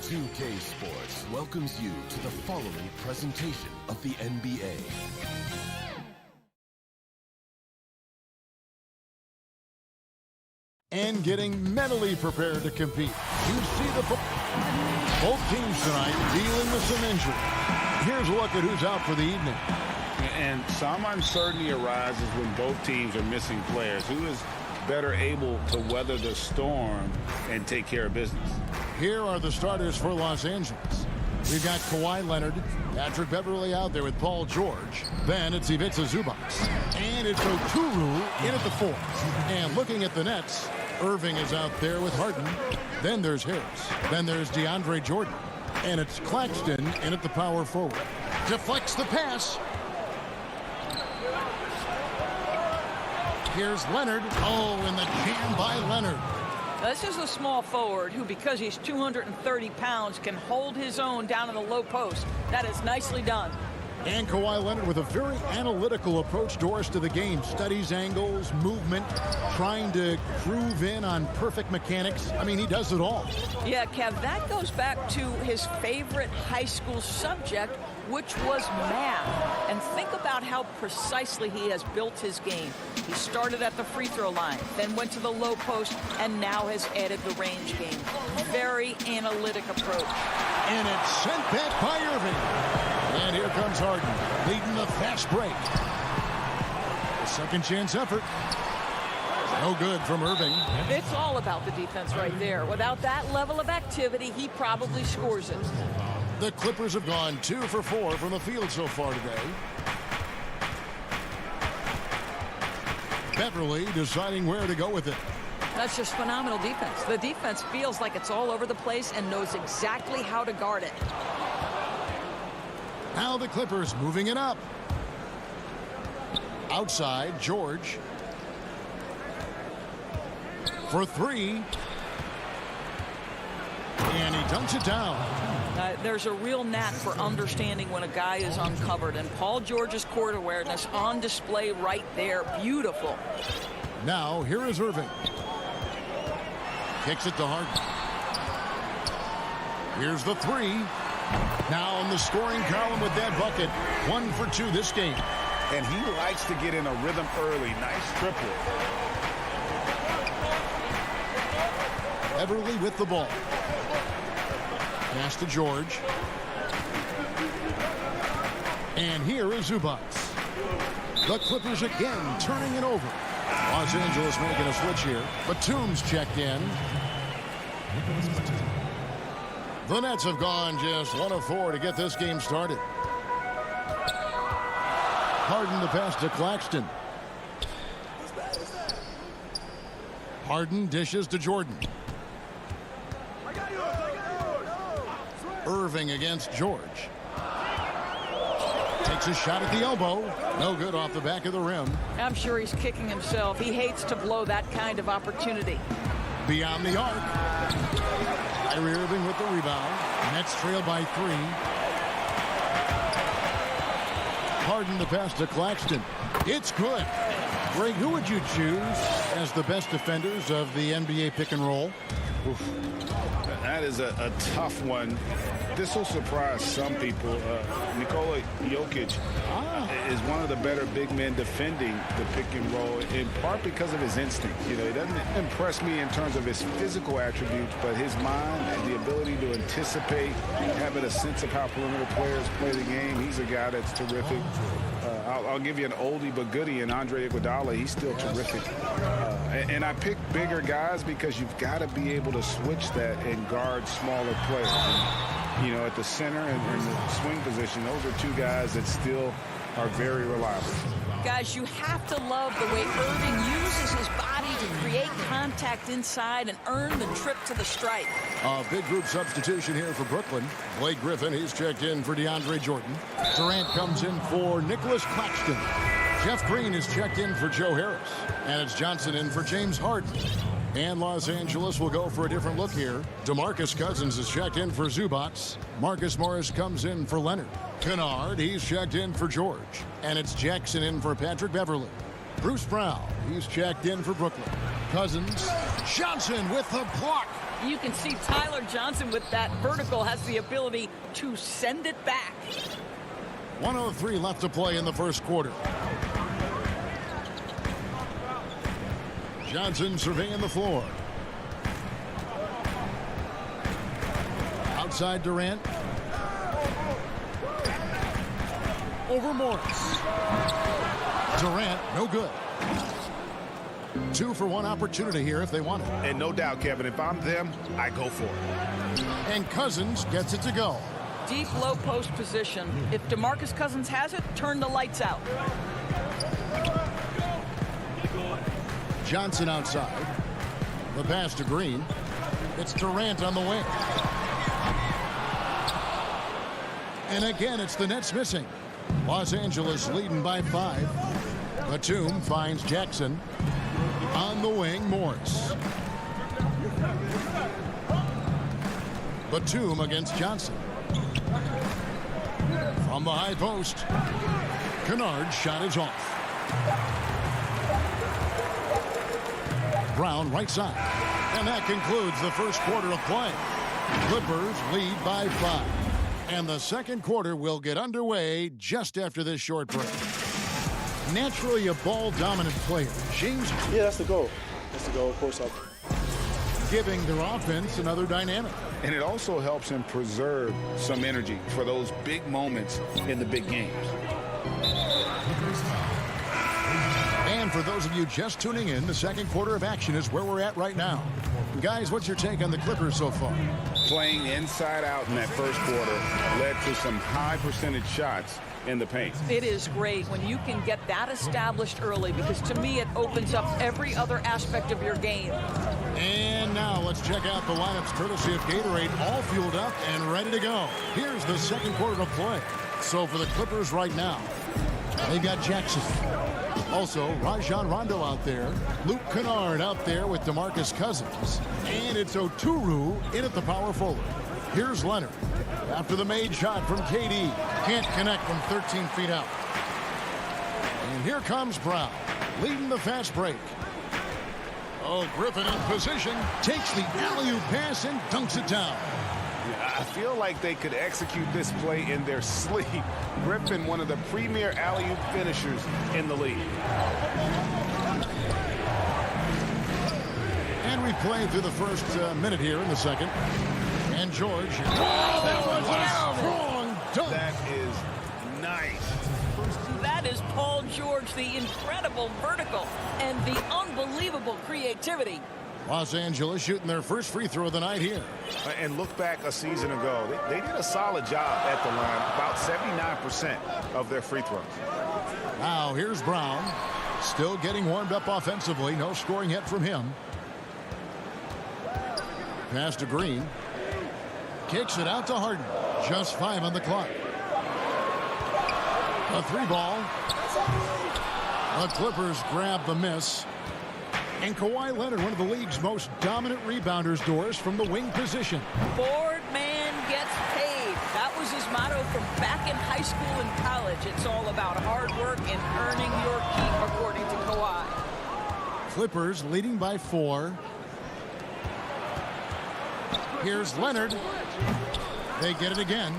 CLA Sports welcomes you to the following presentation of the NBA. And getting mentally prepared to compete. You see both teams tonight dealing with some injury. Here's a look at who's out for the evening. And some uncertainty arises when both teams are missing players. Who is better able to weather the storm and take care of business? Here are the starters for Los Angeles. We've got Kawhi Leonard, Patrick Beverley out there with Paul George. Then it's Ivica Zubac. And it's Okuru in at the 4. And looking at the Nets, Irving is out there with Harden. Then there's Harris. Then there's DeAndre Jordan. And it's Claxton in at the power forward. Deflects the pass. Here's Leonard. Oh, and the jam by Leonard. This is a small forward who, because he's 230 pounds, can hold his own down in the low post. That is nicely done. And Kawhi Leonard with a very analytical approach, Doris, to the game. Studies angles, movement, trying to groove in on perfect mechanics. I mean, he does it all. Yeah, Kev, that goes back to his favorite high school subject, which was math. And think about how precisely he has built his game. He started at the free throw line, then went to the low post, and now has added the range game. Very analytic approach. And it's sent back by Irving. And here comes Harden, leading the fast break. A second chance effort. No good from Irving. It's all about the defense right there. Without that level of activity, he probably scores it. The Clippers have gone 2 for 4 from the field so far today. Beverley deciding where to go with it. That's just phenomenal defense. The defense feels like it's all over the place and knows exactly how to guard it. Now the Clippers moving it up. Outside, George. For 3. And he dunks it down. There's a real knack for understanding when a guy is uncovered. And Paul George's court awareness on display right there. Beautiful. Now, here is Irving. Kicks it to Harden. Here's the 3. Now in the scoring column with that bucket. 1 for 2 this game. And he likes to get in a rhythm early. Nice triple. Beverley with the ball. Pass to George. And here is Zubac. The Clippers again turning it over. Los Angeles making a switch here. Batum's checked in. The Nets have gone just 1 of 4 to get this game started. Harden the pass to Claxton. Harden dishes to Jordan. Irving against George. Takes a shot at the elbow. No good off the back of the rim. I'm sure he's kicking himself. He hates to blow that kind of opportunity. Beyond the arc. Kyrie Irving with the rebound. Nets trail by 3. Harden the pass to Claxton. It's good. Greg, who would you choose as the best defenders of the NBA pick and roll? Oof. That is a tough one. This will surprise some people. Nikola Jokic is one of the better big men defending the pick and roll, in part because of his instinct. You know, he doesn't impress me in terms of his physical attributes, but his mind and the ability to anticipate, having a sense of how perimeter players play the game. He's a guy that's terrific. I'll give you an oldie but goodie in Andre Iguodala. He's still terrific. And I pick bigger guys because you've got to be able to switch that and guard smaller players. You know, at the center and the swing position, those are two guys that still are very reliable. Guys, you have to love the way Irving uses his body to create contact inside and earn the trip to the stripe. A big group substitution here for Brooklyn. Blake Griffin, he's checked in for DeAndre Jordan. Durant comes in for Nicholas Claxton. Jeff Green is checked in for Joe Harris. And it's Johnson in for James Harden. And Los Angeles will go for a different look here. DeMarcus Cousins is checked in for Zubac. Marcus Morris comes in for Leonard. Kennard, he's checked in for George. And it's Jackson in for Patrick Beverly. Bruce Brown, he's checked in for Brooklyn. Cousins, Johnson with the block. You can see Tyler Johnson with that vertical has the ability to send it back. 1:03 left to play in the first quarter. Johnson surveying the floor. Outside Durant. Over Morris. Durant, no good. 2 for 1 opportunity here if they want it. And no doubt, Kevin, if I'm them, I go for it. And Cousins gets it to go. Deep low post position. If DeMarcus Cousins has it, turn the lights out. Johnson outside. The pass to Green. It's Durant on the wing. And again, it's the Nets missing. Los Angeles leading by 5. Batum finds Jackson. On the wing, Morris. Batum against Johnson. From the high post. Kennard's shot is off. Brown right side. And that concludes the first quarter of play. Clippers lead by 5. And the second quarter will get underway just after this short break. Naturally a ball-dominant player, James. Yeah, that's the goal. That's the goal, of course. Giving their offense another dynamic. And it also helps him preserve some energy for those big moments in the big games. And for those of you just tuning in, the second quarter of action is where we're at right now. Guys, what's your take on the Clippers so far? Playing inside out in that first quarter led to some high percentage shots in the paint. It is great when you can get that established early, because to me it opens up every other aspect of your game. And now let's check out the lineups courtesy of Gatorade, all fueled up and ready to go. Here's the second quarter of play. So for the Clippers right now, they've got Jackson. Also, Rajon Rondo out there. Luke Kennard out there with DeMarcus Cousins. And it's Oturu in at the power forward. Here's Leonard. After the made shot from KD. Can't connect from 13 feet out. And here comes Brown, leading the fast break. Oh, Griffin in position. Takes the alley-oop pass and dunks it down. I feel like they could execute this play in their sleep. Griffin, one of the premier alley-oop finishers in the league. And we play through the first minute here in the second. And George. Oh, that was strong dunk. That is nice. That is Paul George, the incredible vertical and the unbelievable creativity. Los Angeles shooting their first free throw of the night here. And look back a season ago. They did a solid job at the line. About 79% of their free throws. Now here's Brown. Still getting warmed up offensively. No scoring yet from him. Pass to Green. Kicks it out to Harden. Just 5 on the clock. A 3-ball. The Clippers grab the miss. And Kawhi Leonard, one of the league's most dominant rebounders, Doris, from the wing position. Board man gets paid. That was his motto from back in high school and college. It's all about hard work and earning your keep, according to Kawhi. Clippers leading by 4. Here's Leonard. They get it again.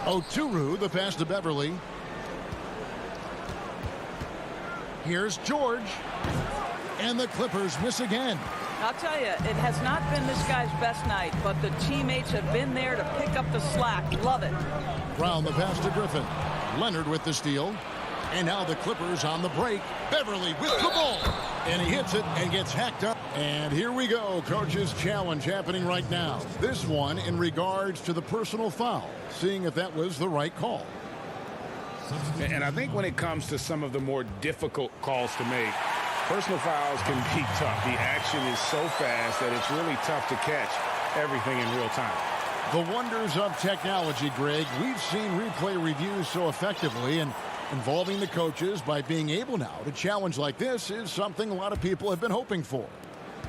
Oturu, the pass to Beverly. Here's George. And the Clippers miss again. I'll tell you, it has not been this guy's best night, but the teammates have been there to pick up the slack. Love it. Brown, the pass to Griffin. Leonard with the steal. And now the Clippers on the break. Beverly with the ball. And he hits it and gets hacked up. And here we go. Coach's challenge happening right now. This one in regards to the personal foul. Seeing if that was the right call. And I think when it comes to some of the more difficult calls to make, personal fouls can be tough. The action is so fast that it's really tough to catch everything in real time. The wonders of technology, Greg. We've seen replay reviews so effectively, and involving the coaches by being able now to challenge like this is something a lot of people have been hoping for.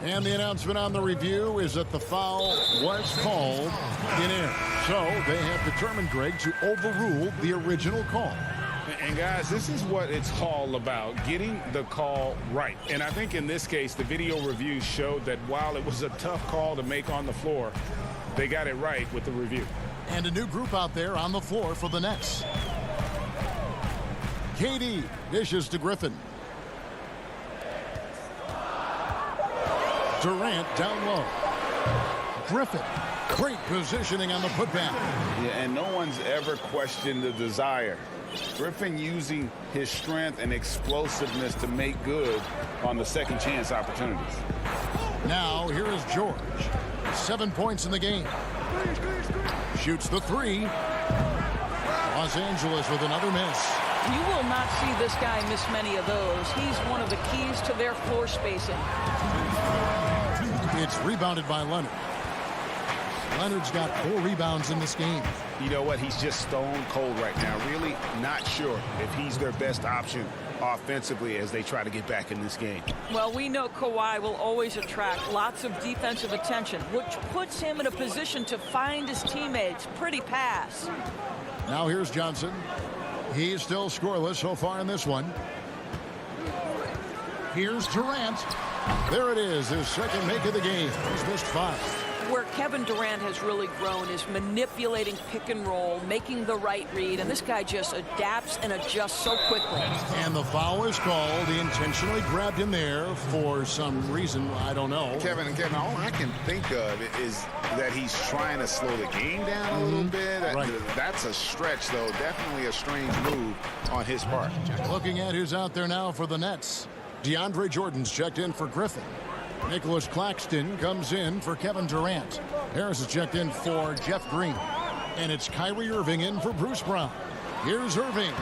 And the announcement on the review is that the foul was called in error. So they have determined, Greg, to overrule the original call. And guys, this is what it's all about, getting the call right. And I think in this case, the video review showed that while it was a tough call to make on the floor, they got it right with the review. And a new group out there on the floor for the Nets. KD dishes to Griffin. Durant down low. Griffin, great positioning on the putback. Yeah, and no one's ever questioned the desire. Griffin using his strength and explosiveness to make good on the second chance opportunities. Now here is George. 7 points in the game. Shoots the three. Los Angeles with another miss. You will not see this guy miss many of those. He's one of the keys to their floor spacing. It's rebounded by Leonard. Leonard's got 4 rebounds in this game. You know what? He's just stone cold right now. Really not sure if he's their best option offensively as they try to get back in this game. Well, we know Kawhi will always attract lots of defensive attention, which puts him in a position to find his teammates. Pretty pass. Now here's Johnson. He's still scoreless so far in this one. Here's Durant. There it is, his second make of the game. He's missed 5. Where Kevin Durant has really grown is manipulating pick and roll, making the right read, and this guy just adapts and adjusts so quickly. And the foul is called. He intentionally grabbed him there for some reason, I don't know. Kevin, all I can think of is that he's trying to slow the game down a little bit. Right. That's a stretch, though. Definitely a strange move on his part. Looking at who's out there now for the Nets. DeAndre Jordan's checked in for Griffin. Nicholas Claxton comes in for Kevin Durant. Harris is checked in for Jeff Green. And it's Kyrie Irving in for Bruce Brown. Here's Irving.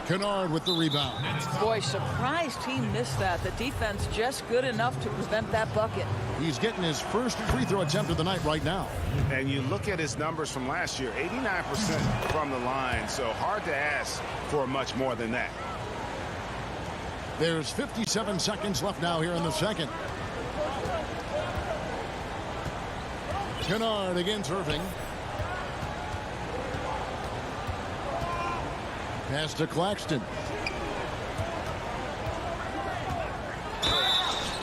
Kennard with the rebound. Boy, surprised he missed that. The defense just good enough to prevent that bucket. He's getting his first free throw attempt of the night right now. And you look at his numbers from last year, 89% from the line. So hard to ask for much more than that. There's 57 seconds left now here in the second. Kennard against Irving. Pass to Claxton.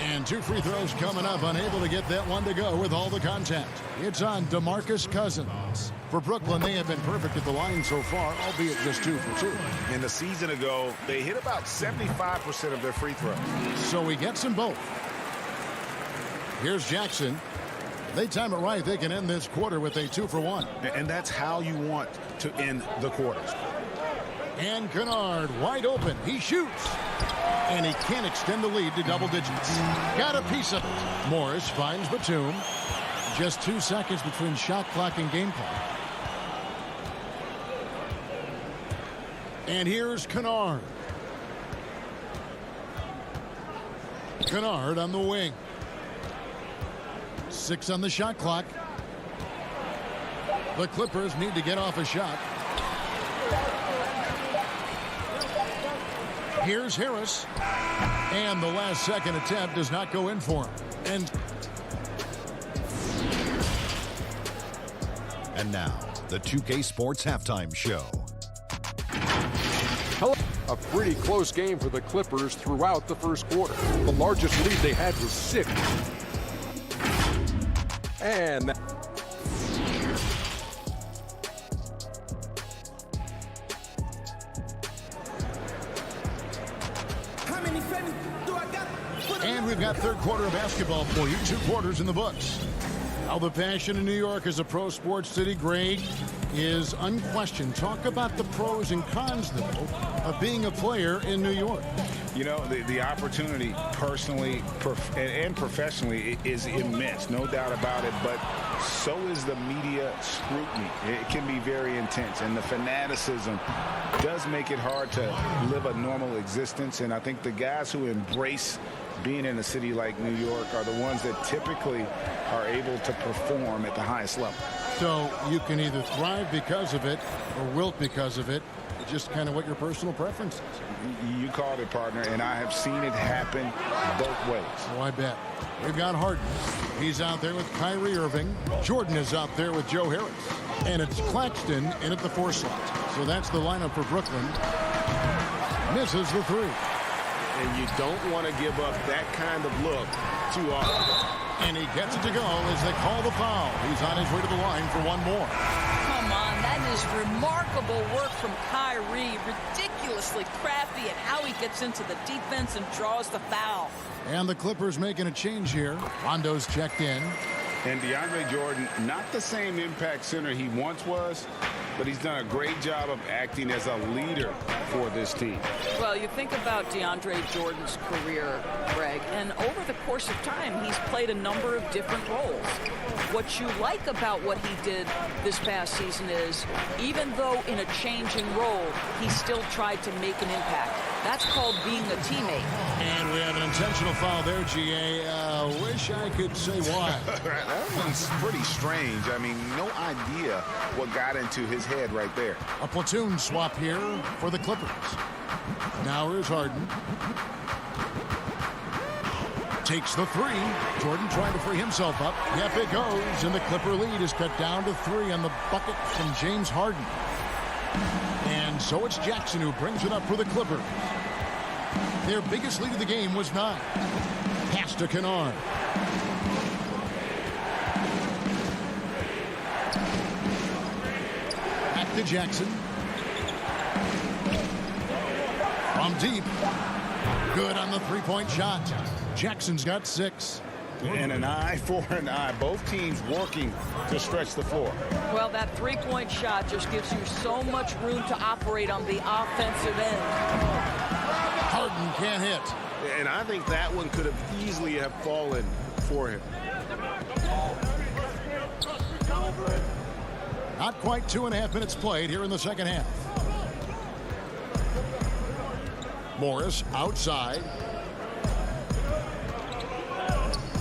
And 2 free throws coming up. Unable to get that one to go with all the contact. It's on DeMarcus Cousins. For Brooklyn, they have been perfect at the line so far, albeit just 2 for 2. And a season ago, they hit about 75% of their free throws. So he gets them both. Here's Jackson. They time it right. They can end this quarter with a 2 for 1. And that's how you want to end the quarters. And Kennard wide open. He shoots. And he can't extend the lead to double digits. Got a piece of it. Morris finds Batum. Just 2 seconds between shot clock and game clock. And here's Kennard. Kennard on the wing. 6 on the shot clock. The Clippers need to get off a shot. Here's Harris. And the last second attempt does not go in for him. And now, the 2K Sports Halftime Show. A pretty close game for the Clippers throughout the first quarter. The largest lead they had was 6. And And we've got third quarter of basketball for you. 2 quarters in the books. Now the passion in New York is a pro sports city, Greg, is unquestioned. Talk about the pros and cons, though, of being a player in New York. You know, the opportunity personally and professionally is immense, no doubt about it, but so is the media scrutiny. It can be very intense, and the fanaticism does make it hard to live a normal existence, and I think the guys who embrace being in a city like New York are the ones that typically are able to perform at the highest level. So you can either thrive because of it or wilt because of it. It's just kind of what your personal preference is. You called it, partner, and I have seen it happen both ways. Oh, I bet. We've got Harden. He's out there with Kyrie Irving. Jordan is out there with Joe Harris. And it's Claxton in at the 4 slot. So that's the lineup for Brooklyn. Misses the 3. And you don't want to give up that kind of look too often. And he gets it to go as they call the foul. He's on his way to the line for one more. Come on, that is remarkable work from Kyrie. Ridiculously crafty at how he gets into the defense and draws the foul. And the Clippers making a change here. Rondo's checked in. And DeAndre Jordan, not the same impact center he once was, but he's done a great job of acting as a leader for this team. Well, you think about DeAndre Jordan's career, Greg, and over the course of time, he's played a number of different roles. What you like about what he did this past season is, even though in a changing role, he still tried to make an impact. That's called being a teammate. And we have an intentional foul there, GA. Wish I could say why. That one's pretty strange. I mean, no idea what got into his head right there. A platoon swap here for the Clippers. Now here's Harden. Takes the 3. Jordan trying to free himself up. Yep, it goes. And the Clipper lead is cut down to 3 on the bucket from James Harden. And so it's Jackson who brings it up for the Clippers. Their biggest lead of the game was 9. Pass to Kennard. Back to Jackson. From deep. Good on the 3-point shot. Jackson's got 6. And an eye for an eye. Both teams working to stretch the floor. Well, that 3-point shot just gives you so much room to operate on the offensive end. Harden can't hit. And I think that one could have easily have fallen for him. Not quite 2.5 minutes played here in the second half. Morris outside.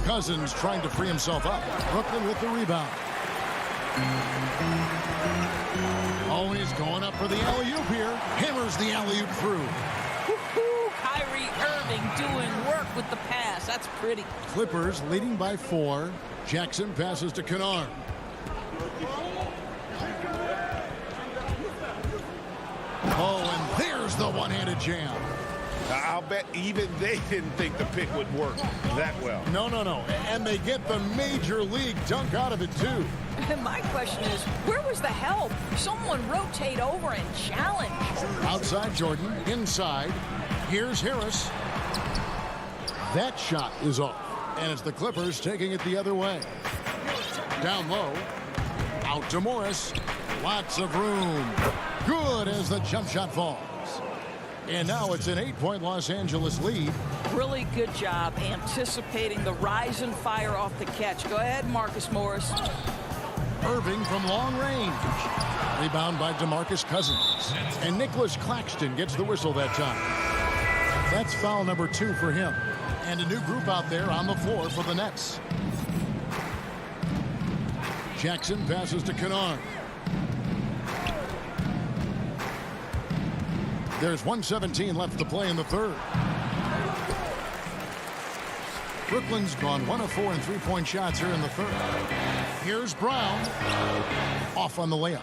Cousins trying to free himself up. Brooklyn with the rebound. Oh, he's going up for the alley-oop here. Hammers the alley-oop through. Kyrie Irving doing work with the pass. That's pretty. Clippers leading by 4. Jackson passes to Kennard. Oh, and there's the one-handed jam. I'll bet even they didn't think the pick would work that well. No. And they get the major league dunk out of it, too. And my question is, where was the help? Someone rotate over and challenge. Outside Jordan, inside. Here's Harris. That shot is off. And it's the Clippers taking it the other way. Down low. Out to Morris. Lots of room. Good as the jump shot falls. And now it's an 8-point Los Angeles lead. Really good job anticipating the rise and fire off the catch. Go ahead, Marcus Morris. Irving from long range. Rebound by DeMarcus Cousins. And Nicholas Claxton gets the whistle that time. That's foul number 2 for him. And a new group out there on the floor for the Nets. Jackson passes to Kennard. There's 1:17 left to play in the third. Brooklyn's gone 1 of 4 in 3-point shots here in the third. Here's Brown. Off on the layup.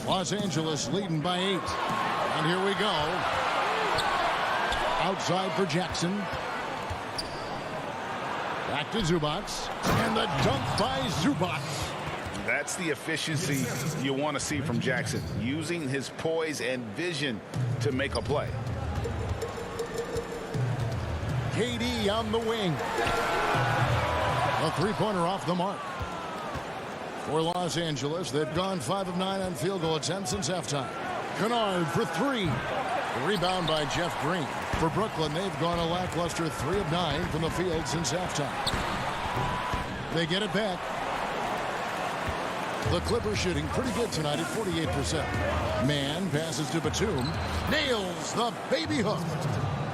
Los Angeles leading by 8. And here we go. Outside for Jackson. Back to Zubac. And the dunk by Zubac. That's the efficiency you want to see from Jackson, using his poise and vision to make a play. KD on the wing. A three-pointer off the mark. For Los Angeles, they've gone 5 of 9 on field goal attempts since halftime. Kennard for three. The rebound by Jeff Green. For Brooklyn, they've gone a lackluster 3 of 9 from the field since halftime. They get it back. The Clippers shooting pretty good tonight at 48%. Man passes to Batum. Nails the baby hook.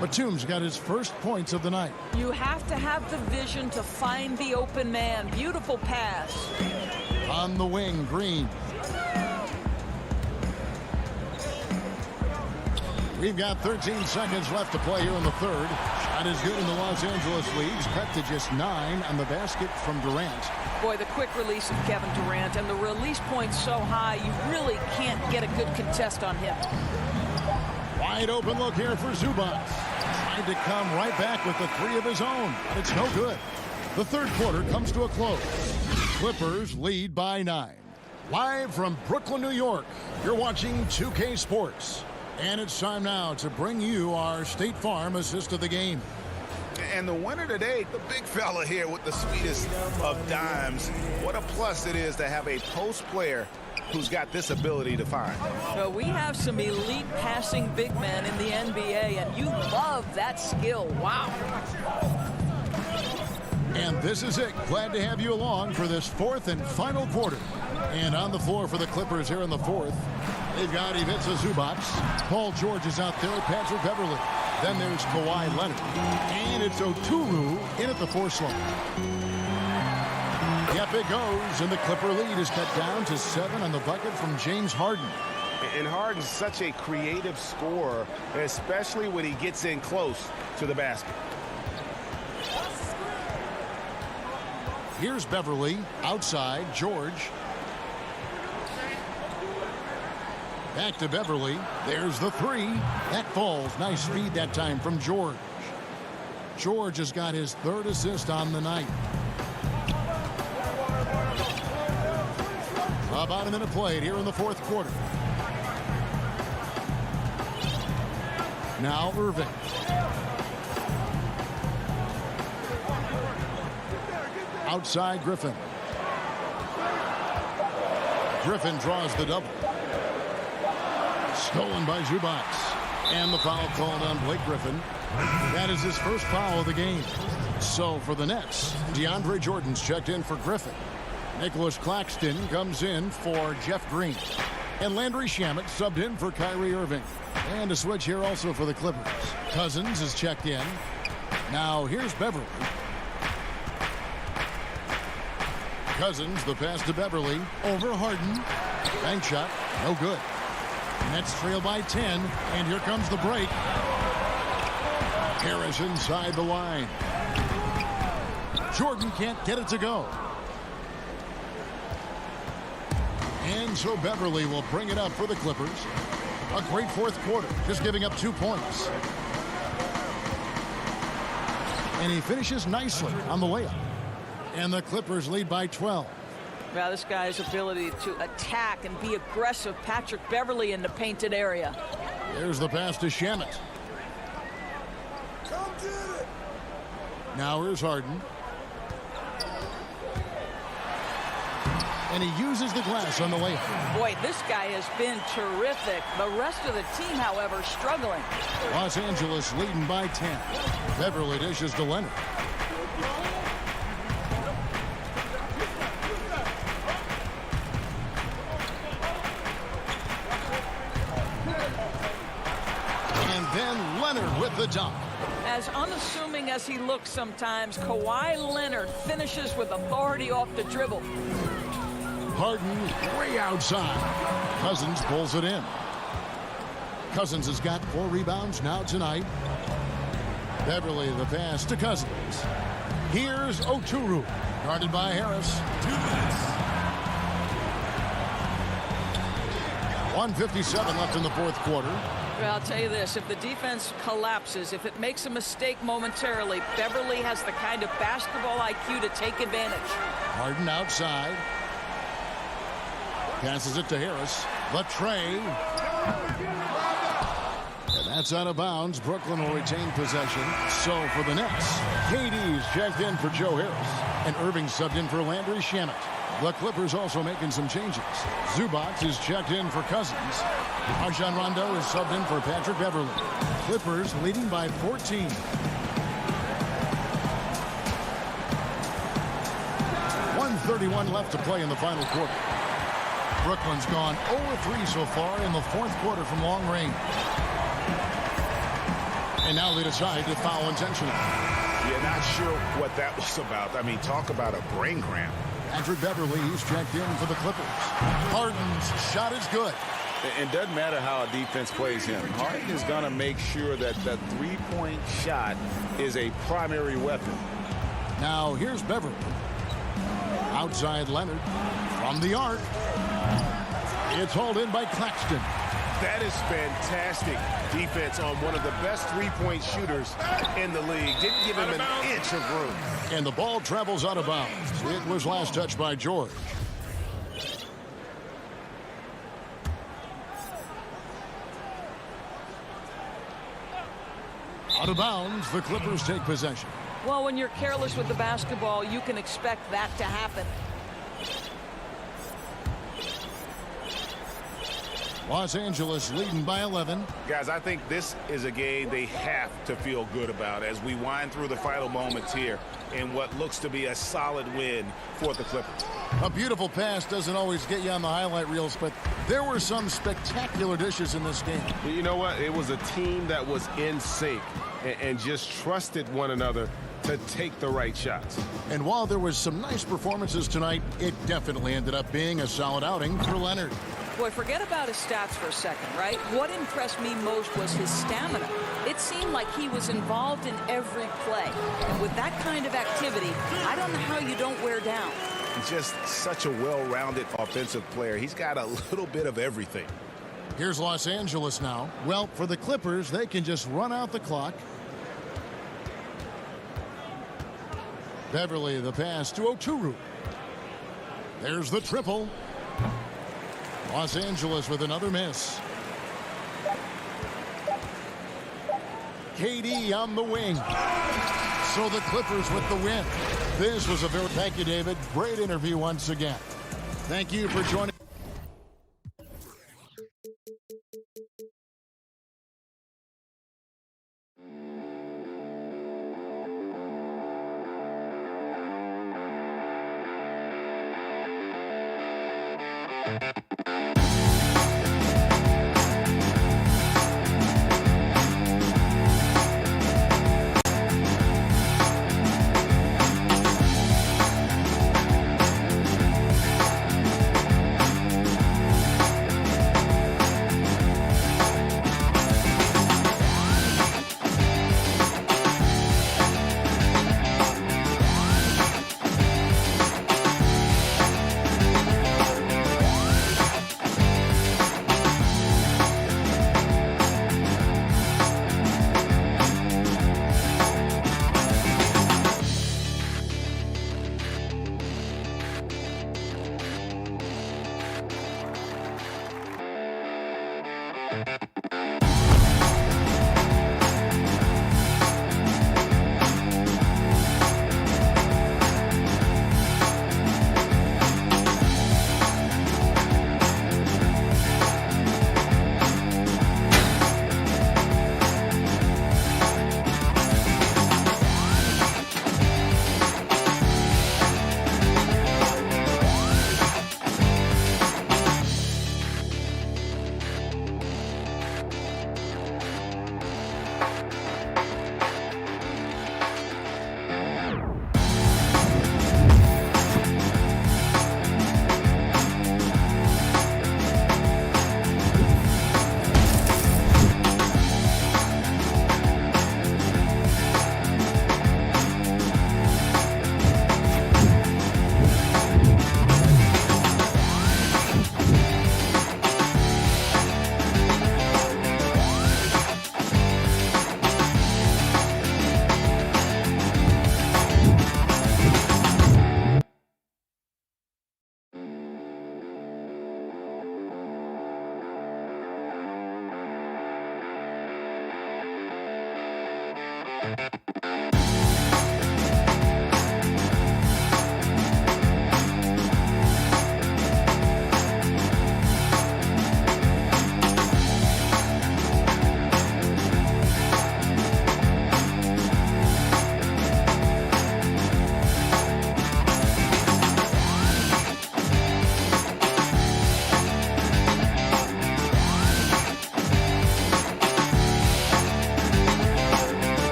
Batum's got his first points of the night. You have to have the vision to find the open man. Beautiful pass. On the wing, Green. We've got 13 seconds left to play here in the third. Shot is good in the Los Angeles Leagues. Cut to just 9 on the basket from Durant. Boy, the quick release of Kevin Durant and the release point so high, you really can't get a good contest on him. Wide open look here for Zubac. Trying to come right back with the 3 of his own, but it's no good. The third quarter comes to a close. Clippers lead by 9. Live from Brooklyn, New York, you're watching 2K Sports. And it's time now to bring you our State Farm assist of the game. And the winner today, the big fella here with the sweetest of dimes. What a plus it is to have a post player who's got this ability to find. So we have some elite passing big men in the NBA, and you love that skill. Wow. And this is it. Glad to have you along for this fourth and final quarter. And on the floor for the Clippers here in the fourth, they've got Ivica Zubac. Paul George is out there. Patrick Beverley. Then there's Kawhi Leonard. And it's Oturu in at the 4 slot. Yep, it goes. And the Clipper lead is cut down to 7 on the bucket from James Harden. And Harden's such a creative scorer, especially when he gets in close to the basket. Here's Beverley. Outside, George. Back to Beverley. There's the 3. That falls. Nice feed that time from George. George has got his 3rd assist on the night. About a minute played here in the 4th quarter. Now Irving. Outside Griffin. Griffin draws the double. Stolen by Zubac. And the foul called on Blake Griffin. That is his first foul of the game. So for the Nets, DeAndre Jordan's checked in for Griffin. Nicholas Claxton comes in for Jeff Green. And Landry Shamet subbed in for Kyrie Irving. And a switch here also for the Clippers. Cousins is checked in. Now here's Beverley. Cousins, the pass to Beverley. Over Harden. Bank shot. No good. Nets trail by 10. And here comes the break. Harris inside the line. Jordan can't get it to go. And so Beverley will bring it up for the Clippers. A great 4th quarter, just giving up 2 points. And he finishes nicely on the layup. And the Clippers lead by 12. Well, this guy's ability to attack and be aggressive. Patrick Beverley in the painted area. There's the pass to Shamet. Now here's Harden. And he uses the glass on the layup. Boy, this guy has been terrific. The rest of the team, however, struggling. Los Angeles leading by 10. Beverley dishes to Leonard. And then Leonard with the dunk. As unassuming as he looks sometimes, Kawhi Leonard finishes with authority off the dribble. Harden way outside. Cousins pulls it in. Cousins has got 4 rebounds now tonight. Beverley the pass to Cousins. Here's Oturu. Guarded by Harris. 1:57 left in the 4th quarter. Well, I'll tell you this, if the defense collapses, if it makes a mistake momentarily, Beverley has the kind of basketball IQ to take advantage. Harden outside. Passes it to Harris. The tray. And That's out of bounds. Brooklyn will retain possession. So for the Nets, KD's checked in for Joe Harris. And Irving subbed in for Landry Shamet. The Clippers also making some changes. Zubac is checked in for Cousins. Rajon Rondo is subbed in for Patrick Beverly. Clippers leading by 14. .131 left to play in the final quarter. Brooklyn's gone 0-3 so far in the fourth quarter from long range. And now they decide to foul intentionally. Yeah, not sure what that was about. I mean, talk about a brain cramp. Patrick Beverly, he's checked in for the Clippers. Harden's shot is good. It doesn't matter how a defense plays him. Harden is going to make sure that that three-point shot is a primary weapon. Now here's Beverly. Outside Leonard from the arc. It's hauled in by Claxton. That is fantastic defense on one of the best three-point shooters in the league. Didn't give him an inch of room. And the ball travels out of bounds. It was last touched by George. Out of bounds, the Clippers take possession. Well, when you're careless with the basketball, you can expect that to happen. Los Angeles leading by 11. Guys, I think this is a game they have to feel good about as we wind through the final moments here in what looks to be a solid win for the Clippers. A beautiful pass doesn't always get you on the highlight reels, but there were some spectacular dishes in this game. You know what? It was a team that was in sync and just trusted one another to take the right shots. And while there was some nice performances tonight, it definitely ended up being a solid outing for Leonard. Boy, forget about his stats for a second, right? What impressed me most was his stamina. It seemed like he was involved in every play. And with that kind of activity, I don't know how you don't wear down. He's just such a well-rounded offensive player. He's got a little bit of everything. Here's Los Angeles now. Well, for the Clippers, they can just run out the clock. Beverly, the pass to Oturu. There's the triple. Los Angeles with another miss. KD on the wing. So the Clippers with the win. This was a very... Thank you, David. Great interview once again. Thank you for joining.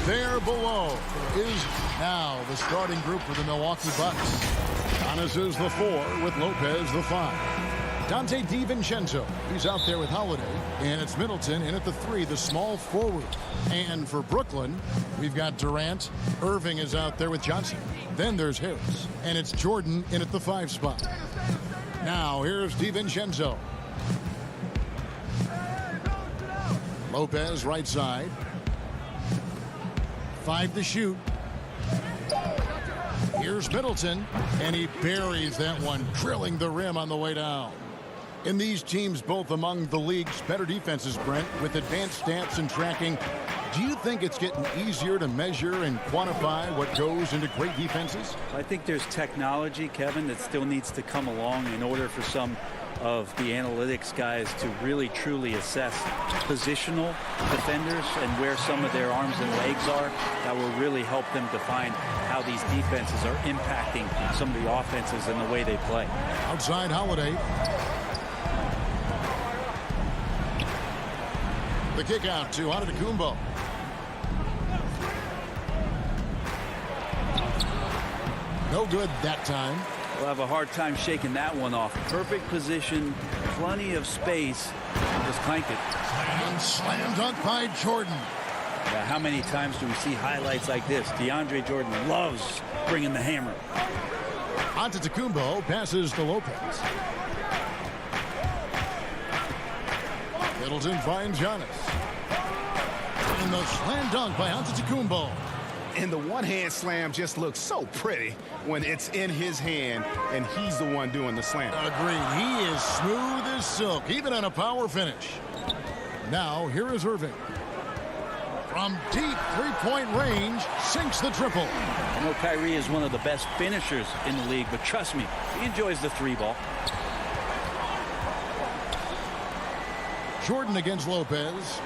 There below is now the starting group for the Milwaukee Bucks. Giannis is the 4 with Lopez the 5. Dante DiVincenzo, he's out there with Holiday. And it's Middleton in at the 3, the small forward. And for Brooklyn, we've got Durant. Irving is out there with Johnson. Then there's Harris. And it's Jordan in at the 5 spot. Now here's DiVincenzo. Lopez right side. 5 to shoot. Here's Middleton, and he buries that one, drilling the rim on the way down. In these teams, both among the league's better defenses, Brent, with advanced stats and tracking, do you think it's getting easier to measure and quantify what goes into great defenses? I think there's technology, Kevin, that still needs to come along in order for some of the analytics guys to really truly assess positional defenders and where some of their arms and legs are. That will really help them define how these defenses are impacting some of the offenses and the way they play. Outside Holiday. The kick out to Antetokounmpo. No good that time. We'll have a hard time shaking that one off. Perfect position, plenty of space. Just clank it. And slam dunk by Jordan. Yeah, how many times do we see highlights like this? DeAndre Jordan loves bringing the hammer. Antetokounmpo passes to Lopez. Middleton finds Giannis. And the slam dunk by Antetokounmpo. And the one-hand slam just looks so pretty when it's in his hand and he's the one doing the slam. Agreed. He is smooth as silk, even on a power finish. Now, here is Irving. From deep three-point range, sinks the triple. I know Kyrie is one of the best finishers in the league, but trust me, he enjoys the 3-ball. Jordan against Lopez.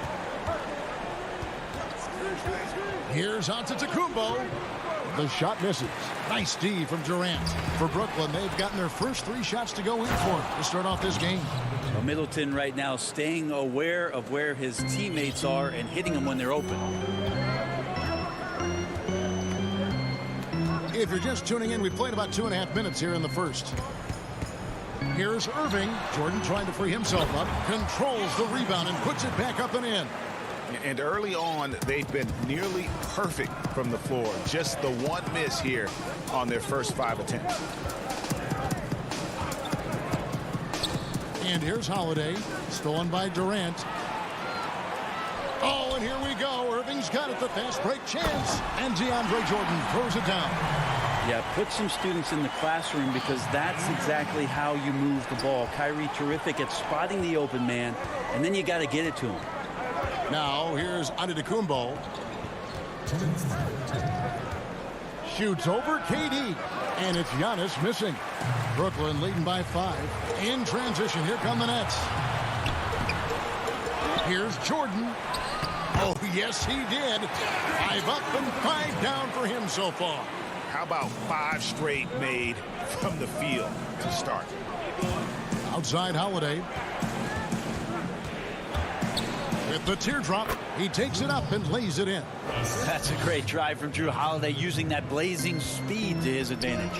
Here's Antetokounmpo. The shot misses. Nice D from Durant. For Brooklyn, they've gotten their first 3 shots to go in for to start off this game. Well, Middleton right now staying aware of where his teammates are and hitting them when they're open. If you're just tuning in, we played about 2.5 minutes here in the first. Here's Irving. Jordan trying to free himself up. Controls the rebound and puts it back up and in. And early on, they've been nearly perfect from the floor. Just the one miss here on their first 5 attempts. And here's Holiday. Stolen by Durant. Oh, and here we go. Irving's got it. The fast break chance. And DeAndre Jordan throws it down. Yeah, put some students in the classroom because that's exactly how you move the ball. Kyrie terrific at spotting the open man, and then you got to get it to him. Now, here's Antetokounmpo. Shoots over KD. And it's Giannis missing. Brooklyn leading by 5. In transition, here come the Nets. Here's Jordan. Oh, yes, he did. 5 up and 5 down for him so far. How about 5 straight made from the field to start? Outside Holiday. With the teardrop, he takes it up and lays it in. That's a great drive from Drew Holiday, using that blazing speed to his advantage.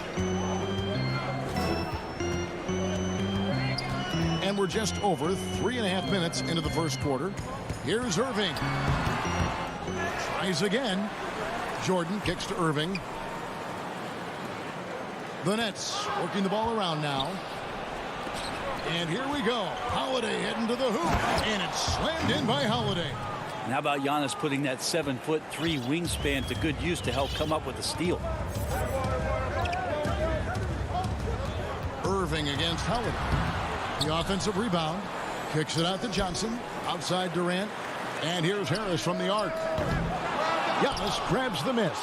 And we're just over 3.5 minutes into the first quarter. Here's Irving. Tries again. Jordan kicks to Irving. The Nets working the ball around now. And here we go. Holiday heading to the hoop. And it's slammed in by Holiday. And how about Giannis putting that 7'3" wingspan to good use to help come up with the steal? Irving against Holiday. The offensive rebound. Kicks it out to Johnson. Outside Durant. And here's Harris from the arc. Giannis grabs the miss.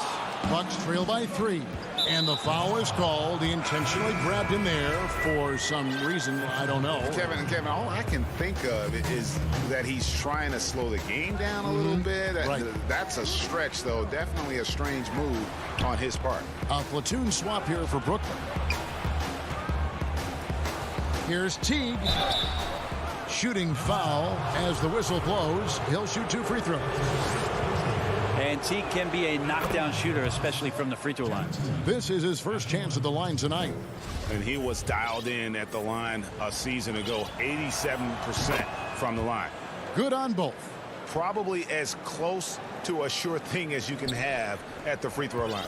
Bucks trail by 3. And the foul is called. He intentionally grabbed him there for some reason. I don't know. Kevin, all I can think of is that he's trying to slow the game down a little bit. Right. That's a stretch, though. Definitely a strange move on his part. A platoon swap here for Brooklyn. Here's Teague. Shooting foul as the whistle blows. He'll shoot 2 free throws. And Teague can be a knockdown shooter, especially from the free throw line. This is his first chance at the line tonight. And he was dialed in at the line a season ago, 87% from the line. Good on both. Probably as close to a sure thing as you can have at the free throw line.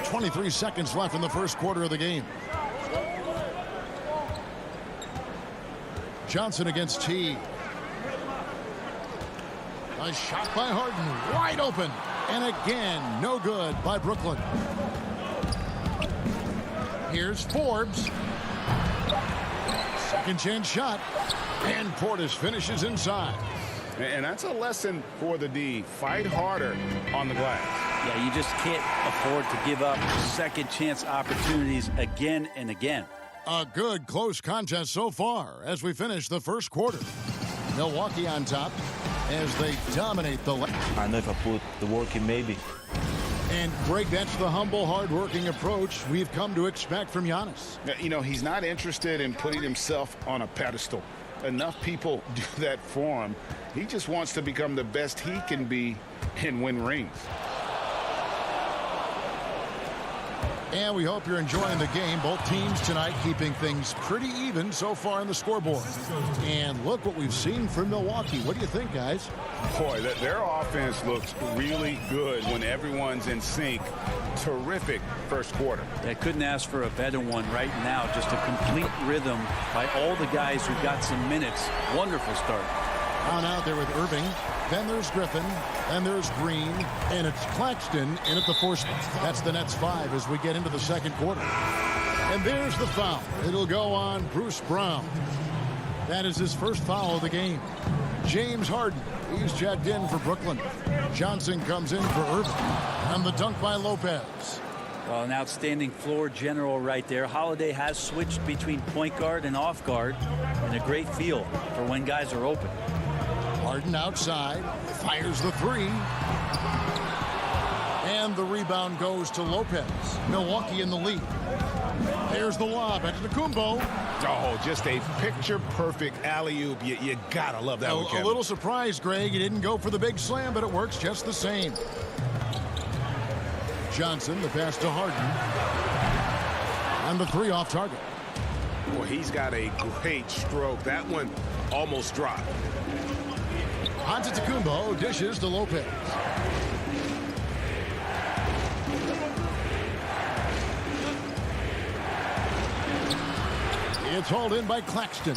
23 seconds left in the first quarter of the game. Johnson against Teague. A shot by Harden, wide open. And again, no good by Brooklyn. Here's Forbes. Second chance shot. And Portis finishes inside. And that's a lesson for the D. Fight harder on the glass. Yeah, you just can't afford to give up second chance opportunities again and again. A good close contest so far as we finish the first quarter. Milwaukee on top as they dominate the lane. I know if I put the work in, maybe. And Greg, that's the humble, hard-working approach we've come to expect from Giannis. You know, he's not interested in putting himself on a pedestal. Enough people do that for him. He just wants to become the best he can be and win rings. And we hope you're enjoying the game. Both teams tonight keeping things pretty even so far on the scoreboard. And look what we've seen from Milwaukee. What do you think, guys? Boy, their offense looks really good when everyone's in sync. Terrific first quarter. I couldn't ask for a better one right now. Just a complete rhythm by all the guys who got some minutes. Wonderful start. On out there with Irving. Then there's Griffin. Then there's Green. And it's Claxton in at the fourth. That's the Nets 5 as we get into the second quarter. And there's the foul. It'll go on Bruce Brown. That is his first foul of the game. James Harden. He's checked in for Brooklyn. Johnson comes in for Irving. And the dunk by Lopez. Well, an outstanding floor general right there. Holiday has switched between point guard and off guard. And a great feel for when guys are open. Harden outside, fires the 3. And the rebound goes to Lopez. Milwaukee in the lead. There's the lob at Antetokounmpo. Oh, just a picture-perfect alley-oop. You gotta love that one, Kevin. A little surprised, Greg. He didn't go for the big slam, but it works just the same. Johnson, the pass to Harden. And the 3 off target. Well, he's got a great stroke. That one almost dropped. Antetokounmpo dishes to Lopez. It's hauled in by Claxton.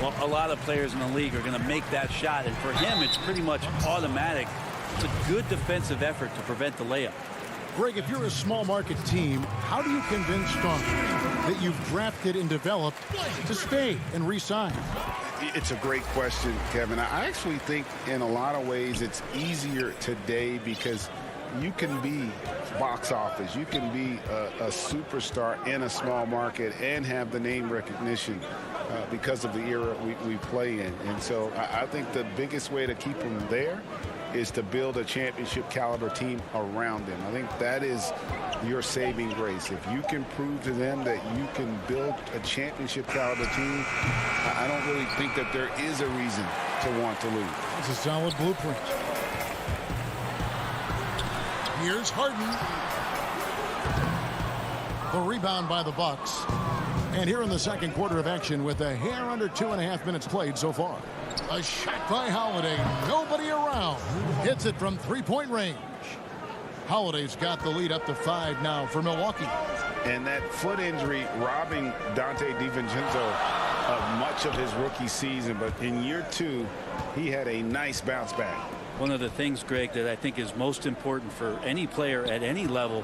Well, a lot of players in the league are going to make that shot, and for him, it's pretty much automatic. It's a good defensive effort to prevent the layup. Greg, if you're a small market team, how do you convince stars that you've drafted and developed to stay and re-sign? It's a great question, Kevin. I actually think in a lot of ways it's easier today because you can be box office. You can be a superstar in a small market and have the name recognition because of the era we play in. And so I think the biggest way to keep them there is to build a championship caliber team around them. I think that is your saving grace. If you can prove to them that you can build a championship caliber team, I don't really think that there is a reason to want to leave. It's a solid blueprint. Here's Harden. The rebound by the Bucks. And here in the second quarter of action with a hair under 2.5 minutes played so far. A shot by Holiday. Nobody around. Hits it from 3-point range. Holiday's got the lead up to 5 now for Milwaukee. And that foot injury robbing Dante DiVincenzo of much of his rookie season. But in year 2, he had a nice bounce back. One of the things, Greg, that I think is most important for any player at any level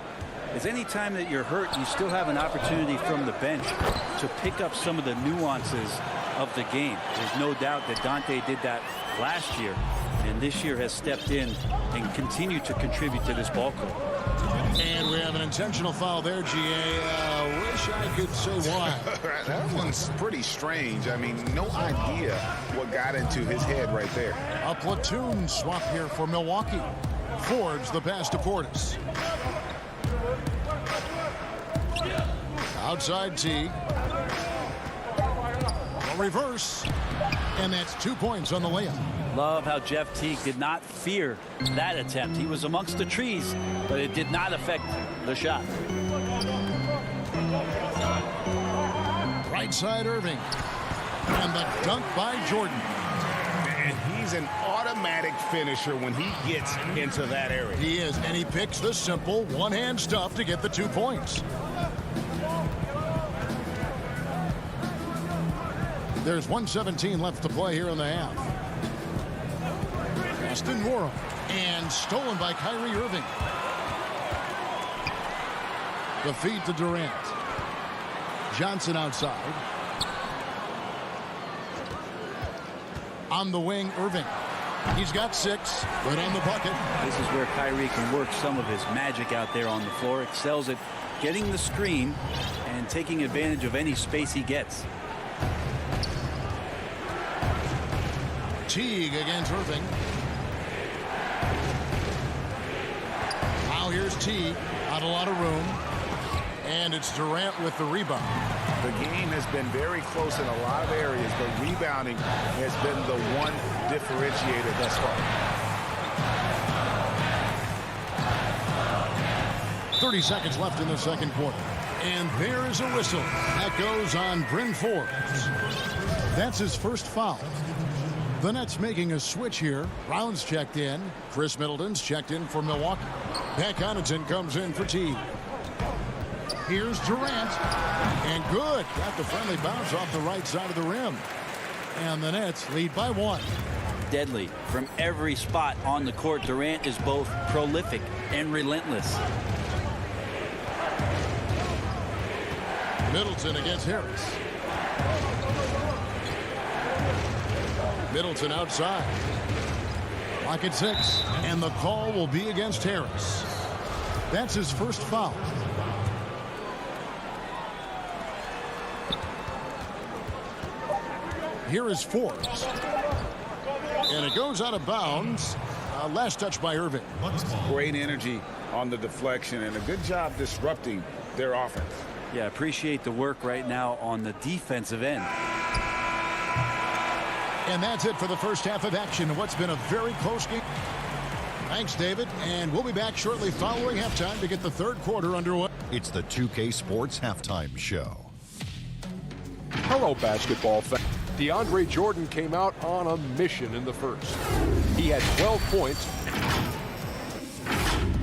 is any time that you're hurt, you still have an opportunity from the bench to pick up some of the nuances of the game. There's no doubt that Dante did that last year, and this year has stepped in and continued to contribute to this ball club. And we have an intentional foul there, GA. Wish I could say why. That one's pretty strange. I mean, no idea what got into his head right there. A platoon swap here for Milwaukee. Fords the pass to Portis. Outside Teague. A reverse. And that's 2 points on the layup. Love how Jeff Teague did not fear that attempt. He was amongst the trees, but it did not affect the shot. Right side Irving. And the dunk by Jordan. And he's an automatic finisher when he gets into that area. He is, and he picks the simple one-hand stuff to get the 2 points. There's 1:17 left to play here in the half. Aston Morrow, and stolen by Kyrie Irving. The feed to Durant. Johnson outside. On the wing, Irving. He's got 6, right on the bucket. This is where Kyrie can work some of his magic out there on the floor. Excels at getting the screen and taking advantage of any space he gets. Teague against Irving. Now here's Teague. Not a lot of room. And it's Durant with the rebound. The game has been very close in a lot of areas, but rebounding has been the one differentiator thus far. 30 seconds left in the second quarter. And there is a whistle. That goes on Bryn Forbes. That's his first foul. The Nets making a switch here. Brown's checked in. Chris Middleton's checked in for Milwaukee. Pat Connaughton comes in for Teague. Here's Durant. And good. Got the friendly bounce off the right side of the rim. And the Nets lead by 1. Deadly. From every spot on the court, Durant is both prolific and relentless. Middleton against Harris. Middleton outside. Clock at 6. And the call will be against Harris. That's his first foul. Here is Forbes. And it goes out of bounds. Last touch by Irving. Great energy on the deflection and a good job disrupting their offense. Yeah, appreciate the work right now on the defensive end. And that's it for the first half of action in what's been a very close game. Thanks, David. And we'll be back shortly following halftime to get the third quarter underway. It's the 2K Sports Halftime Show. Hello, basketball fans. DeAndre Jordan came out on a mission in the first. He had 12 points.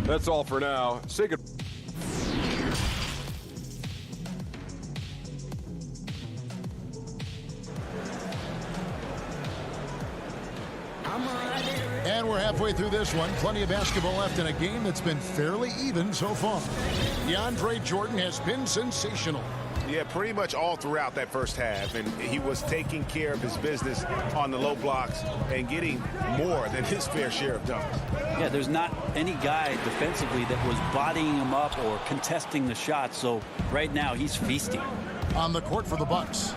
That's all for now. Say goodbye. And we're halfway through this one. Plenty of basketball left in a game that's been fairly even so far. DeAndre Jordan has been sensational. Yeah, pretty much all throughout that first half. And he was taking care of his business on the low blocks and getting more than his fair share of dunks. Yeah, there's not any guy defensively that was bodying him up or contesting the shot. So right now he's feasting. On the court for the Bucks,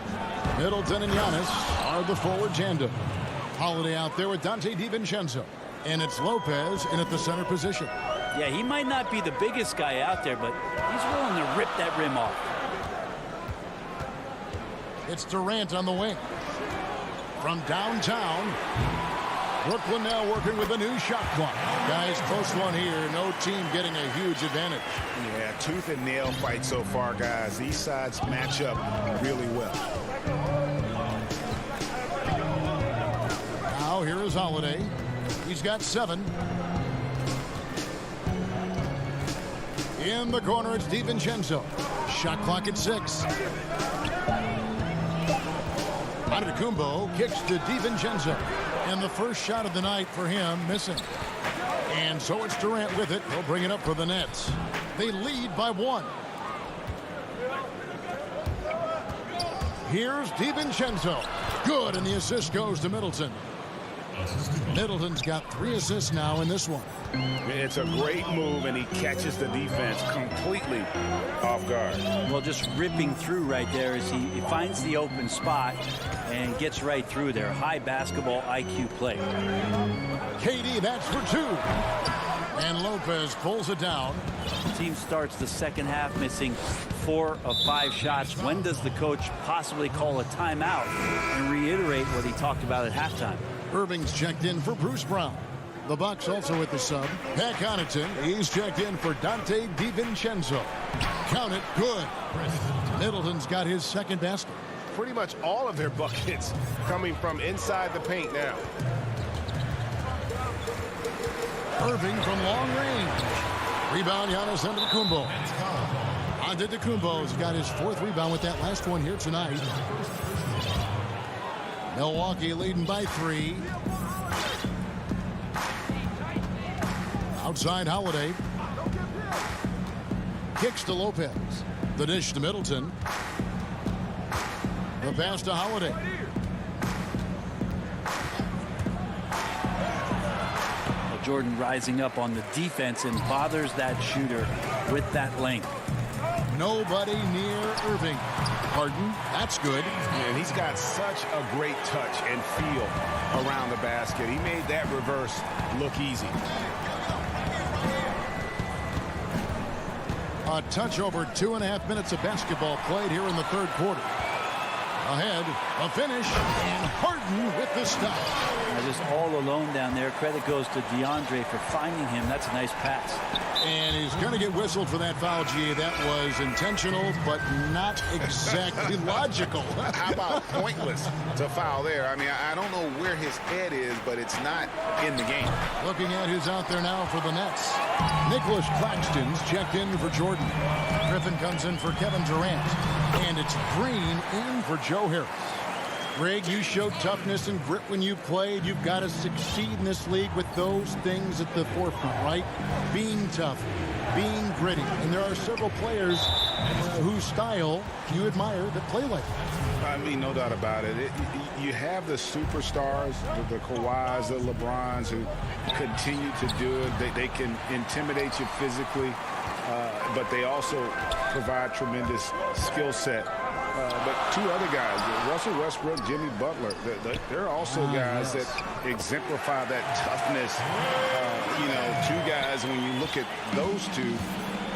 Middleton and Giannis are the forward tandem. Holiday out there with Dante DiVincenzo. And it's Lopez in at the center position. Yeah, he might not be the biggest guy out there, but he's willing to rip that rim off. It's Durant on the wing. From downtown, Brooklyn now working with a new shot clock. Guys, close one here. No team getting a huge advantage. Yeah, tooth and nail fight so far, guys. These sides match up really well. Now here is Holiday. He's got 7. In the corner, it's DiVincenzo. Shot clock at 6. Antetokounmpo kicks to DiVincenzo. And the first shot of the night for him, missing. And so it's Durant with it. He'll bring it up for the Nets. They lead by 1. Here's DiVincenzo. Good, and the assist goes to Middleton. Middleton's got 3 assists now in this one. It's a great move, and he catches the defense completely off guard. Well, just ripping through right there as he finds the open spot and gets right through there. High basketball IQ play. KD, that's for 2. And Lopez pulls it down. The team starts the second half missing 4 of 5 shots. When does the coach possibly call a timeout and reiterate what he talked about at halftime? Irving's checked in for Bruce Brown. The Bucks also with the sub. Pat Connaughton, he's checked in for Dante DiVincenzo. Count it, good. Middleton's got his second basket. Pretty much all of their buckets coming from inside the paint now. Irving from long range. Rebound, Giannis Antetokounmpo. Antetokounmpo's got his 4th rebound with that last one here tonight. Milwaukee leading by 3. Outside Holiday. Kicks to Lopez. The dish to Middleton. The pass to Holiday. Well, Jordan rising up on the defense and bothers that shooter with that length. Nobody near Irving. Harden, that's good. And he's got such a great touch and feel around the basket. He made that reverse look easy. A touch over 2.5 minutes of basketball played here in the 3rd quarter. Ahead, a finish, and Harden with the stop. Just all alone down there. Credit goes to DeAndre for finding him. That's a nice pass. And he's going to get whistled for that foul, G. That was intentional, but not exactly logical. How about pointless to foul there? I mean, I don't know where his head is, but it's not in the game. Looking at who's out there now for the Nets. Nicholas Claxton's checked in for Jordan. Griffin comes in for Kevin Durant. And it's Green in for Joe Harris. Greg, you showed toughness and grit when you played. You've got to succeed in this league with those things at the forefront, right? Being tough, being gritty. And there are several players whose style you admire that play like that. I mean, no doubt about it. You have the superstars, the Kawhis, the LeBrons, who continue to do it. They can intimidate you physically, but they also provide tremendous skill set. But 2 other guys, Russell Westbrook, Jimmy Butler, they're also guys that exemplify that toughness. 2 guys, when you look at those 2,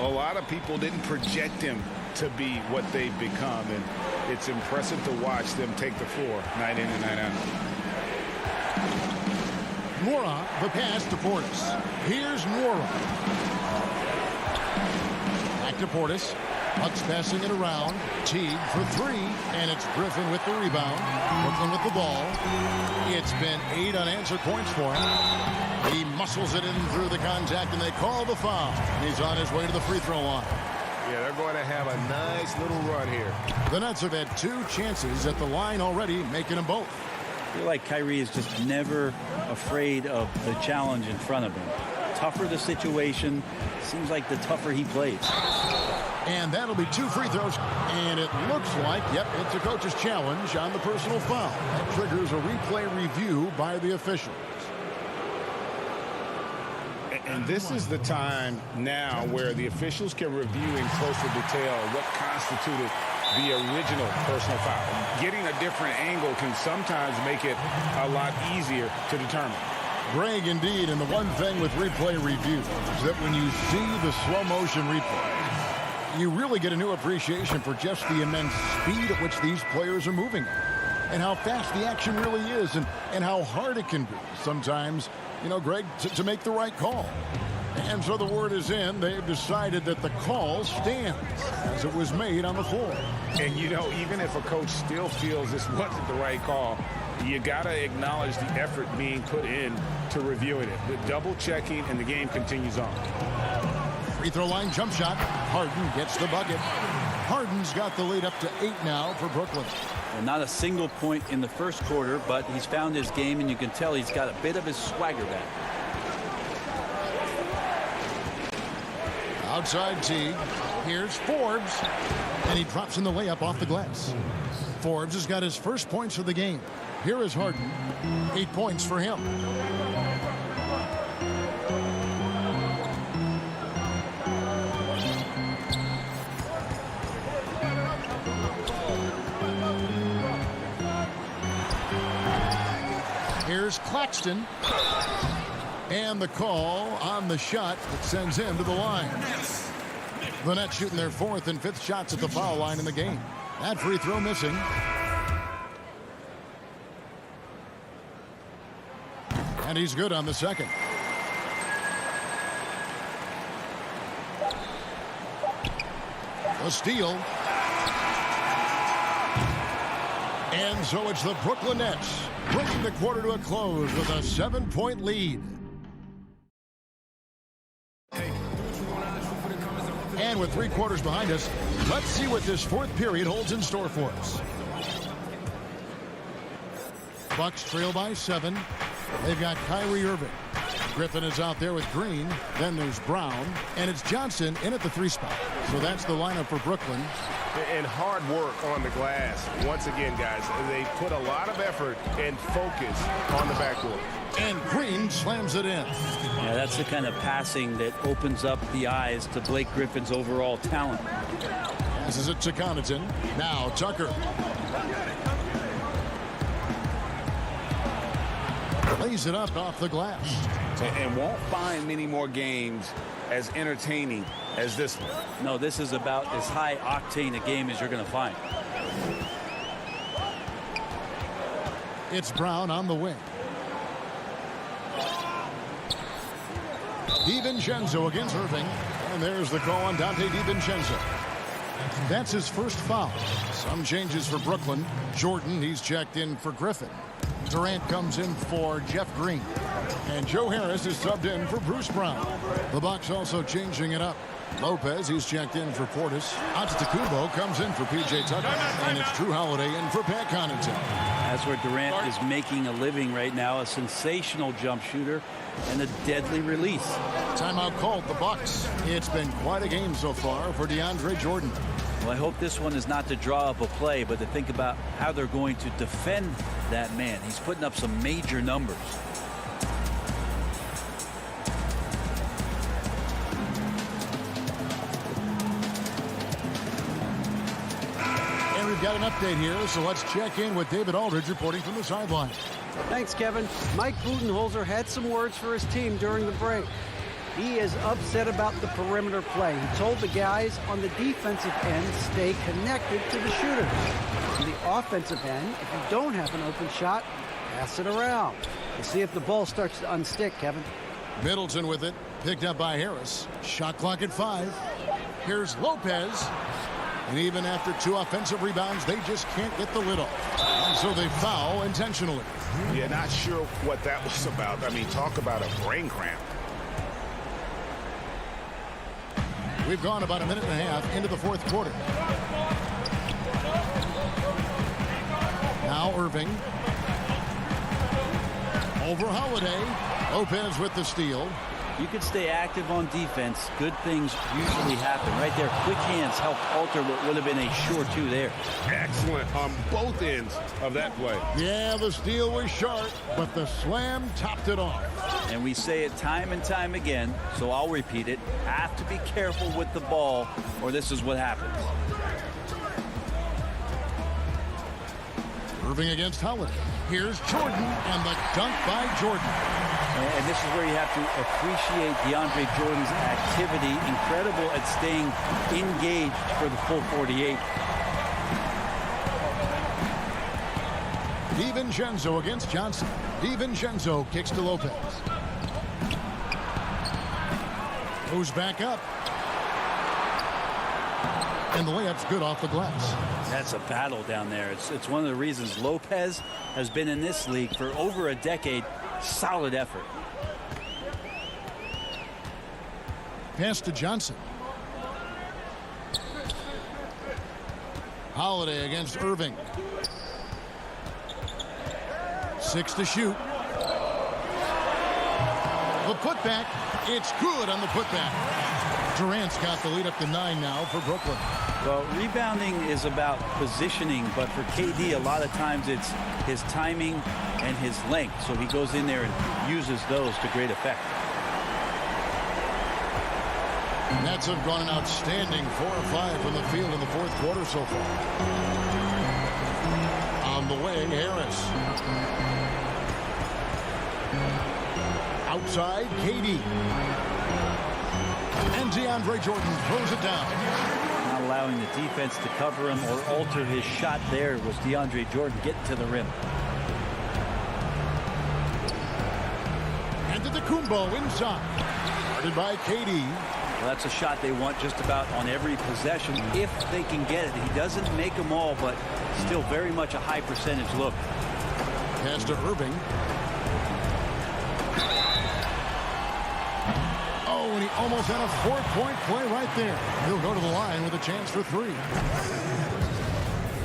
a lot of people didn't project them to be what they've become. And it's impressive to watch them take the floor night in and night out. Mora, the pass to Portis. Here's Mora. Back to Portis. Bucks passing it around. Teague for 3, and it's Griffin with the rebound. Brooklyn with the ball. It's been 8 unanswered points for him. He muscles it in through the contact, and they call the foul. And he's on his way to the free throw line. Yeah, they're going to have a nice little run here. The Nets have had 2 chances at the line already, making them both. I feel like Kyrie is just never afraid of the challenge in front of him. Tougher the situation, seems like the tougher he plays. And that'll be 2 free throws. And it looks like, yep, it's a coach's challenge on the personal foul. That triggers a replay review by the officials. And this is the time now where the officials can review in closer detail what constituted the original personal foul. Getting a different angle can sometimes make it a lot easier to determine. Greg, indeed, and the one thing with replay review is that when you see the slow motion replay, you really get a new appreciation for just the immense speed at which these players are moving and how fast the action really is and how hard it can be sometimes, Greg, to make the right call. And so the word is in. They've decided that the call stands as it was made on the floor. And, even if a coach still feels this wasn't the right call, you got to acknowledge the effort being put in to reviewing it. The double checking, and the game continues on. Free throw line jump shot. Harden gets the bucket. Harden's got the lead up to 8 now for Brooklyn. Well, not a single point in the first quarter, but he's found his game, and you can tell he's got a bit of his swagger back. Outside Teague. Here's Forbes. And he drops in the layup off the glass. Forbes has got his first points of the game. Here is Harden. 8 points for him. Here's Claxton. And the call on the shot that sends him to the line. The Nets shooting their 4th and 5th shots at the foul line in the game. That free throw missing. And he's good on the second. A steal. And so it's the Brooklyn Nets bringing the quarter to a close with a 7-point lead. And with 3 quarters behind us, let's see what this 4th period holds in store for us. Bucks trail by 7. They've got Kyrie Irving. Griffin is out there with Green. Then there's Brown. And it's Johnson in at the 3 spot. So that's the lineup for Brooklyn. And hard work on the glass. Once again, guys, they put a lot of effort and focus on the backcourt. And Green slams it in. Yeah, that's the kind of passing that opens up the eyes to Blake Griffin's overall talent. Passes it to Connaughton. Now Tucker. Lays it up off the glass. And won't find many more games as entertaining as this one. No, this is about as high octane a game as you're going to find. It's Brown on the wing. DiVincenzo against Irving. And there's the call on Dante DiVincenzo. That's his first foul. Some changes for Brooklyn. Jordan, he's checked in for Griffin. Durant comes in for Jeff Green. And Joe Harris is subbed in for Bruce Brown. The Bucks also changing it up. Lopez, he's checked in for Portis. Antetokounmpo comes in for P.J. Tucker. And it's Drew Holiday in for Pat Connaughton. That's where Durant is making a living right now. A sensational jump shooter and a deadly release. Timeout called the Bucks. It's been quite a game so far for DeAndre Jordan. Well, I hope this one is not to draw up a play, but to think about how they're going to defend that man. He's putting up some major numbers. And we've got an update here, so let's check in with David Aldridge reporting from the sideline. Thanks, Kevin. Mike Budenholzer had some words for his team during the break. He is upset about the perimeter play. He told the guys on the defensive end stay connected to the shooters. On the offensive end, if you don't have an open shot, pass it around. We'll see if the ball starts to unstick, Kevin. Middleton with it, picked up by Harris. Shot clock at 5. Here's Lopez. And even after 2 offensive rebounds, they just can't get the lid off. And so they foul intentionally. Yeah, not sure what that was about. I mean, talk about a brain cramp. We've gone about a minute and a half into the 4th quarter. Now Irving. Over Holiday. Lopez with the steal. You could stay active on defense. Good things usually happen. Right there, quick hands helped alter what would have been a sure 2 there. Excellent on both ends of that play. Yeah, the steal was sharp, but the slam topped it off. And we say it time and time again, so I'll repeat it. Have to be careful with the ball, or this is what happens. Irving against Holiday. Here's Jordan, and the dunk by Jordan. And this is where you have to appreciate DeAndre Jordan's activity. Incredible at staying engaged for the full 48. DiVincenzo against Johnson. DiVincenzo kicks to Lopez. Goes back up. And the layup's good off the glass. That's a battle down there. It's one of the reasons Lopez has been in this league for over a decade. Solid effort. Pass to Johnson. Holiday against Irving. 6 to shoot. The putback. It's good on the putback. Durant's got the lead up to 9 now for Brooklyn. Well, rebounding is about positioning, but for KD, a lot of times it's his timing and his length. So he goes in there and uses those to great effect. Nets have gone an outstanding 4 of 5 from the field in the fourth quarter so far. On the wing, Harris. Outside, KD. And DeAndre Jordan throws it down. Not allowing the defense to cover him or alter his shot there was DeAndre Jordan getting to the rim. And to the Kumbo inside. Guarded by KD. Well, that's a shot they want just about on every possession if they can get it. He doesn't make them all, but still very much a high percentage look. Pass to Irving. Oh, and he almost had a 4-point play right there. He'll go to the line with a chance for 3.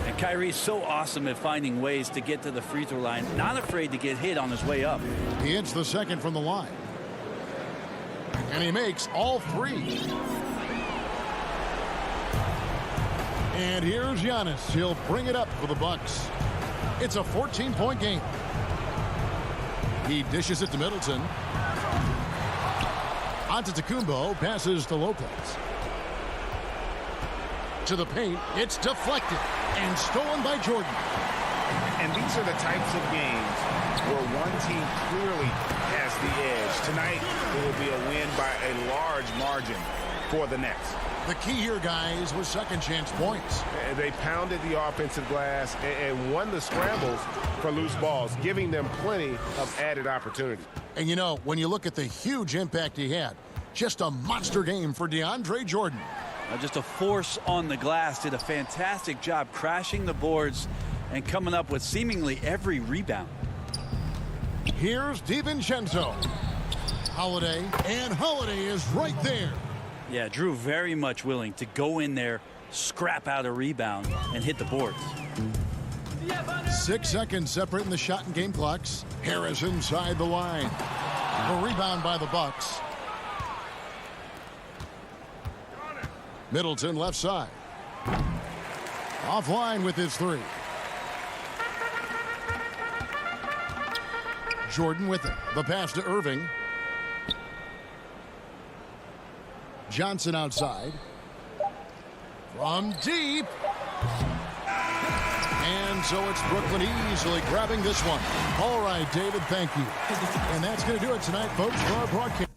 And Kyrie's so awesome at finding ways to get to the free throw line. Not afraid to get hit on his way up. He hits the second from the line. And he makes all 3. And here's Giannis. He'll bring it up for the Bucks. It's a 14-point game. He dishes it to Middleton. Antetokounmpo passes to Lopez. To the paint. It's deflected and stolen by Jordan. And these are the types of games where one team clearly has the edge. Tonight, it will be a win by a large margin for the Nets. The key here, guys, was second chance points. They pounded the offensive glass and won the scrambles for loose balls, giving them plenty of added opportunity. And, you know, when you look at the huge impact he had, just a monster game for DeAndre Jordan. Just a force on the glass. Did a fantastic job crashing the boards and coming up with seemingly every rebound. Here's DiVincenzo. Holiday, and Holiday is right there. Yeah, Drew very much willing to go in there, scrap out a rebound, and hit the boards. 6 seconds separating the shot and game clocks. Harris inside the line. The rebound by the Bucks. Middleton left side. Offline with his 3. Jordan with it. The pass to Irving. Johnson outside. From deep. And so it's Brooklyn easily grabbing this one. All right, David, thank you. And that's going to do it tonight, folks, for our broadcast.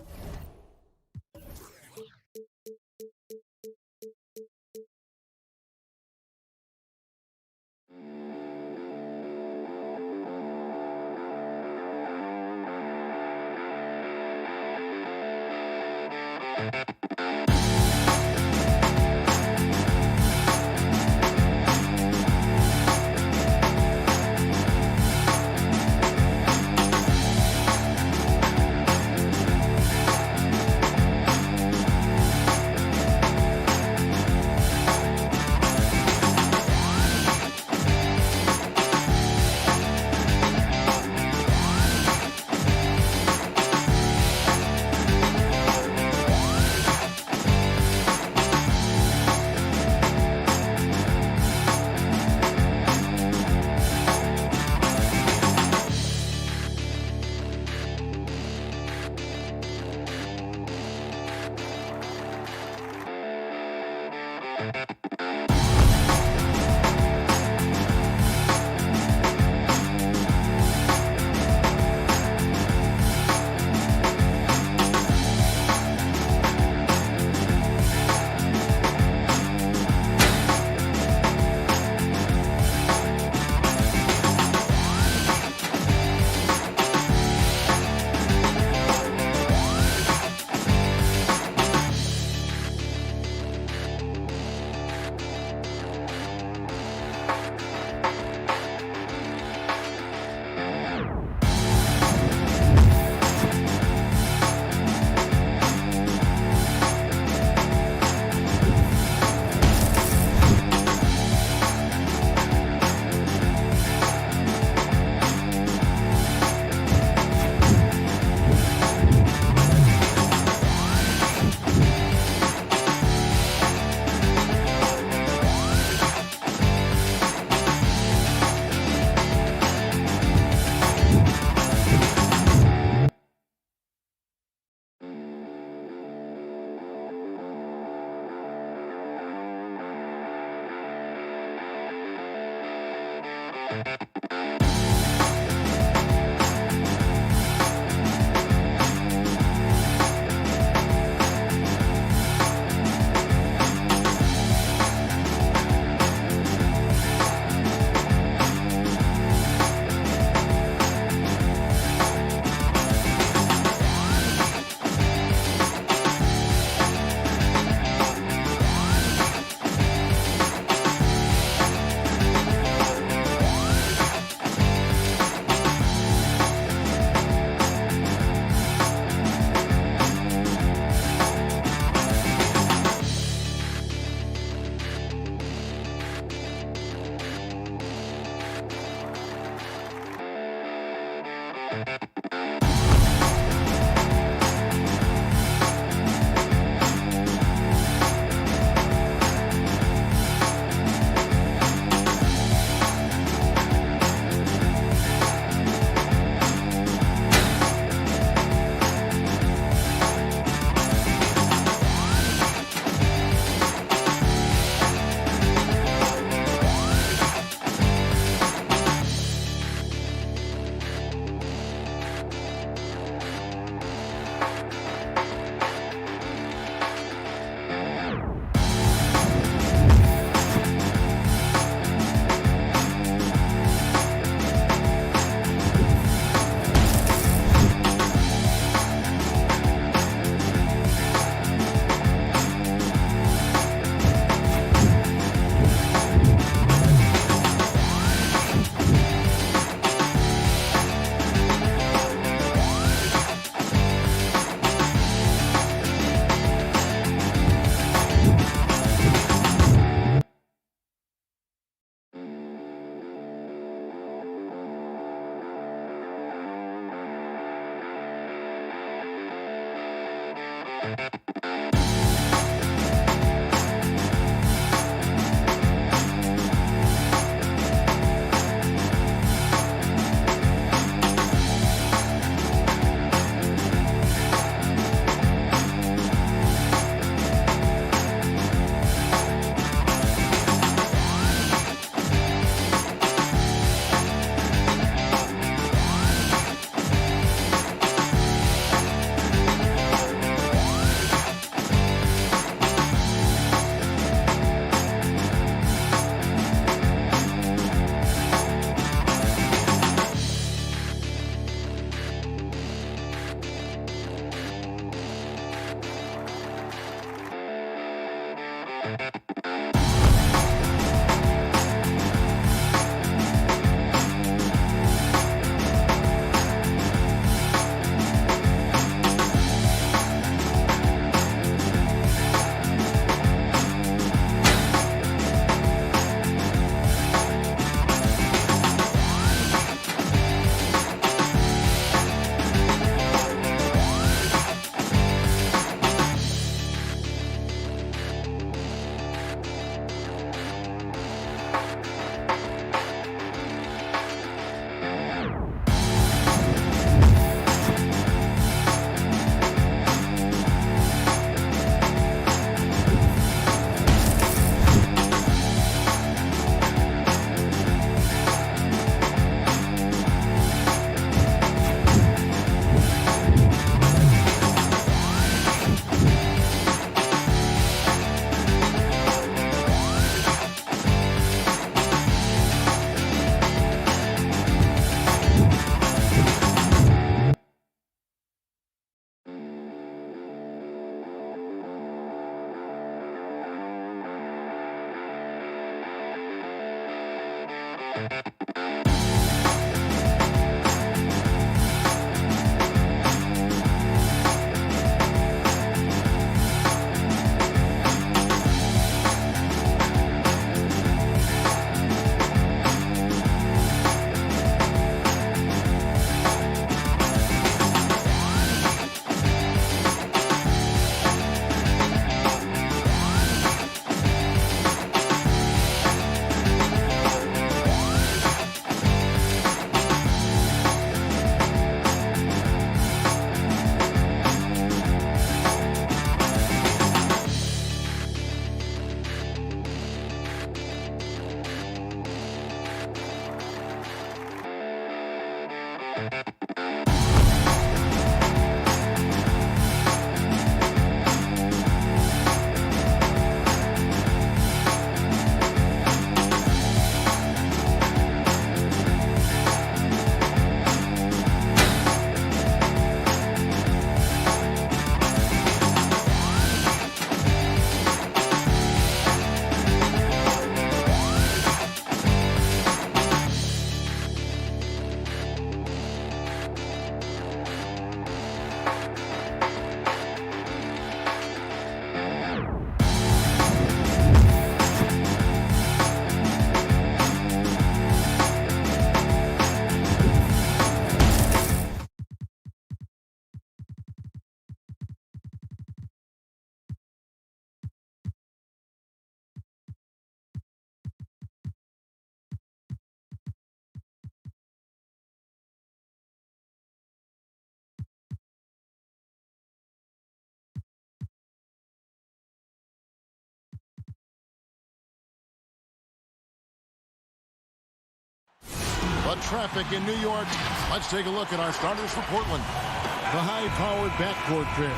But traffic in New York. Let's take a look at our starters for Portland. The high-powered backcourt pair,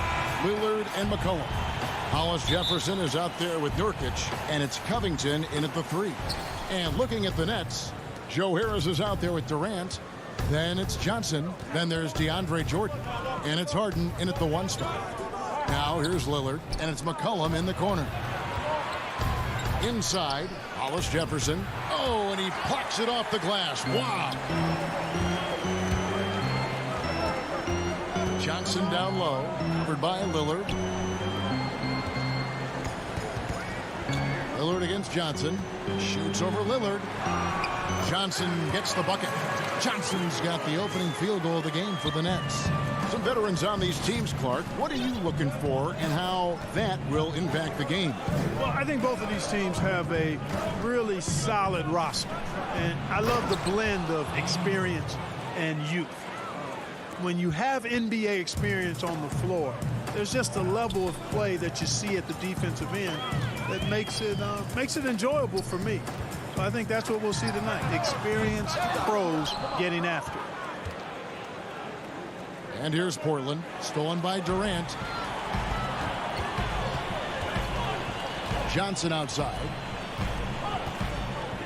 Lillard and McCollum. Hollis Jefferson is out there with Nurkic, and it's Covington in at the 3. And looking at the Nets, Joe Harris is out there with Durant. Then it's Johnson. Then there's DeAndre Jordan. And it's Harden in at the 1 spot. Now here's Lillard, and it's McCollum in the corner. Inside, Hollis Jefferson. Oh, and he plucks it off the glass. Wow. Johnson down low, covered by Lillard. Lillard against Johnson. Shoots over Lillard. Johnson gets the bucket. Johnson's got the opening field goal of the game for the Nets. Some veterans on these teams, Clark. What are you looking for and how that will impact the game? Well, I think both of these teams have a really solid roster. And I love the blend of experience and youth. When you have NBA experience on the floor, there's just a level of play that you see at the defensive end that makes it enjoyable for me. So I think that's what we'll see tonight. Experienced pros getting after it. And here's Portland, stolen by Durant. Johnson outside.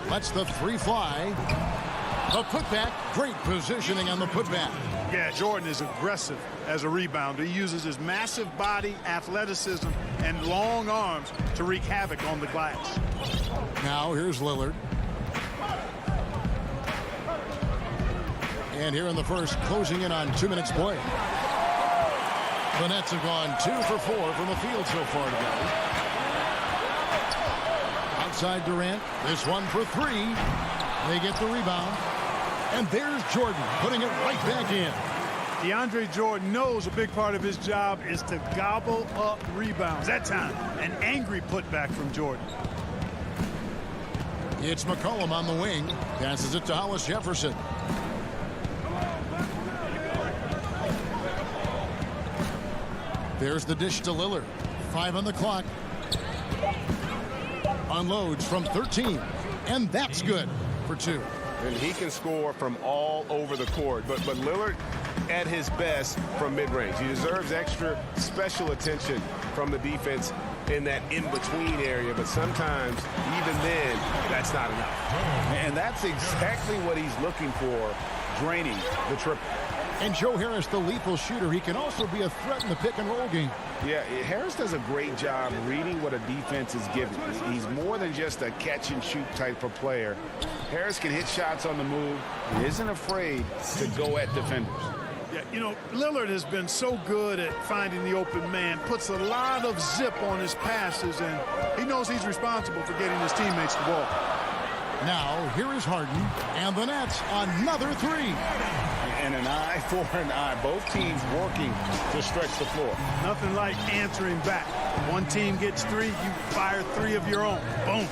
Lets the 3 fly. The putback, great positioning on the putback. Yeah, Jordan is aggressive as a rebounder. He uses his massive body, athleticism, and long arms to wreak havoc on the glass. Now here's Lillard. And here in the first, closing in on 2 minutes play. The Nets have gone 2 for 4 from the field so far today. Outside Durant, this one for 3. They get the rebound. And there's Jordan putting it right back in. DeAndre Jordan knows a big part of his job is to gobble up rebounds. That time, an angry putback from Jordan. It's McCollum on the wing. Passes it to Hollis Jefferson. There's the dish to Lillard. 5 on the clock. Unloads from 13. And that's good for 2. And he can score from all over the court. But Lillard at his best from mid-range. He deserves extra special attention from the defense in that in-between area. But sometimes, even then, that's not enough. And that's exactly what he's looking for, draining the triple. And Joe Harris, the lethal shooter, he can also be a threat in the pick-and-roll game. Yeah, Harris does a great job reading what a defense is giving. He's more than just a catch-and-shoot type of player. Harris can hit shots on the move. He isn't afraid to go at defenders. Yeah, you know, Lillard has been so good at finding the open man, puts a lot of zip on his passes, and he knows he's responsible for getting his teammates the ball. Now, here is Harden, and the Nets, another 3. And an eye for an eye. Both teams working to stretch the floor. Nothing like answering back. One team gets 3, you fire 3 of your own. Boom.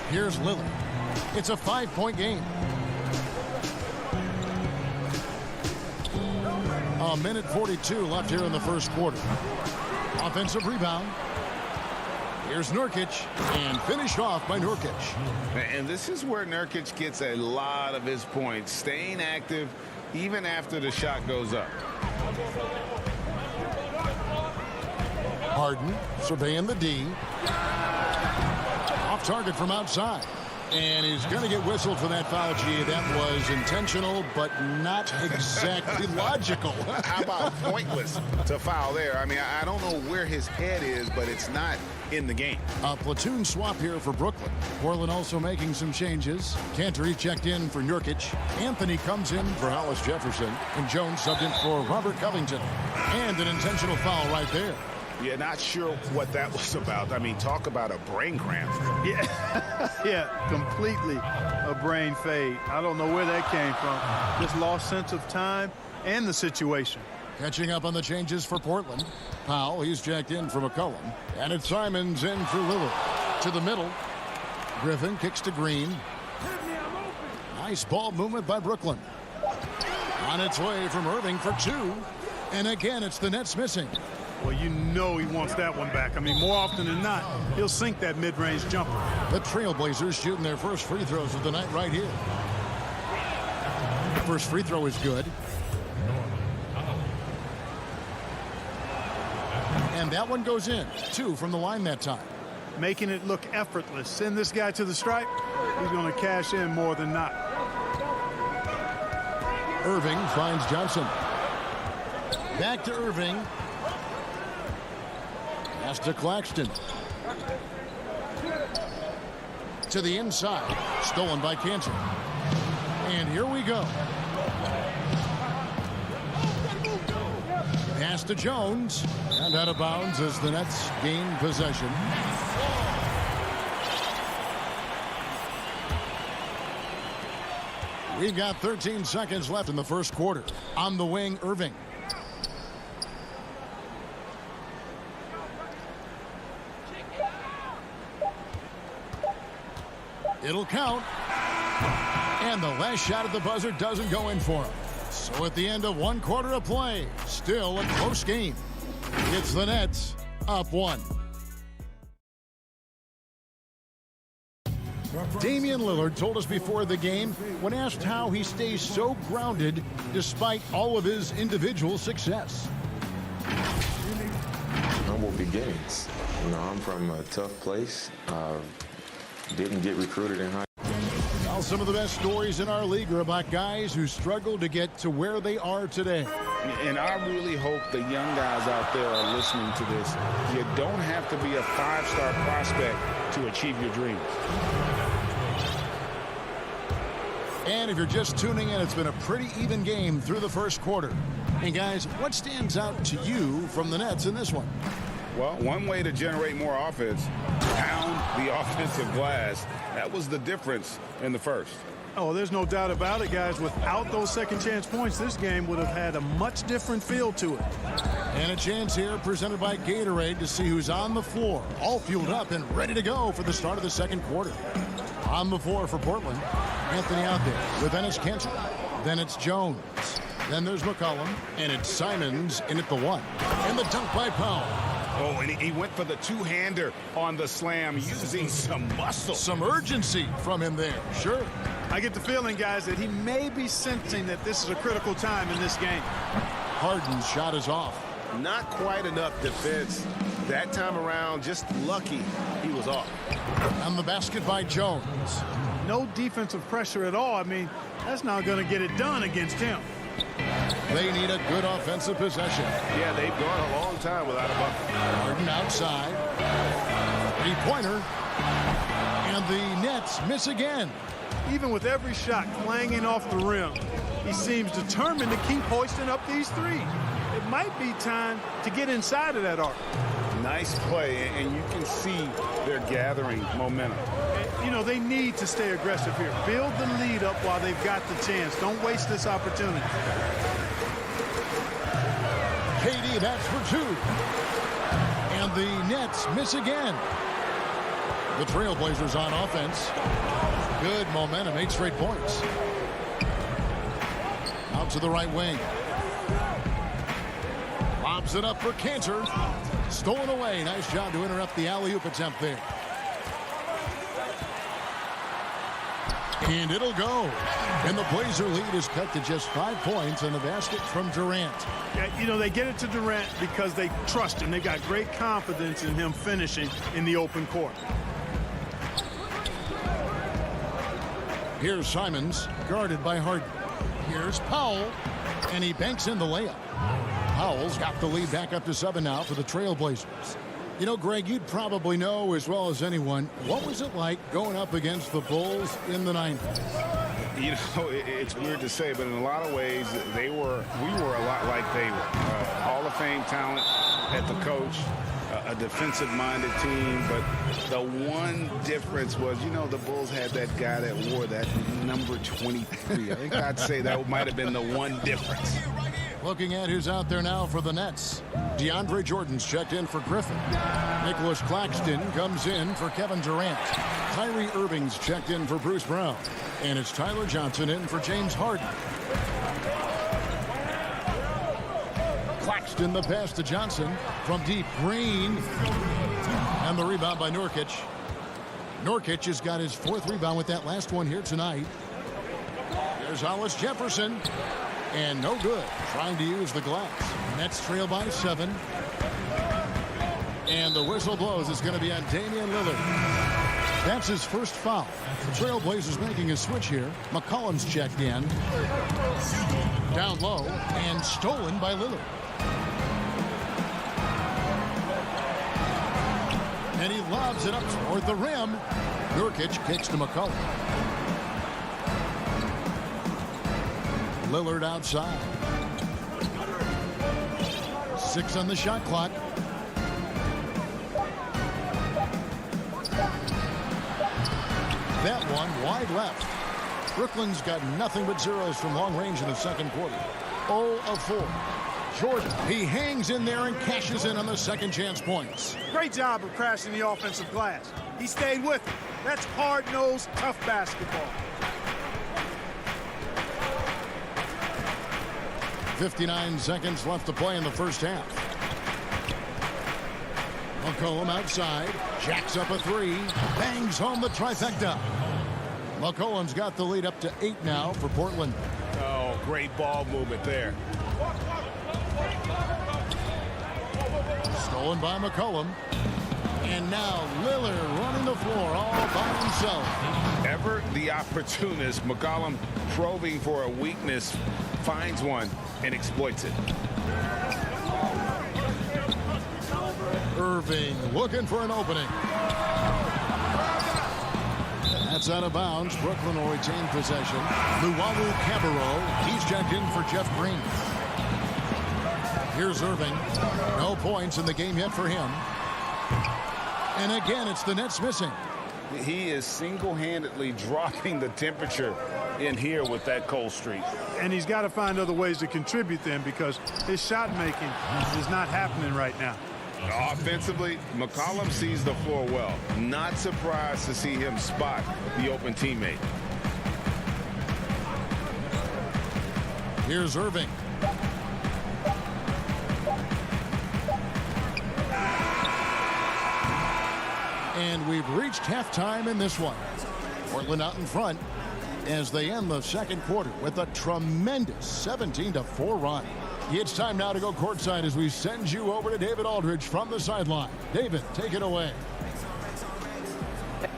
Here's Lillard. It's a 5-point game. A minute 42 left here in the first quarter. Offensive rebound. Here's Nurkic, and finished off by Nurkic. And this is where Nurkic gets a lot of his points, staying active even after the shot goes up. Harden surveying the D. Off target from outside. And he's going to get whistled for that foul, G. That was intentional, but not exactly logical. How about pointless to foul there? I mean, I don't know where his head is, but it's not in the game. A platoon swap here for Brooklyn. Portland also making some changes. Cantor checked in for Nurkic. Anthony comes in for Hollis Jefferson. And Jones subbed in for Robert Covington. And an intentional foul right there. Yeah, not sure what that was about. I mean, talk about a brain cramp. Yeah, completely a brain fade. I don't know where that came from. Just lost sense of time and the situation. Catching up on the changes for Portland. Powell, he's jacked in for McCollum. And it's Simons in for Lillard. To the middle. Griffin kicks to Green. Nice ball movement by Brooklyn. On its way from Irving for 2. And again, it's the Nets missing. Well, you know he wants that one back. I mean, more often than not, he'll sink that mid-range jumper. The Trailblazers shooting their first free throws of the night right here. first free throw is good. And that one goes in. 2 from the line that time. Making it look effortless. Send this guy to the stripe. He's going to cash in more than not. Irving finds Johnson. Back to Irving. Pass to Claxton. To the inside. Stolen by Cantor. And here we go. Pass to Jones. And out of bounds as the Nets gain possession. We've got 13 seconds left in the first quarter. On the wing, Irving. It'll count. And the last shot at the buzzer doesn't go in for him. So at the end of 1 quarter of play, still a close game. It's the Nets up 1. Damian Lillard told us before the game when asked how he stays so grounded despite all of his individual success. Humble beginnings. You know, I'm from a tough place. Didn't get recruited in high school. Well, some of the best stories in our league are about guys who struggled to get to where they are today. And I really hope the young guys out there are listening to this. You don't have to be a 5-star prospect to achieve your dreams. And if you're just tuning in, it's been a pretty even game through the first quarter. And guys, what stands out to you from the Nets in this one? Well, one way to generate more offense, pound the offensive glass. That was the difference in the first. Oh, there's no doubt about it, guys. Without those second chance points, this game would have had a much different feel to it. And a chance here presented by Gatorade to see who's on the floor, all fueled up and ready to go for the start of the second quarter. On the floor for Portland, Anthony out there with Enes Kanter. Then it's Jones. Then there's McCollum, and it's Simons in at the 1. And the dunk by Powell. Oh, and he went for the two-hander on the slam, using some muscle. Some urgency from him there, sure. I get the feeling, guys, that he may be sensing that this is a critical time in this game. Harden's shot is off. Not quite enough defense. That time around, just lucky he was off. On the basket by Jones. No defensive pressure at all. I mean, that's not going to get it done against him. They need a good offensive possession. Yeah, they've gone a long time without a bucket. Harden outside. 3-pointer. And the Nets miss again. Even with every shot clanging off the rim, he seems determined to keep hoisting up these threes. It might be time to get inside of that arc. Nice play, and you can see they're gathering momentum. You know, they need to stay aggressive here. Build the lead up while they've got the chance. Don't waste this opportunity. KD, that's for 2. And the Nets miss again. The Trailblazers on offense. Good momentum, 8 straight points. Out to the right wing. Lobs it up for Kanter. Stolen away. Nice job to interrupt the alley-oop attempt there. And it'll go. And the Blazer lead is cut to just 5 points and the basket from Durant. Yeah, you know, they get it to Durant because they trust him. They've got great confidence in him finishing in the open court. Here's Simons, guarded by Harden. Here's Powell, and he banks in the layup. Powell's got the lead back up to 7 now for the Trailblazers. You know, Greg, you'd probably know as well as anyone, what was it like going up against the Bulls in the 90s? You know, it's weird to say, but in a lot of ways, we were a lot like they were. Hall of Fame talent at the coach, a defensive-minded team, but the one difference was, you know, the Bulls had that guy that wore that number 23. I think I'd say that might have been the one difference. Looking at who's out there now for the Nets. DeAndre Jordan's checked in for Griffin. Nicholas Claxton comes in for Kevin Durant. Kyrie Irving's checked in for Bruce Brown. And it's Tyler Johnson in for James Harden. Claxton the pass to Johnson from deep. Green. And the rebound by Nurkic. Nurkic has got his 4th rebound with that last one here tonight. There's Hollis Jefferson. And no good. Trying to use the glass. Nets trail by 7. And the whistle blows. It's going to be on Damian Lillard. That's his first foul. The Trailblazers making a switch here. McCollum's checked in. Down low and stolen by Lillard. And he lobs it up toward the rim. Nurkic kicks to McCollum. Lillard outside. 6 on the shot clock. That one wide left. Brooklyn's got nothing but zeros from long range in the second quarter. 0 of 4. Jordan, he hangs in there and cashes in on the second chance points. Great job of crashing the offensive glass. He stayed with it. That's hard-nosed, tough basketball. 59 seconds left to play in the first half. McCollum outside, jacks up a 3, bangs home the trifecta. McCollum's got the lead up to 8 now for Portland. Oh, great ball movement there. Stolen by McCollum. And now Lillard running the floor all by himself. Ever the opportunist, McCollum probing for a weakness, finds one and exploits it. Irving looking for an opening. That's out of bounds. Brooklyn will retain possession. Luwawu Cabarro, he's checked in for Jeff Green. Here's Irving. No points in the game yet for him. And again, it's the Nets missing. He is single-handedly dropping the temperature in here with that cold streak. And he's got to find other ways to contribute then, because his shot making is not happening right now. Offensively, McCollum sees the floor well. Not surprised to see him spot the open teammate. Here's Irving. And we've reached halftime in this one. Portland out in front as they end the second quarter with a tremendous 17-4 run. It's time now to go courtside as we send you over to David Aldridge from the sideline. David, take it away.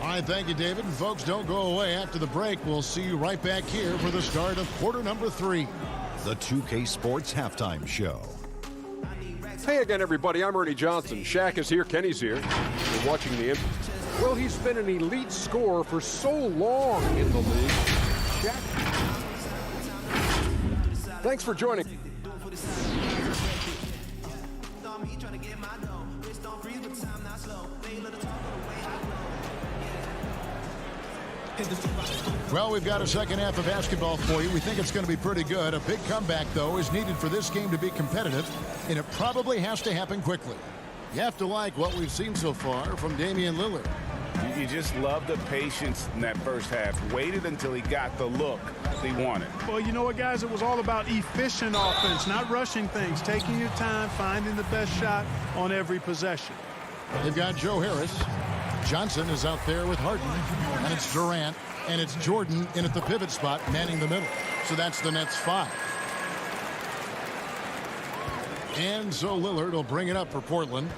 All right, thank you, David. And folks, don't go away. After the break, we'll see you right back here for the start of quarter number 3. The 2K Sports Halftime Show. Hey again, everybody. I'm Ernie Johnson. Shaq is here. Kenny's here. We're watching the... Well, he's been an elite scorer for so long in the league. Shaq. Thanks for joining. Well, we've got a second half of basketball for you. We think it's going to be pretty good. A big comeback, though, is needed for this game to be competitive, and it probably has to happen quickly. You have to like what we've seen so far from Damian Lillard. You just love the patience in that first half. Waited until he got the look he wanted. Well, you know what, guys? It was all about efficient offense, not rushing things, taking your time, finding the best shot on every possession. They've got Joe Harris. Johnson is out there with Harden, and it's Durant, and it's Jordan in at the pivot spot, manning the middle. So that's the Nets 5. And so Lillard will bring it up for Portland.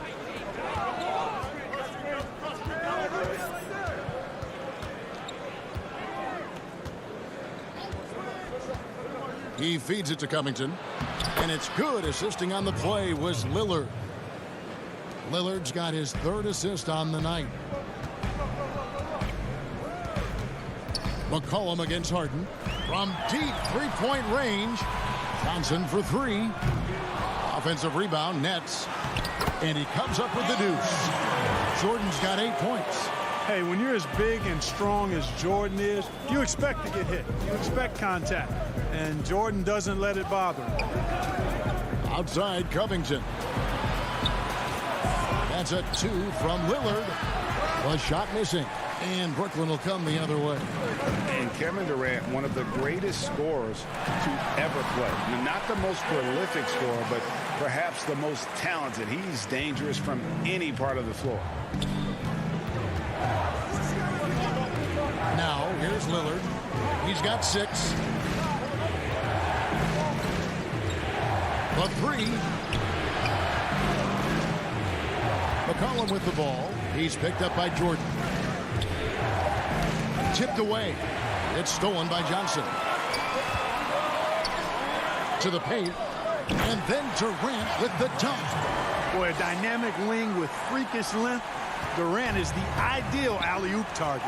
He feeds it to Covington, and it's good. Assisting on the play was Lillard. Lillard's got his 3rd assist on the night. McCollum against Harden. From deep three-point range. Johnson for 3. Offensive rebound, Nets. And he comes up with the deuce. Jordan's got 8 points. Hey, when you're as big and strong as Jordan is, you expect to get hit. You expect contact. And Jordan doesn't let it bother him. Outside, Covington. That's a 2 from Lillard. A shot missing. And Brooklyn will come the other way. And Kevin Durant, one of the greatest scorers to ever play. I mean, not the most prolific scorer, but perhaps the most talented. He's dangerous from any part of the floor. Now, here's Lillard. He's got 6. The three. McCollum with the ball. He's picked up by Jordan. Tipped away. It's stolen by Johnson. To the paint. And then Durant with the dunk. Boy, a dynamic wing with freakish length. Durant is the ideal alley-oop target.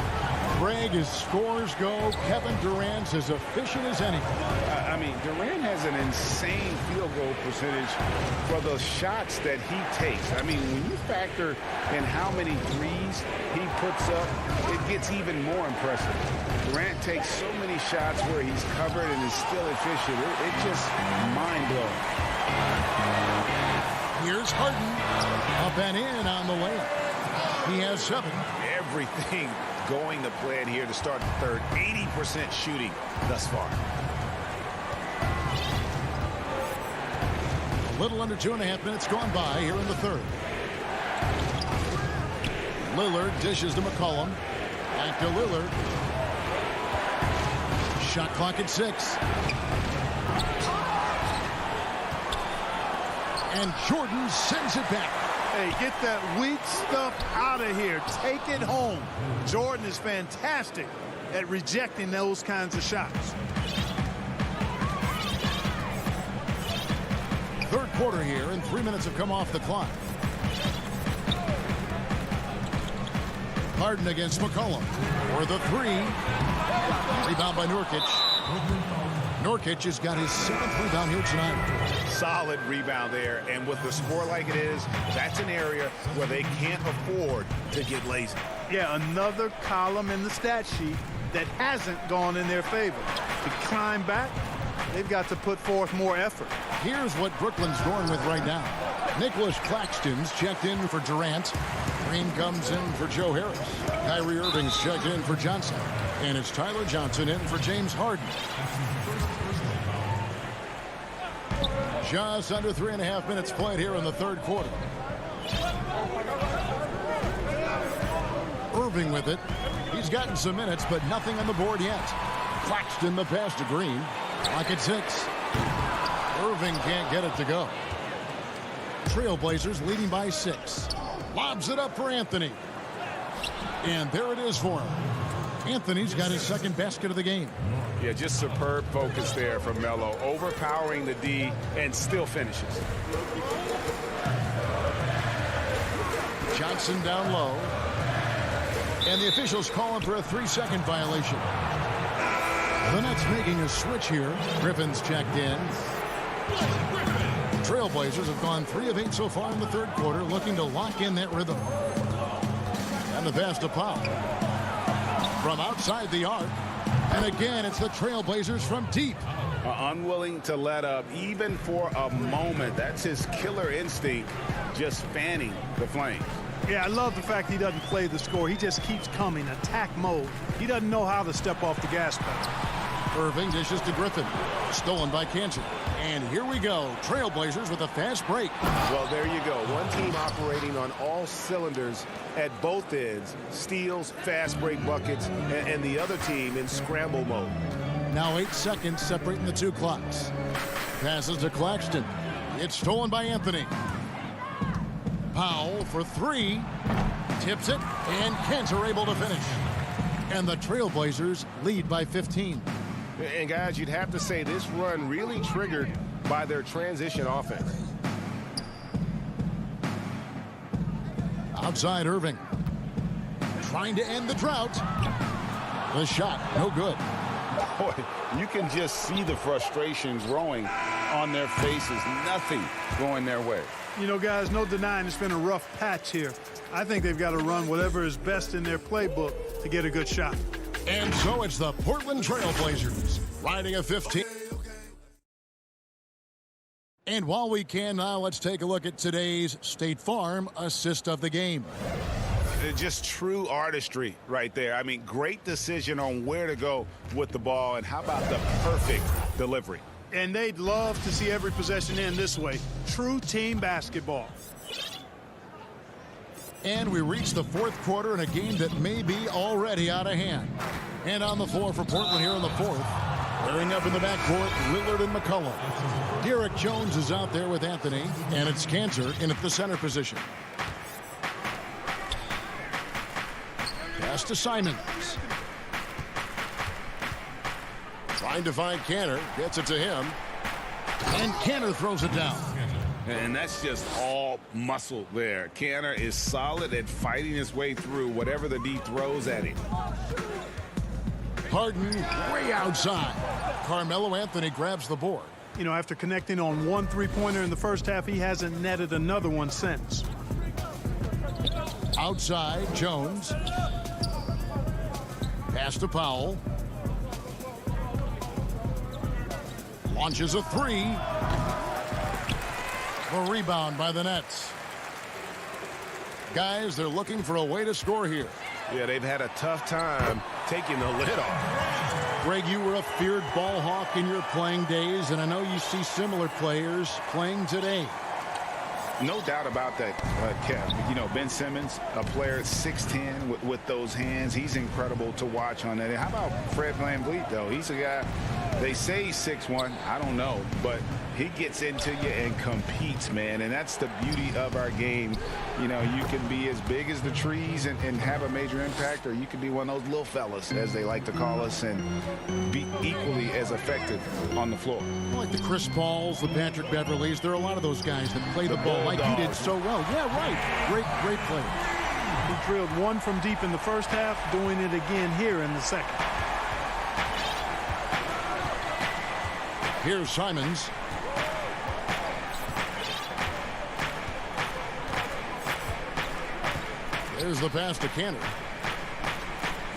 Greg, as scores go, Kevin Durant's as efficient as anything. I mean, Durant has an insane field goal percentage for the shots that he takes. I mean, when you factor in how many threes he puts up, it gets even more impressive. Durant takes so many shots where he's covered and is still efficient. It's just mind-blowing. Here's Harden. Up and in on the layup. He has 7. Everything going to plan here to start the third. 80% shooting thus far. A little under 2.5 minutes gone by here in the third. Lillard dishes to McCollum. Back to Lillard. Shot clock at 6. And Jordan sends it back. Hey, get that weak stuff out of here. Take it home. Jordan is fantastic at rejecting those kinds of shots. Third quarter here, and 3 minutes have come off the clock. Harden against McCollum for the 3. Rebound by Nurkic. Nurkic has got his 7th rebound here tonight. Solid rebound there, and with the score like it is, that's an area where they can't afford to get lazy. Yeah, another column in the stat sheet that hasn't gone in their favor. To climb back, they've got to put forth more effort. Here's what Brooklyn's going with right now. Nicholas Claxton's checked in for Durant. Green comes in for Joe Harris. Kyrie Irving's checked in for Johnson. And it's Tyler Johnson in for James Harden. Just under 3.5 minutes played here in the third quarter. Irving with it. He's gotten some minutes, but nothing on the board yet. Claxton the pass to Green. Clock at 6. Irving can't get it to go. Trailblazers leading by 6. Lobs it up for Anthony. And there it is for him. Anthony's got his 2nd basket of the game. Yeah, just superb focus there from Melo, overpowering the D and still finishes. Johnson down low. And the officials calling for a 3-second violation. The Nets making a switch here. Griffin's checked in. Trailblazers have gone 3 of 8 so far in the third quarter, looking to lock in that rhythm. And the pass to Powell. From outside the arc. And again, it's the Trailblazers from deep. Unwilling to let up even for a moment. That's his killer instinct, just fanning the flames. Yeah, I love the fact he doesn't play the score. He just keeps coming, attack mode. He doesn't know how to step off the gas pedal. Irving dishes to Griffin. Stolen by Cantor. And here we go. Trailblazers with a fast break. Well, there you go. One team operating on all cylinders at both ends. Steals, fast break buckets, and the other team in scramble mode. Now 8 seconds separating the 2 clocks. Passes to Claxton. It's stolen by Anthony. Powell for 3. Tips it, and Cantor able to finish. And the Trailblazers lead by 15. And guys, you'd have to say this run really triggered by their transition offense. Outside Irving. Trying to end the drought. The shot, no good. Boy, you can just see the frustration growing on their faces. Nothing going their way. You know, guys, no denying it's been a rough patch here. I think they've got to run whatever is best in their playbook to get a good shot. And so it's the Portland Trailblazers riding a 15. And while we can now, let's take a look at today's State Farm assist of the game. Just true artistry right there. I mean, great decision on where to go with the ball, and how about the perfect delivery. And they'd love to see every possession end this way. True team basketball. And we reach the fourth quarter in a game that may be already out of hand. And on the floor for Portland here in the fourth, Clearing up in the backcourt, Lillard and McCollum. Derek Jones is out there with Anthony, and it's Cantor in at the center position. Pass to Simons. Trying to find Cantor, gets it to him, and Cantor throws it down. And that's just all muscle there. Cantor is solid at fighting his way through whatever the D throws at him. Harden way outside. Carmelo Anthony grabs the board. You know, after connecting on one three-pointer in the first half, he hasn't netted another one since. Outside, Jones. Pass to Powell. Launches a three. The rebound by the Nets. Guys, they're looking for a way to score here. Yeah, they've had a tough time taking the lid off. Greg, you were a feared ball hawk in your playing days, and I know you see similar players playing today. No doubt about that, Kev. You know, Ben Simmons, a player 6'10" with those hands. He's incredible to watch on that. How about Fred VanVleet, though? He's a guy, they say he's 6'1". I don't know, but he gets into you and competes, man. And that's the beauty of our game. You know, you can be as big as the trees and have a major impact, or you can be one of those little fellas, as they like to call us, and be equally as effective on the floor. Like the Chris Pauls, the Patrick Beverleys, there are a lot of those guys that play the ball like you did so well. Yeah, right. Great play. He drilled one from deep in the first half, doing it again here in the second. Here's Simons. There's the pass to Cantor.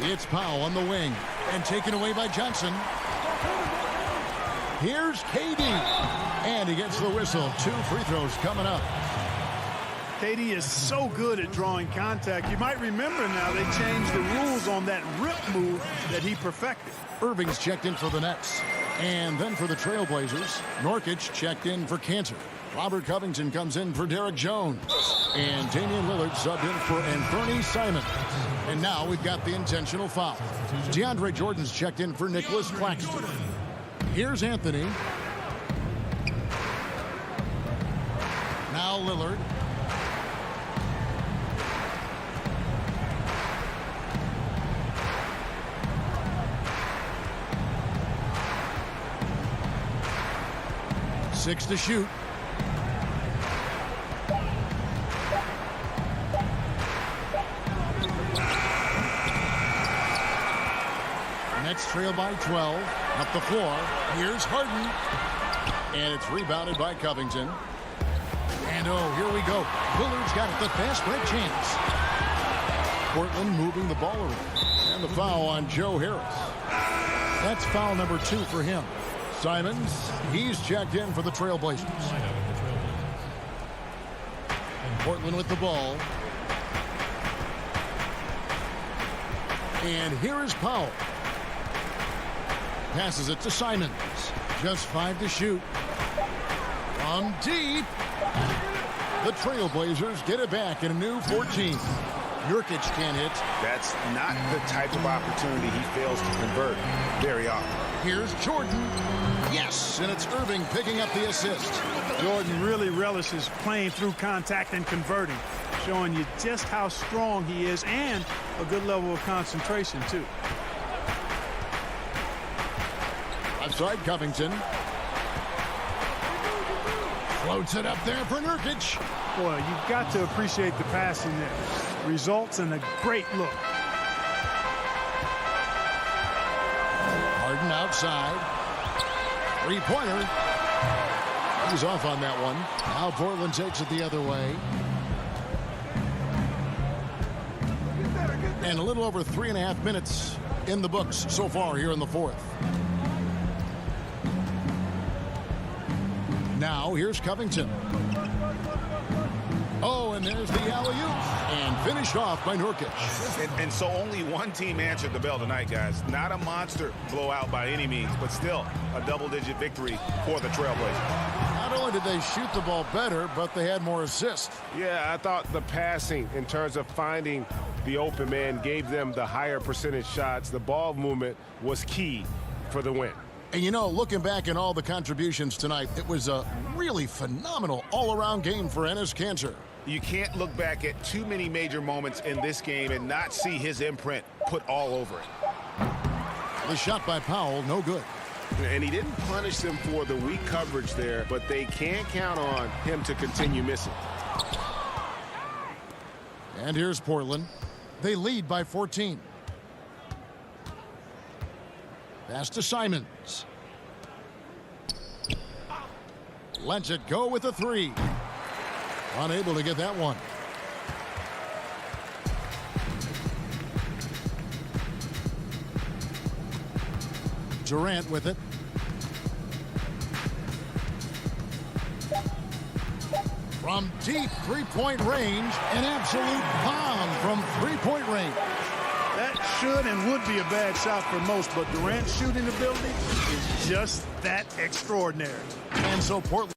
It's Powell on the wing and taken away by Johnson. Here's KD. And he gets the whistle. 2 free throws coming up. KD is so good at drawing contact. You might remember now they changed the rules on that rip move that he perfected. Irving's checked in for the Nets. And then for the Trailblazers, Nurkic checked in for Cantor. Robert Covington comes in for Derek Jones. And Damian Lillard subbed in for Anthony Simons. And now we've got the intentional foul. DeAndre Jordan's checked in for Nicholas Claxton. Here's Anthony. Now Lillard. Six to shoot. Nets trail by 12. Up the floor. Here's Harden. And it's rebounded by Covington. And oh, here we go. Lillard's got the fast break chance. Portland moving the ball around. And the foul on Joe Harris. That's foul number 2 for him. Simons, he's checked in for the Trailblazers. Portland with the ball. And here is Powell. Passes it to Simons. Just 5 to shoot. From deep. The Trailblazers get it back in a new 14. Nurkic can't hit. That's not the type of opportunity he fails to convert very often. Here's Jordan. Yes, and it's Irving picking up the assist. Jordan really relishes playing through contact and converting, showing you just how strong he is and a good level of concentration, too. Outside Covington. Floats it up there for Nurkic. Boy, you've got to appreciate the passing there. Results in a great look. Harden outside. Three-pointer. He's off on that one. Now Portland takes it the other way. And a little over 3.5 minutes in the books so far here in the fourth. Now here's Covington. Oh, and there's the alley-oop. And finished off by Nurkic. And so only one team answered the bell tonight, guys. Not a monster blowout by any means, but still a double-digit victory for the Trailblazers. Not only did they shoot the ball better, but they had more assists. Yeah, I thought the passing in terms of finding the open man gave them the higher percentage shots. The ball movement was key for the win. And you know, looking back at all the contributions tonight, it was a really phenomenal all-around game for Enes Kanter. You can't look back at too many major moments in this game and not see his imprint put all over it. The shot by Powell, no good. And he didn't punish them for the weak coverage there, but they can't count on him to continue missing. And here's Portland. They lead by 14. Pass to Simons. Lets it go with a three. Unable to get that one. Durant with it. From deep three-point range, an absolute bomb from three-point range. That should and would be a bad shot for most, but Durant's shooting ability is just that extraordinary. And so Portland.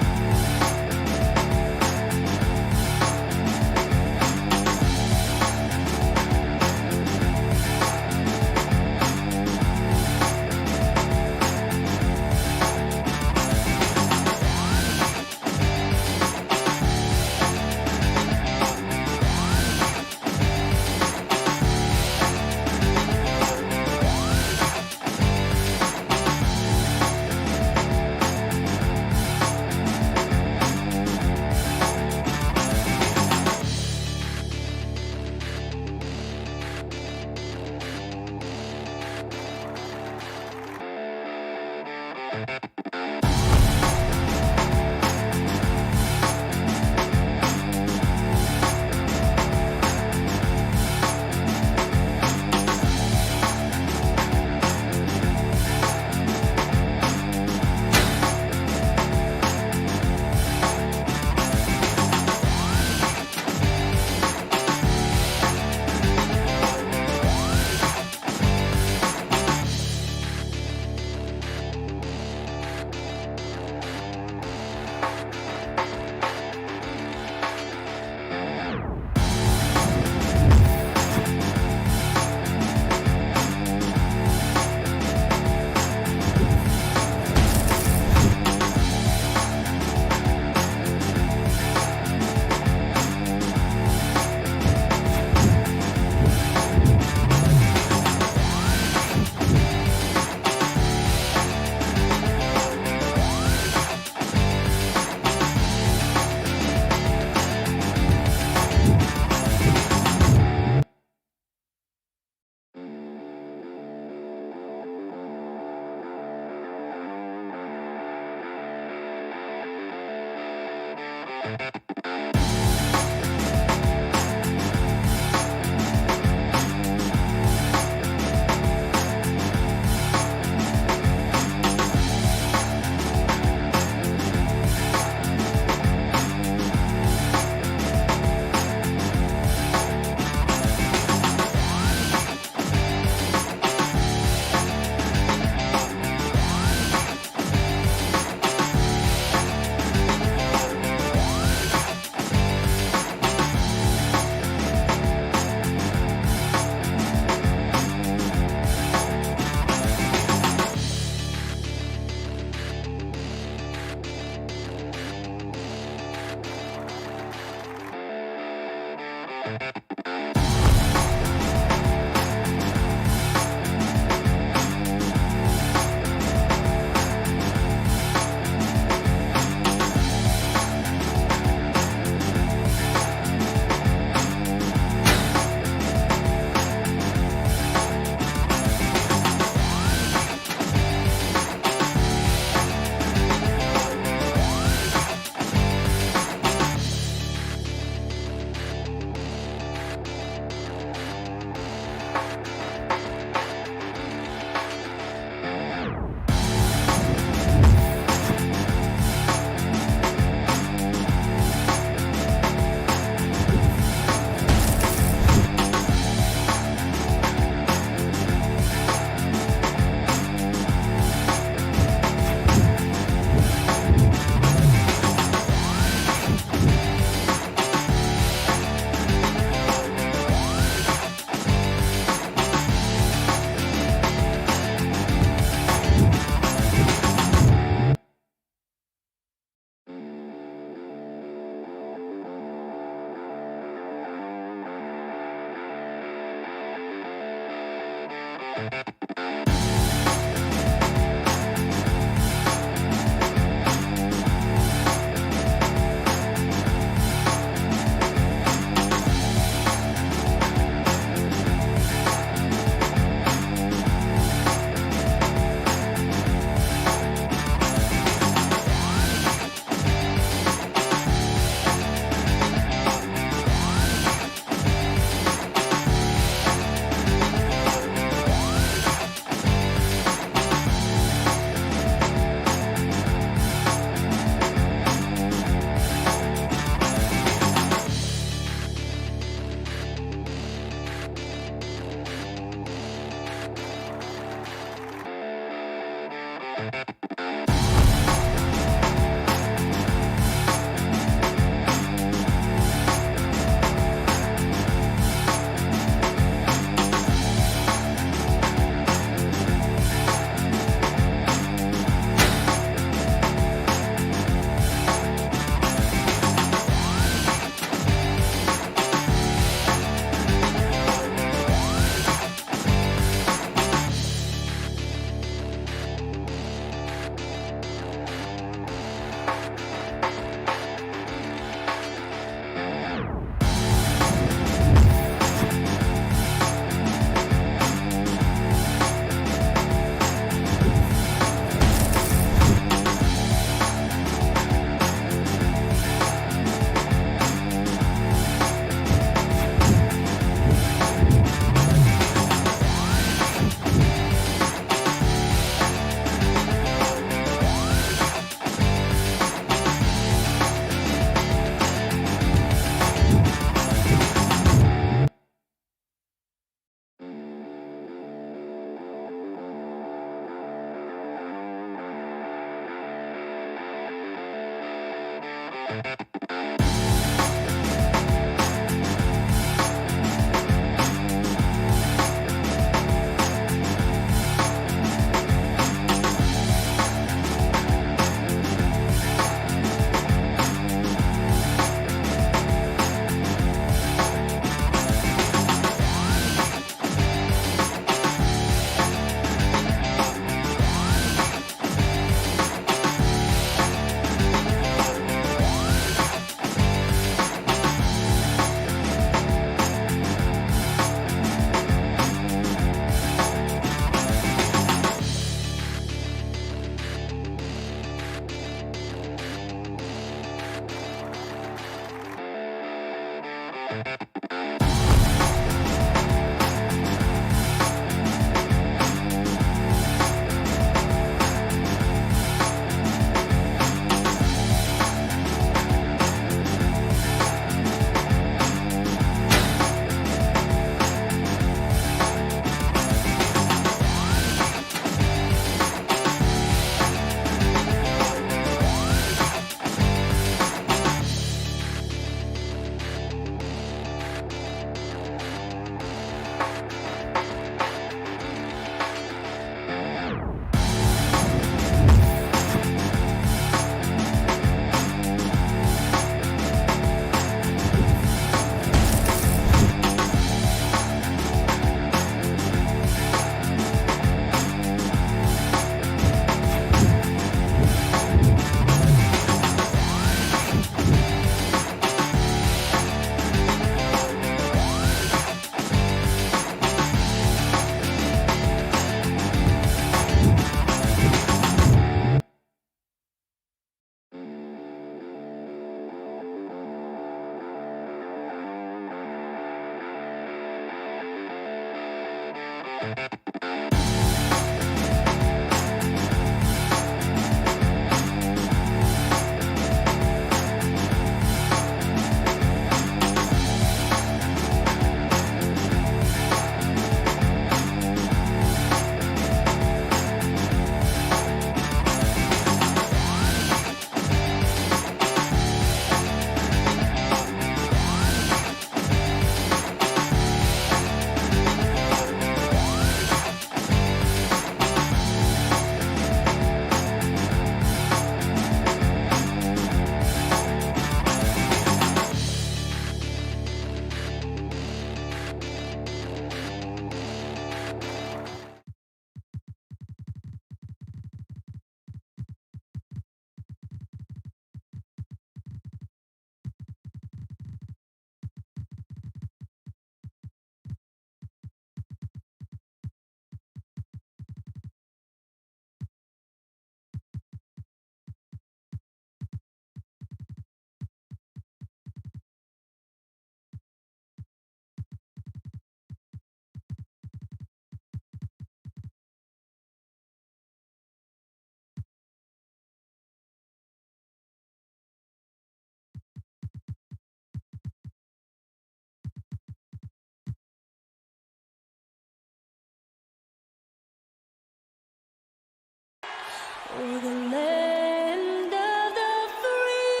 For the land of the free.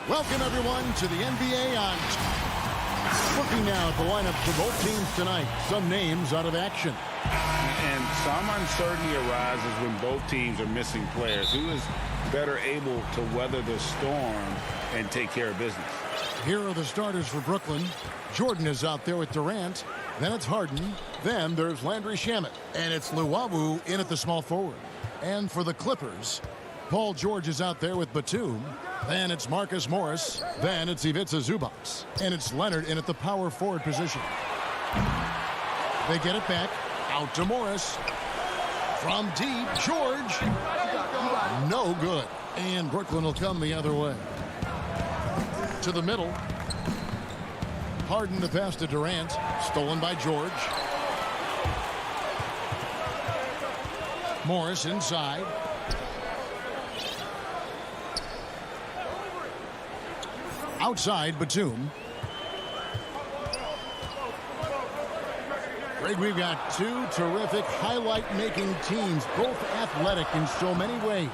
Welcome, everyone, to the NBA on. Looking now at the lineup for both teams tonight. Some names out of action. And some uncertainty arises when both teams are missing players. Who is better able to weather the storm and take care of business? Here are the starters for Brooklyn. Jordan is out there with Durant. Then it's Harden. Then there's Landry Shamet. And it's Luwawu in at the small forward. And for the Clippers, Paul George is out there with Batum. Then it's Marcus Morris. Then it's Ivica Zubac. And it's Leonard in at the power forward position. They get it back. Out to Morris. From deep, George. No good. And Brooklyn will come the other way. To the middle. Harden the pass to Durant. Stolen by George. Morris inside. Outside, Batum. Greg, we've got two terrific highlight-making teams, both athletic in so many ways.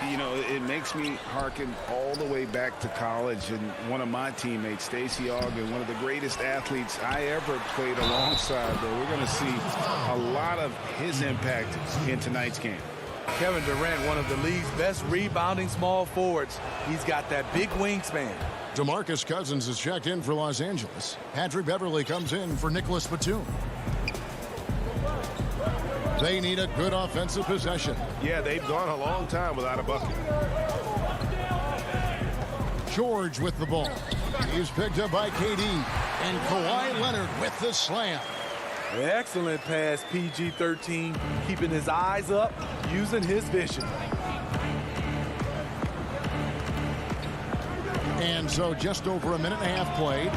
You know, it makes me hearken all the way back to college, and one of my teammates, Stacey Ogden, one of the greatest athletes I ever played alongside. But we're going to see a lot of his impact in tonight's game. Kevin Durant, one of the league's best rebounding small forwards. He's got that big wingspan. DeMarcus Cousins is checked in for Los Angeles. Patrick Beverley comes in for Nicholas Batum. They need a good offensive possession. Yeah, they've gone a long time without a bucket. George with the ball. He's picked up by KD. And Kawhi Leonard with the slam. Excellent pass, PG-13, keeping his eyes up, using his vision. And so just over a minute and a half played.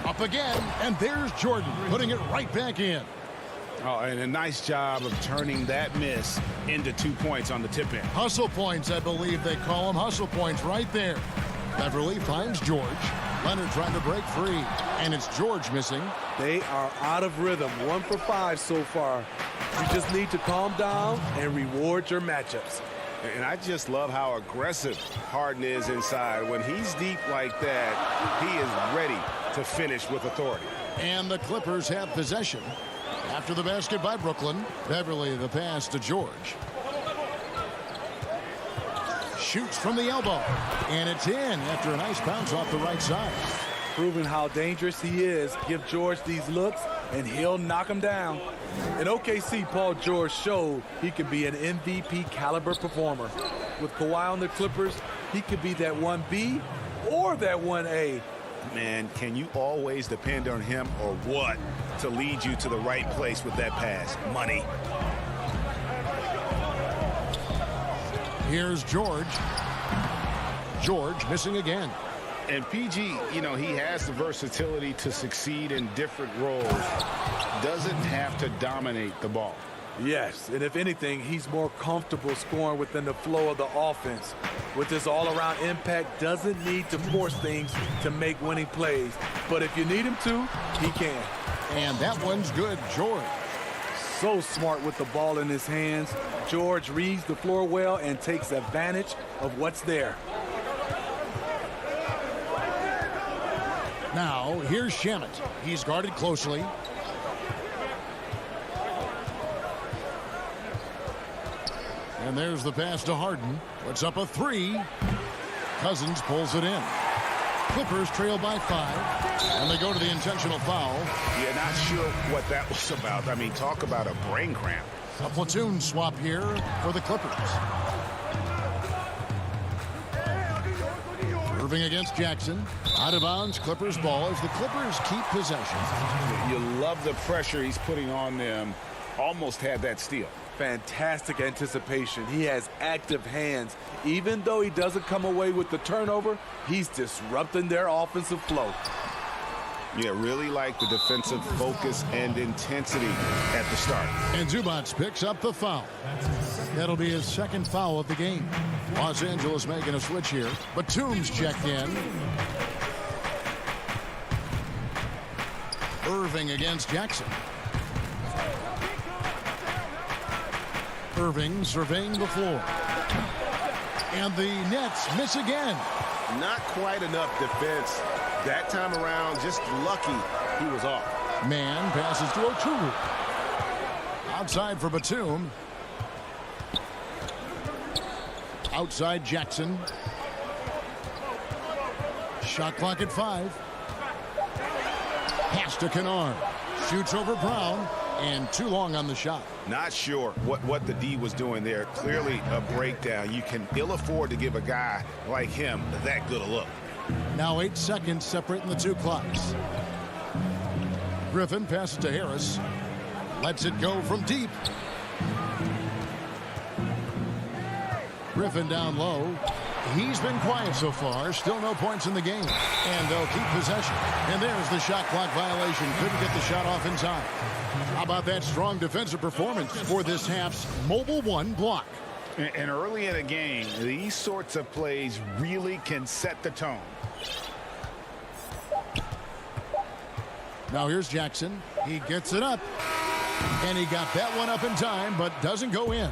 Up again, and there's Jordan putting it right back in. Oh, and a nice job of turning that miss into 2 points on the tip in. Hustle points, I believe they call them. Hustle points right there. Beverly finds George. Leonard trying to break free, and it's George missing. They are out of rhythm, 1 for 5 so far. You just need to calm down and reward your matchups. And I just love how aggressive Harden is inside. When he's deep like that, he is ready to finish with authority. And the Clippers have possession. After the basket by Brooklyn, Beverly the pass to George. Shoots from the elbow, and it's in after a nice bounce off the right side. Proving how dangerous he is. Give George these looks, and he'll knock him down. In OKC, Paul George showed he could be an MVP caliber performer. With Kawhi on the Clippers, he could be that 1B or that 1A. Man, can you always depend on him or what to lead you to the right place with that pass? Money. Here's George. George missing again. And PG, you know, he has the versatility to succeed in different roles. Doesn't have to dominate the ball. Yes, and if anything, he's more comfortable scoring within the flow of the offense. With his all-around impact, doesn't need to force things to make winning plays. But if you need him to, he can. And that one's good, George. So smart with the ball in his hands. George reads the floor well and takes advantage of what's there. Now, here's Shamet. He's guarded closely. And there's the pass to Harden. Puts up a three. Cousins pulls it in. Clippers trail by 5. And they go to the intentional foul. Yeah, not sure what that was about. I mean, talk about a brain cramp. A platoon swap here for the Clippers. Irving against Jackson. Out of bounds, Clippers ball as the Clippers keep possession. You love the pressure he's putting on them. Almost had that steal. Fantastic anticipation. He has active hands. Even though he doesn't come away with the turnover, he's disrupting their offensive flow. Yeah, really like the defensive focus and intensity at the start. And Zubac picks up the foul. That'll be his second foul of the game. Los Angeles making a switch here. Batum's checked in. Irving against Jackson. Irving surveying the floor. And the Nets miss again. Not quite enough defense that time around. Just lucky he was off. Man passes to Oturu. Outside for Batum. Outside Jackson. Shot clock at 5. Pass to Kennard. Shoots over Brown. And too long on the shot. Not sure what the D was doing there. Clearly a breakdown. You can ill afford to give a guy like him that good a look. Now 8 seconds separating the two clocks. Griffin passes to Harris. Lets it go from deep. Griffin down low. He's been quiet so far. Still no points in the game. And they'll keep possession. And there's the shot clock violation. Couldn't get the shot off in time. How about that strong defensive performance for this half's Mobile One block? And early in a game, these sorts of plays really can set the tone. Now here's Jackson. He gets it up. And he got that one up in time, but doesn't go in.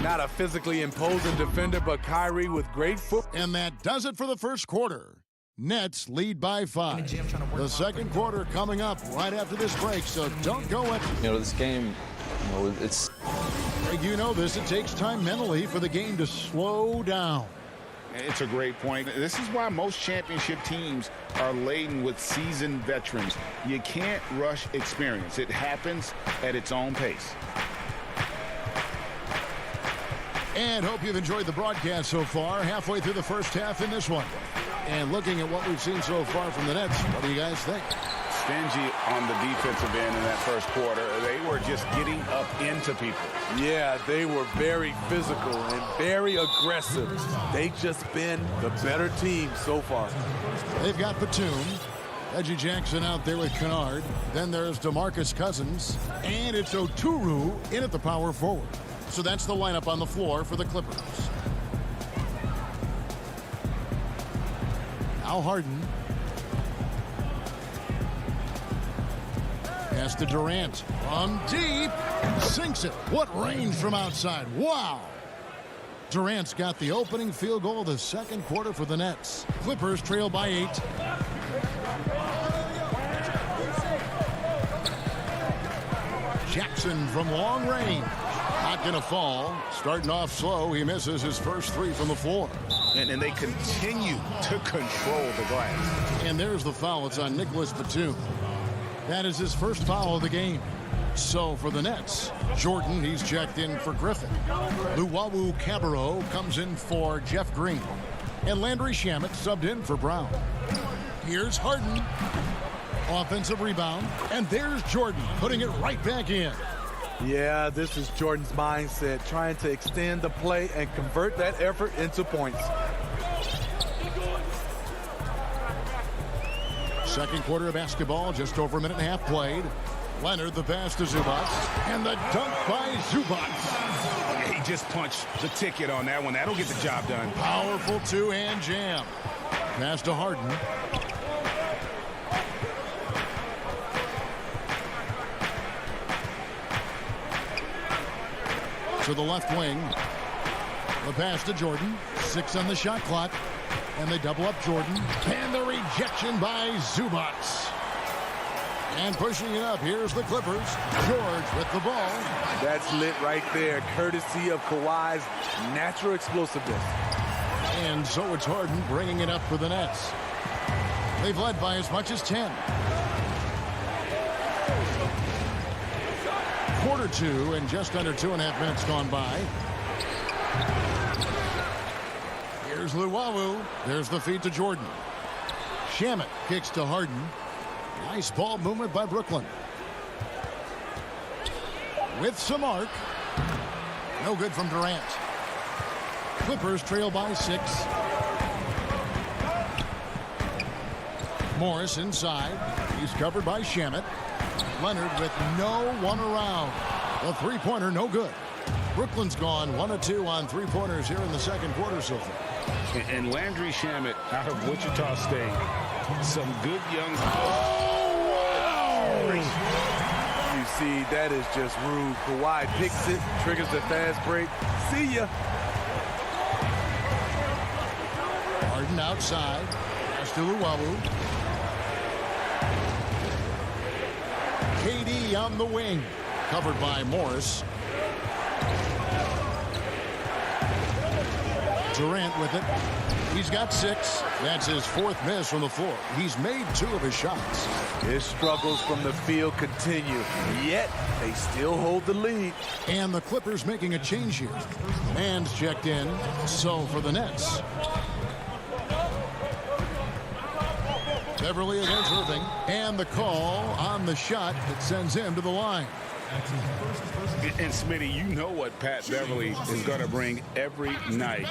Not a physically imposing defender, but Kyrie with great foot. And that does it for the first quarter. Nets lead by 5. The second quarter coming up right after this break, so don't go at. This game, it's. You know this. It takes time mentally for the game to slow down. It's a great point. This is why most championship teams are laden with seasoned veterans. You can't rush experience. It happens at its own pace. And hope you've enjoyed the broadcast so far. Halfway through the first half in this one. And looking at what we've seen so far from the Nets, what do you guys think? Stingy on the defensive end in that first quarter. They were just getting up into people. Yeah, they were very physical and very aggressive. They've just been the better team so far. They've got Batum. Reggie Jackson out there with Kennard. Then there's DeMarcus Cousins. And it's Oturu in at the power forward. So that's the lineup on the floor for the Clippers. Now Harden. Pass to Durant. From deep. Sinks it. What range from outside. Wow. Durant's got the opening field goal of the second quarter for the Nets. Clippers trail by 8. Jackson from long range. Not going to fall. Starting off slow. He misses his first 3 from the floor. And they continue to control the glass. And there's the foul. It's on Nicholas Batum. That is his first foul of the game. So for the Nets, Jordan, he's checked in for Griffin. Luwawu Cabarro comes in for Jeff Green. And Landry Shamet subbed in for Brown. Here's Harden. Offensive rebound. And there's Jordan putting it right back in. Yeah, this is Jordan's mindset, trying to extend the play and convert that effort into points. Second quarter of basketball, just over a minute and a half played. Leonard the pass to Zubac. And the dunk by Zubac. He just punched the ticket on that one. That'll get the job done. Powerful two-hand jam. Pass to Harden. To the left wing. The pass to Jordan. 6 on the shot clock. And they double up Jordan. And the rejection by Zubac. And pushing it up, here's the Clippers. George with the ball. That's lit right there, courtesy of Kawhi's natural explosiveness. And so it's Harden bringing it up for the Nets. They've led by as much as 10. Quarter 2 and just under 2.5 minutes gone by. Here's Luwawu. There's the feed to Jordan. Shamet kicks to Harden. Nice ball movement by Brooklyn. With some arc. No good from Durant. Clippers trail by 6. Morris inside. He's covered by Shamet. Leonard with no one around. The three-pointer no good. Brooklyn's gone 1 of 2 on three-pointers here in the second quarter so far. And Landry Shamet out of Wichita State. Some good young... You see, that is just rude. Kawhi picks it, triggers the fast break. See ya. Harden outside. Pass to Luwawu. KD on the wing. Covered by Morris. Durant with it. He's got 6. That's his 4th miss from the floor. He's made 2 of his shots. His struggles from the field continue, yet they still hold the lead. And the Clippers making a change here. Man's checked in. So for the Nets. Beverly against Irving. And the call on the shot that sends him to the line. And Smitty, you know what Pat Beverly is going to bring every night.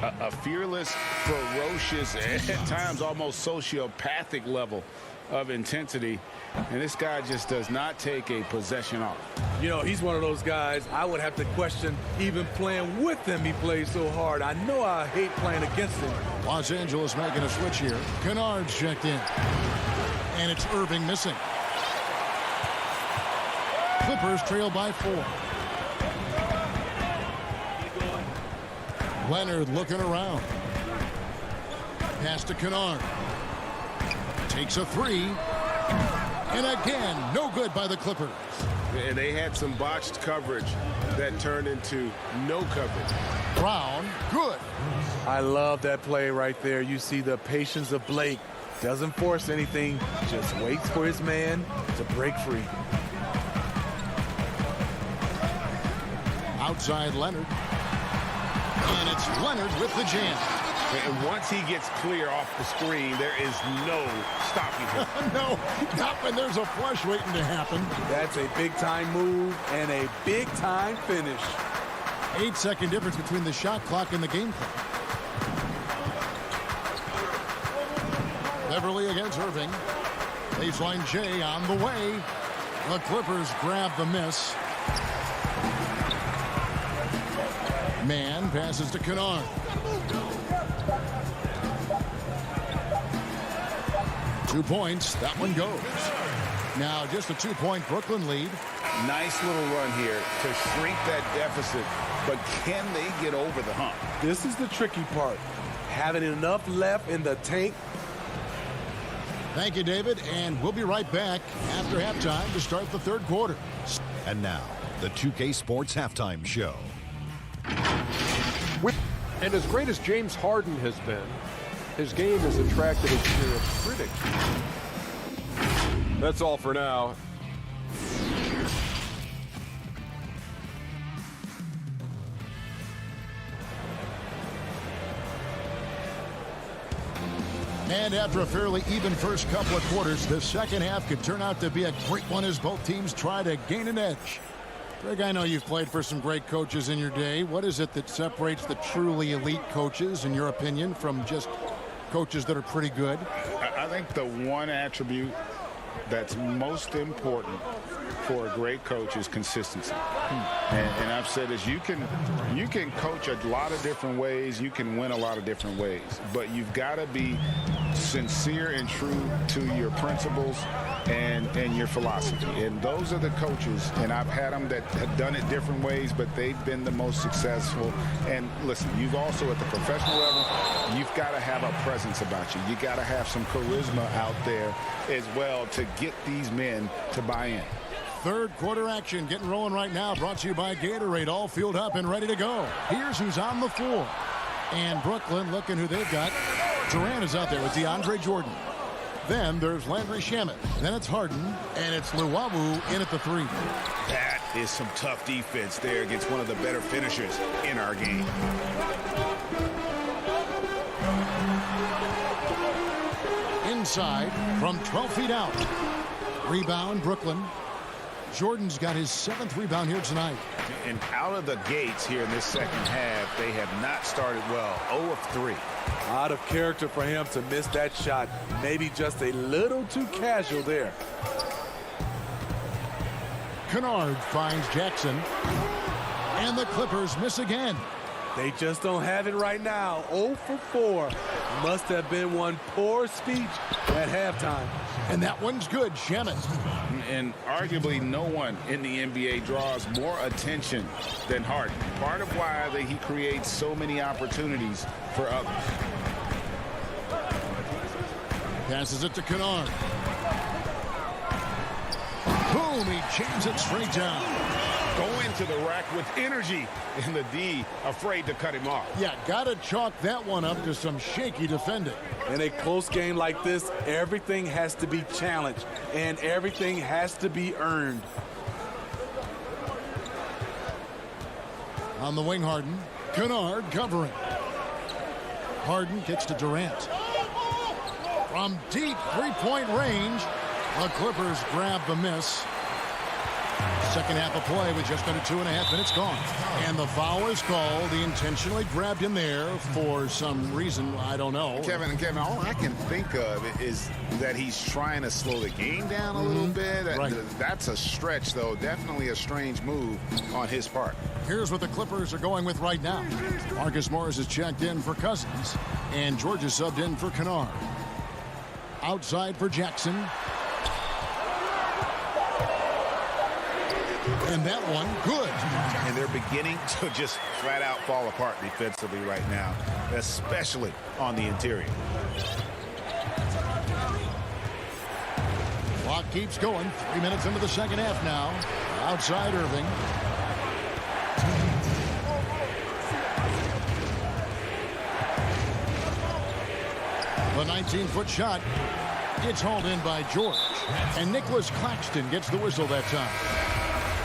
A fearless, ferocious, at times almost sociopathic level of intensity. And this guy just does not take a possession off. You know, he's one of those guys I would have to question even playing with him. He plays so hard. I know I hate playing against him. Los Angeles making a switch here. Kennard's checked in. And it's Irving missing. Clippers trail by 4. Leonard looking around. Pass to Kennard. Takes a 3. And again, no good by the Clippers. And they had some botched coverage that turned into no coverage. Brown, good. I love that play right there. You see the patience of Blake. Doesn't force anything, just waits for his man to break free. Outside Leonard. And it's Leonard with the jam. And once he gets clear off the screen, there is no stopping him. No, not when there's a flush waiting to happen. That's a big-time move and a big-time finish. 8-second difference between the shot clock and the game clock. Beverly against Irving. Baseline J on the way. The Clippers grab the miss. Man passes to Kennard. Two points. That one goes. Now just a 2-point Brooklyn lead. Nice little run here to shrink that deficit, but can they get over the hump? This is the tricky part. Having enough left in the tank. Thank you, David, and we'll be right back after halftime to start the 3rd quarter. And now, the 2K Sports Halftime Show. And as great as James Harden has been, his game has attracted a share of critics. That's all for now. And after a fairly even first couple of quarters, the second half could turn out to be a great one as both teams try to gain an edge. Greg, I know you've played for some great coaches in your day. What is it that separates the truly elite coaches, in your opinion, from just coaches that are pretty good? I think the one attribute that's most important for a great coach is consistency. And I've said this, you can coach a lot of different ways, you can win a lot of different ways, but you've got to be sincere and true to your principles and your philosophy. And those are the coaches, and I've had them that have done it different ways, but they've been the most successful. And listen, you've also at the professional level, you've got to have a presence about you. You got to have some charisma out there as well to get these men to buy in. 3rd quarter action getting rolling right now, brought to you by Gatorade, all fueled up and ready to go. Here's who's on the floor. And Brooklyn, looking who they've got. Durant is out there with DeAndre Jordan. Then there's Landry Shamet. Then it's Harden, and it's Luwawu in at the 3. That is some tough defense there against one of the better finishers in our game. Inside from 12 feet out. Rebound, Brooklyn. Jordan's got his 7th rebound here tonight. And out of the gates here in this second half, they have not started well. 0 of 3. Out of character for him to miss that shot. Maybe just a little too casual there. Kennard finds Jackson. And the Clippers miss again. They just don't have it right now. 0 for 4. Must have been one poor speech at halftime. And that one's good, Shamet. And arguably no one in the NBA draws more attention than Harden. Part of why he creates so many opportunities for others. Passes it to Kennard. Boom, he jams it straight down. Going to the rack with energy, and the D afraid to cut him off. Yeah, got to chalk that one up to some shaky defending. In a close game like this, everything has to be challenged, and everything has to be earned. On the wing, Harden. Kennard covering. Harden kicks to Durant. From deep three-point range, the Clippers grab the miss. Second half of play with just under 2.5 minutes gone. And the foul is called. He intentionally grabbed him there for some reason, I don't know. Kevin, all I can think of is that he's trying to slow the game down a little bit. Right. That's a stretch, though. Definitely a strange move on his part. Here's what the Clippers are going with right now. Marcus Morris is checked in for Cousins, and George is subbed in for Kennard. Outside for Jackson. And that one, good. And they're beginning to just flat out fall apart defensively right now, especially on the interior. Clock keeps going. 3 minutes into the second half now. Outside Irving. The 19-foot shot. It's hauled in by George. And Nicholas Claxton gets the whistle that time.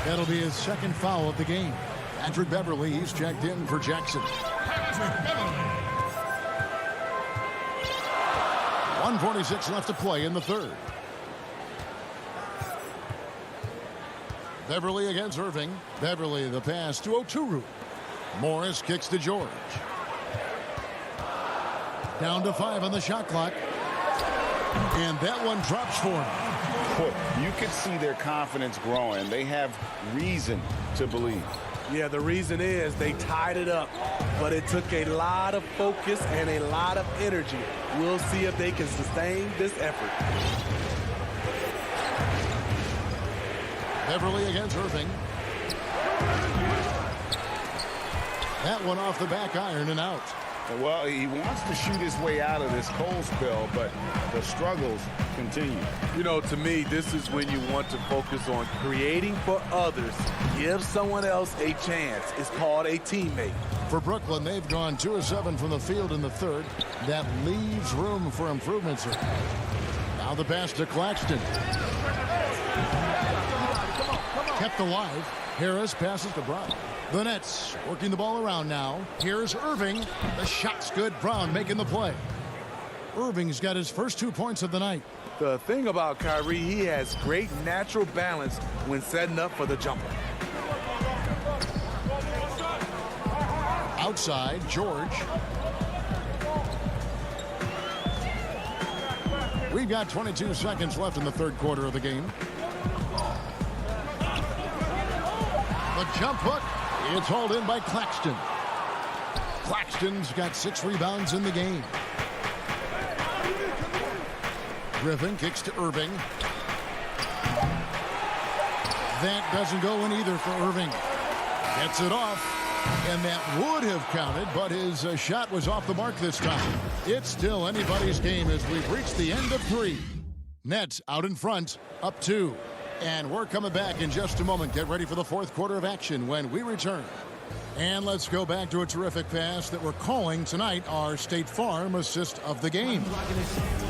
That'll be his second foul of the game. Patrick Beverly, he's checked in for Jackson. 1:46 left to play in the third. Beverly against Irving. Beverly the pass to Oturu. Morris kicks to George. Down to 5 on the shot clock. And that one drops for him. You can see their confidence growing. They have reason to believe. Yeah, the reason is they tied it up, but it took a lot of focus and a lot of energy. We'll see if they can sustain this effort. Beverly against Irving. That one off the back iron and out. Well, he wants to shoot his way out of this cold spell, but the struggles continue. You know, to me, this is when you want to focus on creating for others. Give someone else a chance. It's called a teammate. For Brooklyn, they've gone 2 of 7 from the field in the third. That leaves room for improvements. Now the pass to Claxton. Kept alive. Harris passes to Brown. The Nets working the ball around now. Here's Irving. The shot's good. Brown making the play. Irving's got his first 2 points of the night. The thing about Kyrie, he has great natural balance when setting up for the jumper. Outside, George. We've got 22 seconds left in the third quarter of the game. The jump hook. It's hauled in by Claxton. Claxton's got 6 rebounds in the game. Griffin kicks to Irving. That doesn't go in either for Irving. Gets it off. And that would have counted, but his shot was off the mark this time. It's still anybody's game as we've reached the end of 3. Nets out in front, up 2. And we're coming back in just a moment. Get ready for the fourth quarter of action when we return. And let's go back to a terrific pass that we're calling tonight our State Farm assist of the game.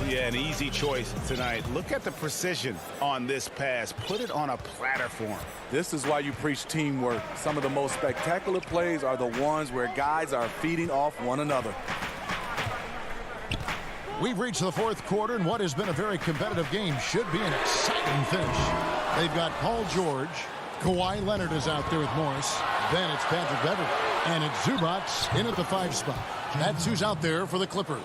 Yeah, an easy choice tonight. Look at the precision on this pass. Put it on a platter for him. This is why you preach teamwork. Some of the most spectacular plays are the ones where guys are feeding off one another. We've reached the fourth quarter, and what has been a very competitive game should be an exciting finish. They've got Paul George. Kawhi Leonard is out there with Morris. Then it's Patrick Beverly. And it's Zubac in at the 5 spot. That's who's out there for the Clippers.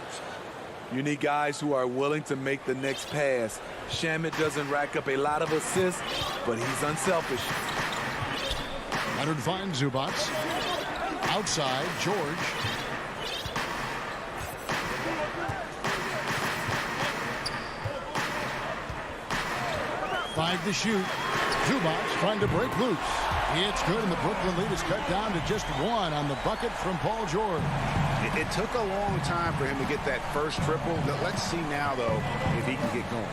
You need guys who are willing to make the next pass. Shamet doesn't rack up a lot of assists, but he's unselfish. Leonard finds Zubac. Outside, George. 5 to shoot. Zubac trying to break loose. It's good, and the Brooklyn lead is cut down to just 1 on the bucket from Paul George. It took a long time for him to get that first triple. Let's see now, though, if he can get going.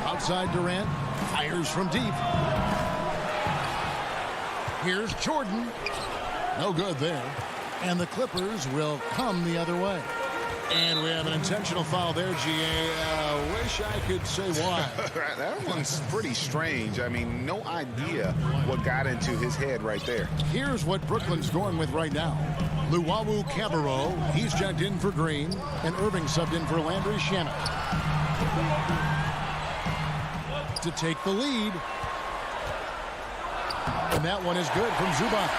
Outside Durant, fires from deep. Here's Jordan. No good there. And the Clippers will come the other way. And we have an intentional foul there, GA. Wish I could say why. That one's pretty strange. I mean, no idea what got into his head right there. Here's what Brooklyn's going with right now. Luwawu Cabarro, he's checked in for Green, and Irving subbed in for Landry Shamet. To take the lead. And that one is good from Zubac.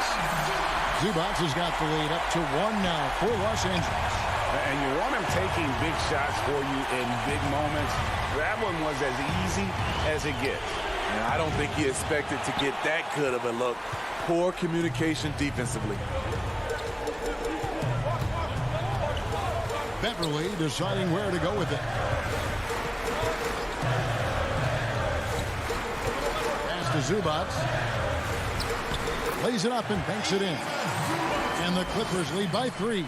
Zubac has got the lead up to 1 now for Los Angeles. And you want him taking big shots for you in big moments. That one was as easy as it gets. And I don't think he expected to get that good of a look. Poor communication defensively. Beverly deciding where to go with it. Pass to Zubac. Lays it up and banks it in. And the Clippers lead by 3.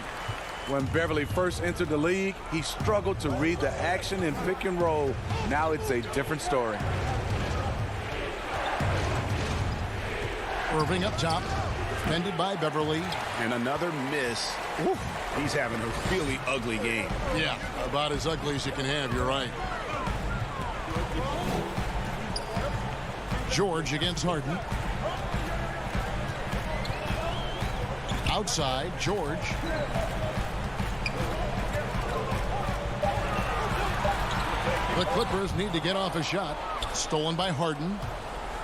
When Beverly first entered the league, he struggled to read the action in pick and roll. Now it's a different story. Irving up top, defended by Beverly. And another miss. Oof. He's having a really ugly game. Yeah, about as ugly as you can have, you're right. George against Harden. Outside, George. The Clippers need to get off a shot. Stolen by Harden.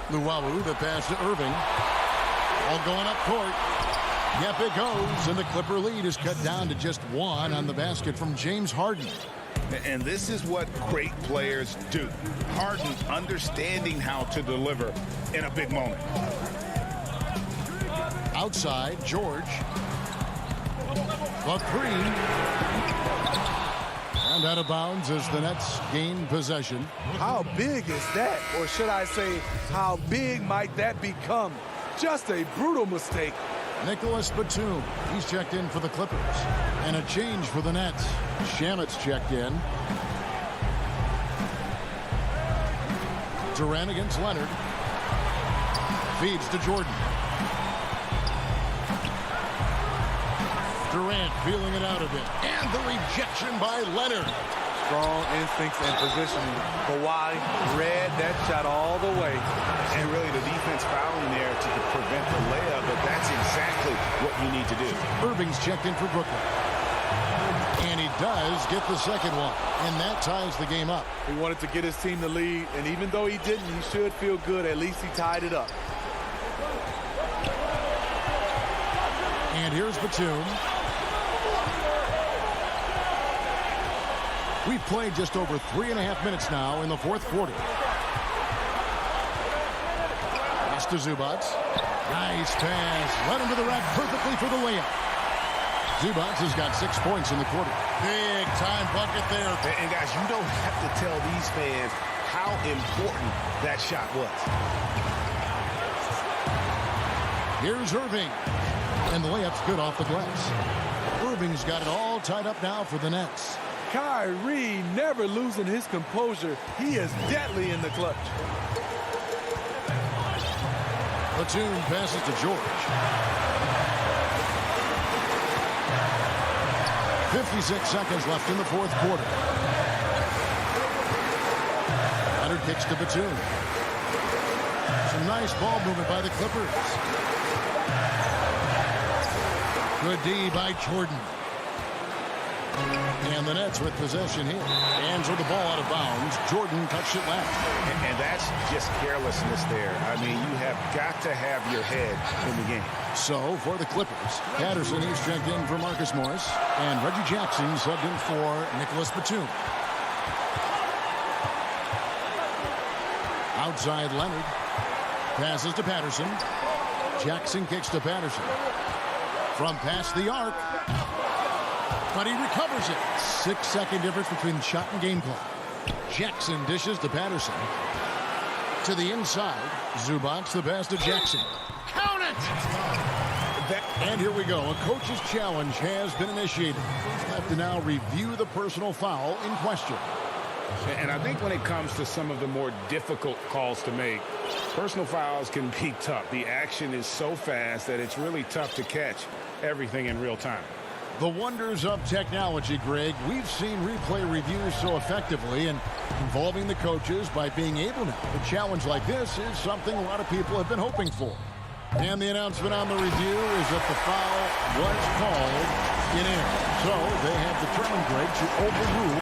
Luwawu, the pass to Irving. All going up court. Yep, it goes. And the Clipper lead is cut down to just 1 on the basket from James Harden. And this is what great players do. Harden understanding how to deliver in a big moment. Outside, George. The 3. And out of bounds as the Nets gain possession. How big is that? Or should I say, how big might that become? Just a brutal mistake. Nicholas Batum, he's checked in for the Clippers. And a change for the Nets. Shamet's checked in. Durant against Leonard. Feeds to Jordan. Durant feeling it out a bit. And the rejection by Leonard. Strong instincts and positioning. Kawhi read that shot all the way. And really the defense fouling there to prevent the layup, but that's exactly what you need to do. Irving's checked in for Brooklyn. And he does get the second one. And that ties the game up. He wanted to get his team the lead, and even though he didn't, he should feel good. At least he tied it up. And here's Batum. We've played just over 3.5 minutes now in the fourth quarter. Pass to Zubac. Nice pass. Led him to the rack perfectly for the layup. Zubac has got 6 points in the quarter. Big time bucket there. And guys, you don't have to tell these fans how important that shot was. Here's Irving. And the layup's good off the glass. Irving's got it all tied up now for the Nets. Kyrie never losing his composure. He is deadly in the clutch. Batum passes to George. 56 seconds left in the fourth quarter. Leonard kicks to Batum. Some nice ball movement by the Clippers. Good D by Jordan. And the Nets with possession here. Hands with the ball out of bounds. Jordan touched it left. And that's just carelessness there. I mean, you have got to have your head in the game. So, for the Clippers, Patterson, he's checked in for Marcus Morris. And Reggie Jackson subbed in for Nicholas Batum. Outside Leonard. Passes to Patterson. Jackson kicks to Patterson. From past the arc. But he recovers it. 6-second difference between shot and game clock. Jackson dishes to Patterson. To the inside. Zubac, the pass to Jackson. Count it! And here we go. A coach's challenge has been initiated. We'll have to now review the personal foul in question. And I think when it comes to some of the more difficult calls to make, personal fouls can be tough. The action is so fast that it's really tough to catch everything in real time. The wonders of technology, Greg. We've seen replay reviews so effectively, and involving the coaches by being able now to challenge like this is something a lot of people have been hoping for. And the announcement on the review is that the foul was called in error. So they have determined, Greg, to overrule.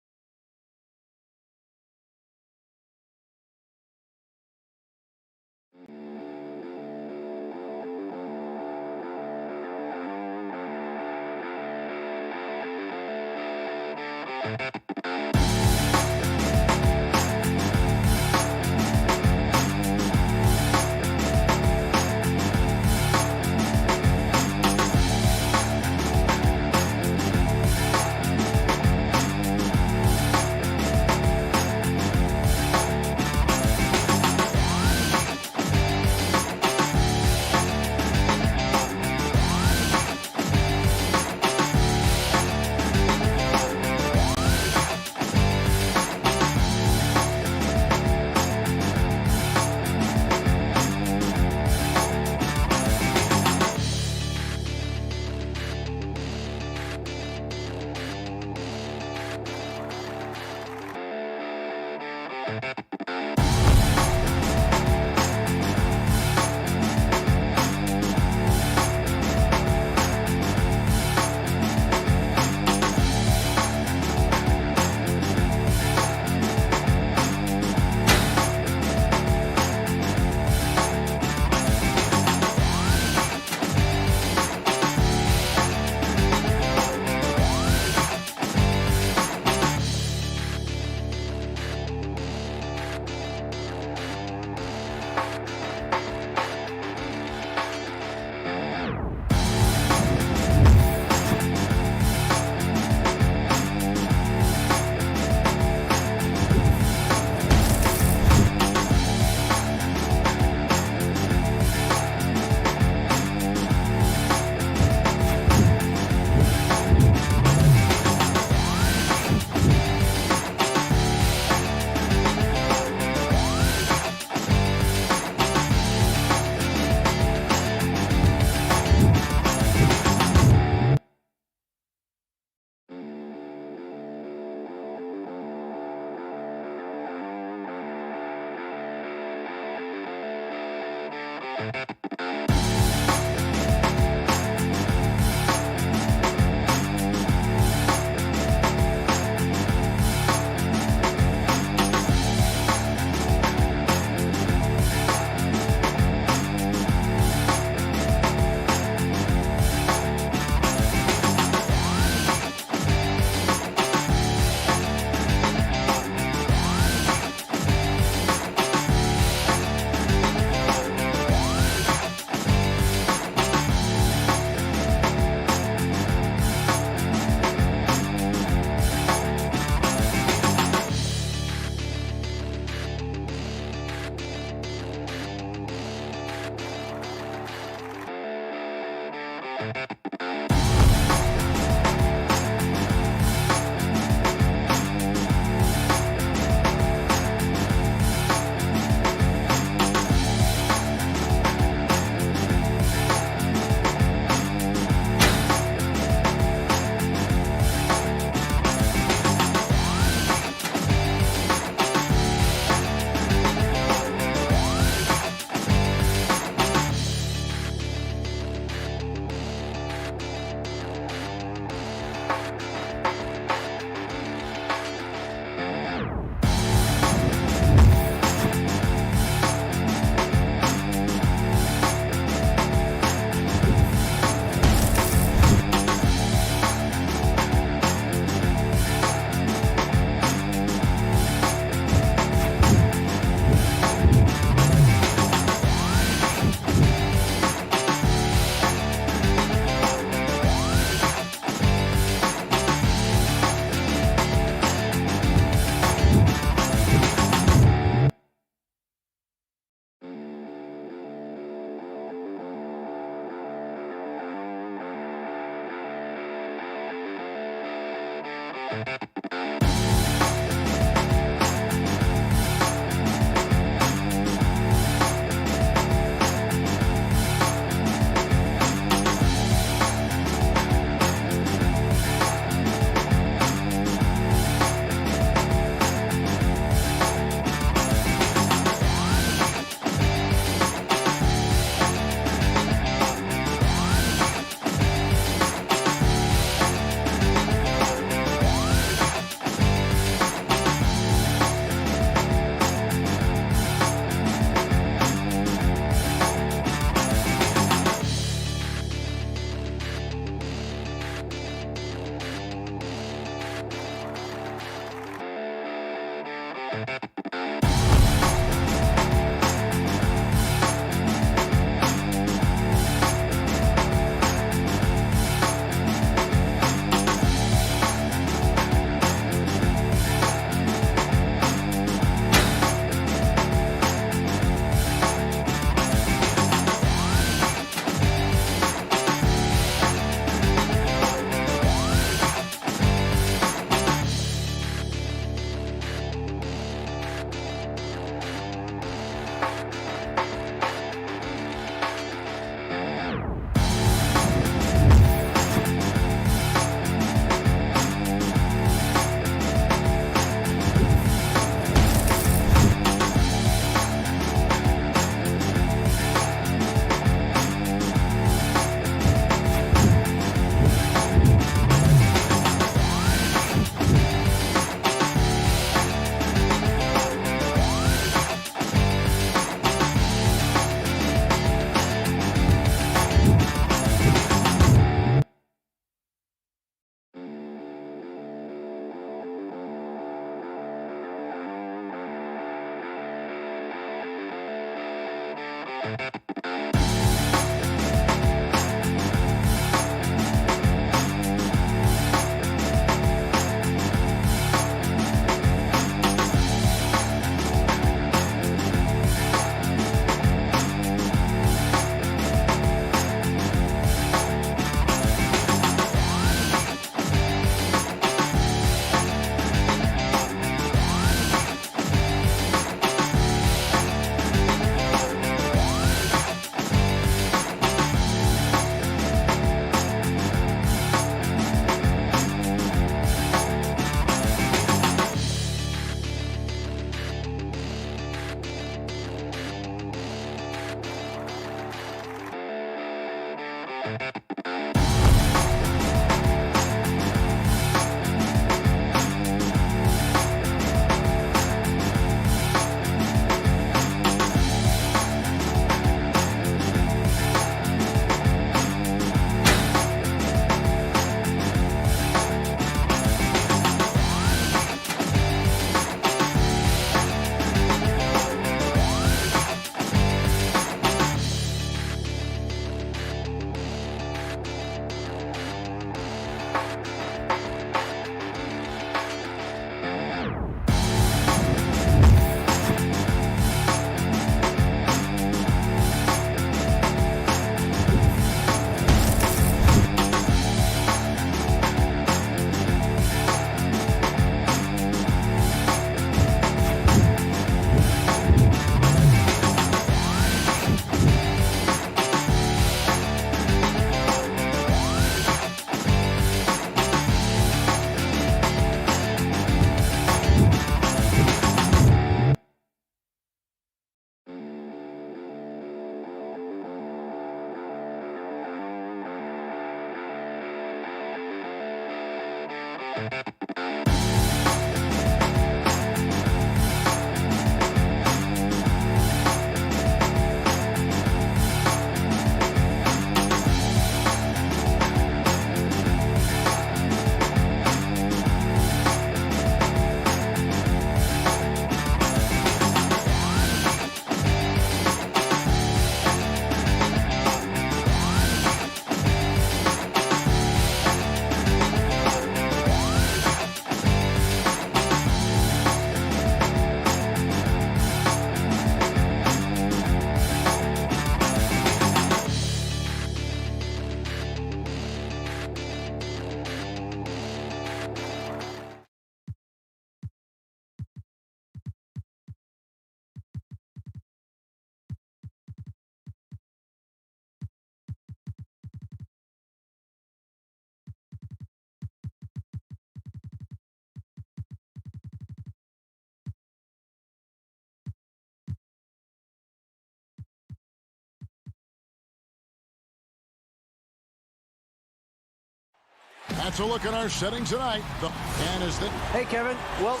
That's a look at our setting tonight. And is that... Hey, Kevin. Well,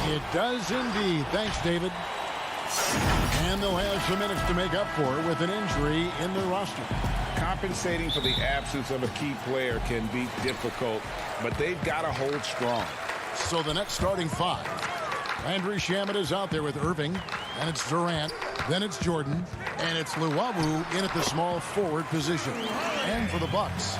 it does indeed. Thanks, David. And they'll have some minutes to make up for with an injury in their roster. Compensating for the absence of a key player can be difficult, but they've got to hold strong. So the next starting five. Landry Shamet is out there with Irving, and it's Durant, then it's Jordan, and it's Luwawu in at the small forward position. And for the Bucks,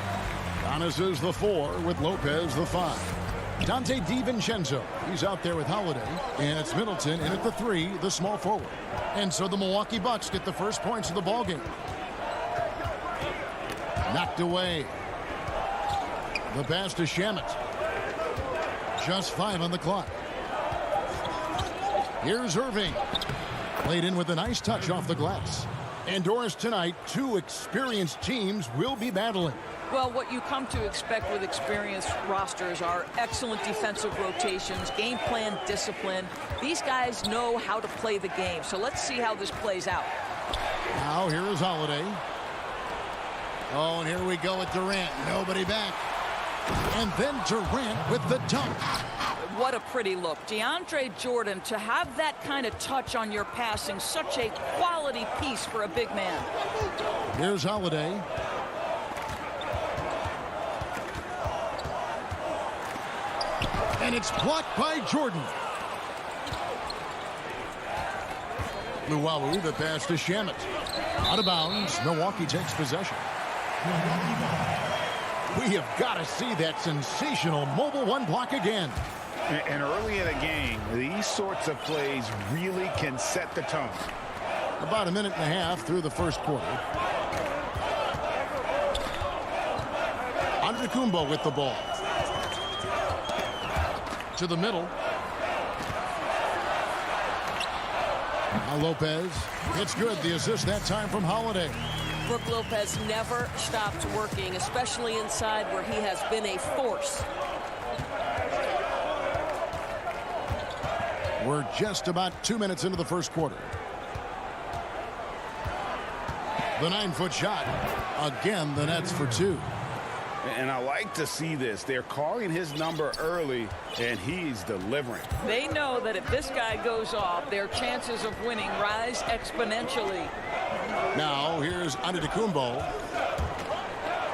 Giannis is the 4 with Lopez the 5. Dante DiVincenzo, he's out there with Holiday, and it's Middleton in at the 3, the small forward. And so the Milwaukee Bucks get the first points of the ballgame. Knocked away. The pass to Shamet. Just 5 on the clock. Here's Irving. Played in with a nice touch off the glass. And Doris, tonight, 2 experienced teams will be battling. Well, what you come to expect with experienced rosters are excellent defensive rotations, game plan discipline. These guys know how to play the game. So let's see how this plays out. Now here is Holiday. Oh, and here we go with Durant. Nobody back. And then Durant with the dunk. What a pretty look. DeAndre Jordan, to have that kind of touch on your passing, such a quality piece for a big man. Here's Holiday. And it's blocked by Jordan. Luwawu, the pass to Shamet. Out of bounds. Milwaukee takes possession. We have got to see that sensational mobile one block again. And early in a game, these sorts of plays really can set the tone. About a minute and a half through the first quarter. Antetokounmpo with the ball. To the middle. Now Lopez. It's good. The assist that time from Holiday. Brook Lopez never stops working, especially inside where he has been a force. We're just about 2 minutes into the first quarter. The 9-foot shot. Again, the Nets for two. And I like to see this. They're calling his number early, and he's delivering. They know that if this guy goes off, their chances of winning rise exponentially. Now, here's Antetokounmpo.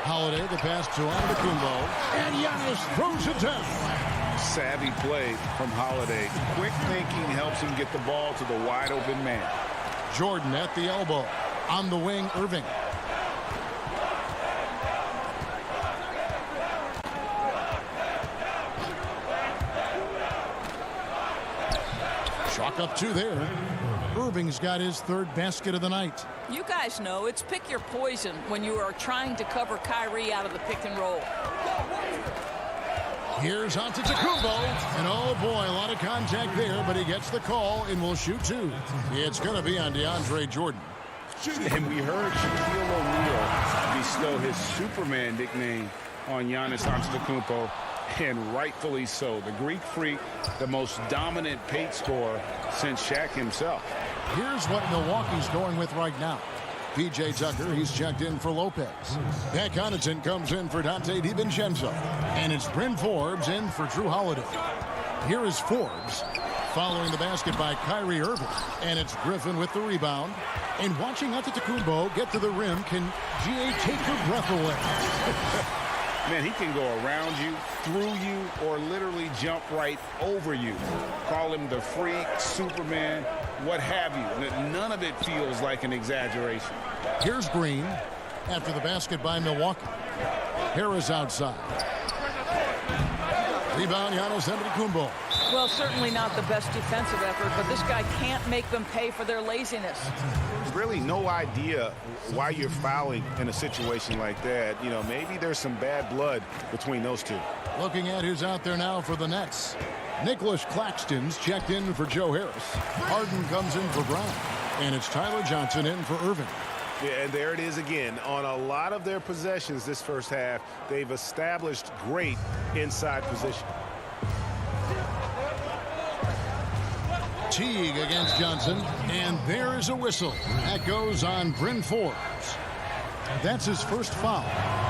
Holiday, the pass to Antetokounmpo. And Giannis throws it down. Savvy play from Holiday. Quick thinking helps him get the ball to the wide open man. Jordan at the elbow. On the wing, Irving. Chalk up two there. Irving's got his third basket of the night. You guys know it's pick your poison when you are trying to cover Kyrie out of the pick and roll. Here's Antetokounmpo, and oh boy, a lot of contact there, but he gets the call and will shoot two. It's going to be on DeAndre Jordan. And we heard Shaquille O'Neal bestow his Superman nickname on Giannis Antetokounmpo, and rightfully so. The Greek Freak, the most dominant paint scorer since Shaq himself. Here's what Milwaukee's going with right now. P.J. Tucker, he's checked in for Lopez. Pat Connaughton comes in for Dante DiVincenzo. And it's Bryn Forbes in for Drew Holiday. Here is Forbes following the basket by Kyrie Irving. And it's Griffin with the rebound. And watching Antetokounmpo get to the rim can G.A. take your breath away. Man, he can go around you, through you, or literally jump right over you. Call him the Freak, Superman, what have you. None of it feels like an exaggeration. Here's Green after the basket by Milwaukee. Harris outside. Rebound, Giannis Antetokounmpo. Well, certainly not the best defensive effort, but this guy can't make them pay for their laziness. Really no idea why you're fouling in a situation like that. You know, maybe there's some bad blood between those two. Looking at who's out there now for the Nets. Nicholas Claxton's checked in for Joe Harris. Harden comes in for Brown. And it's Tyler Johnson in for Irving. Yeah, and there it is again. On a lot of their possessions this first half, they've established great inside position. Teague against Johnson, and there is a whistle. That goes on Bryn Forbes. That's his first foul.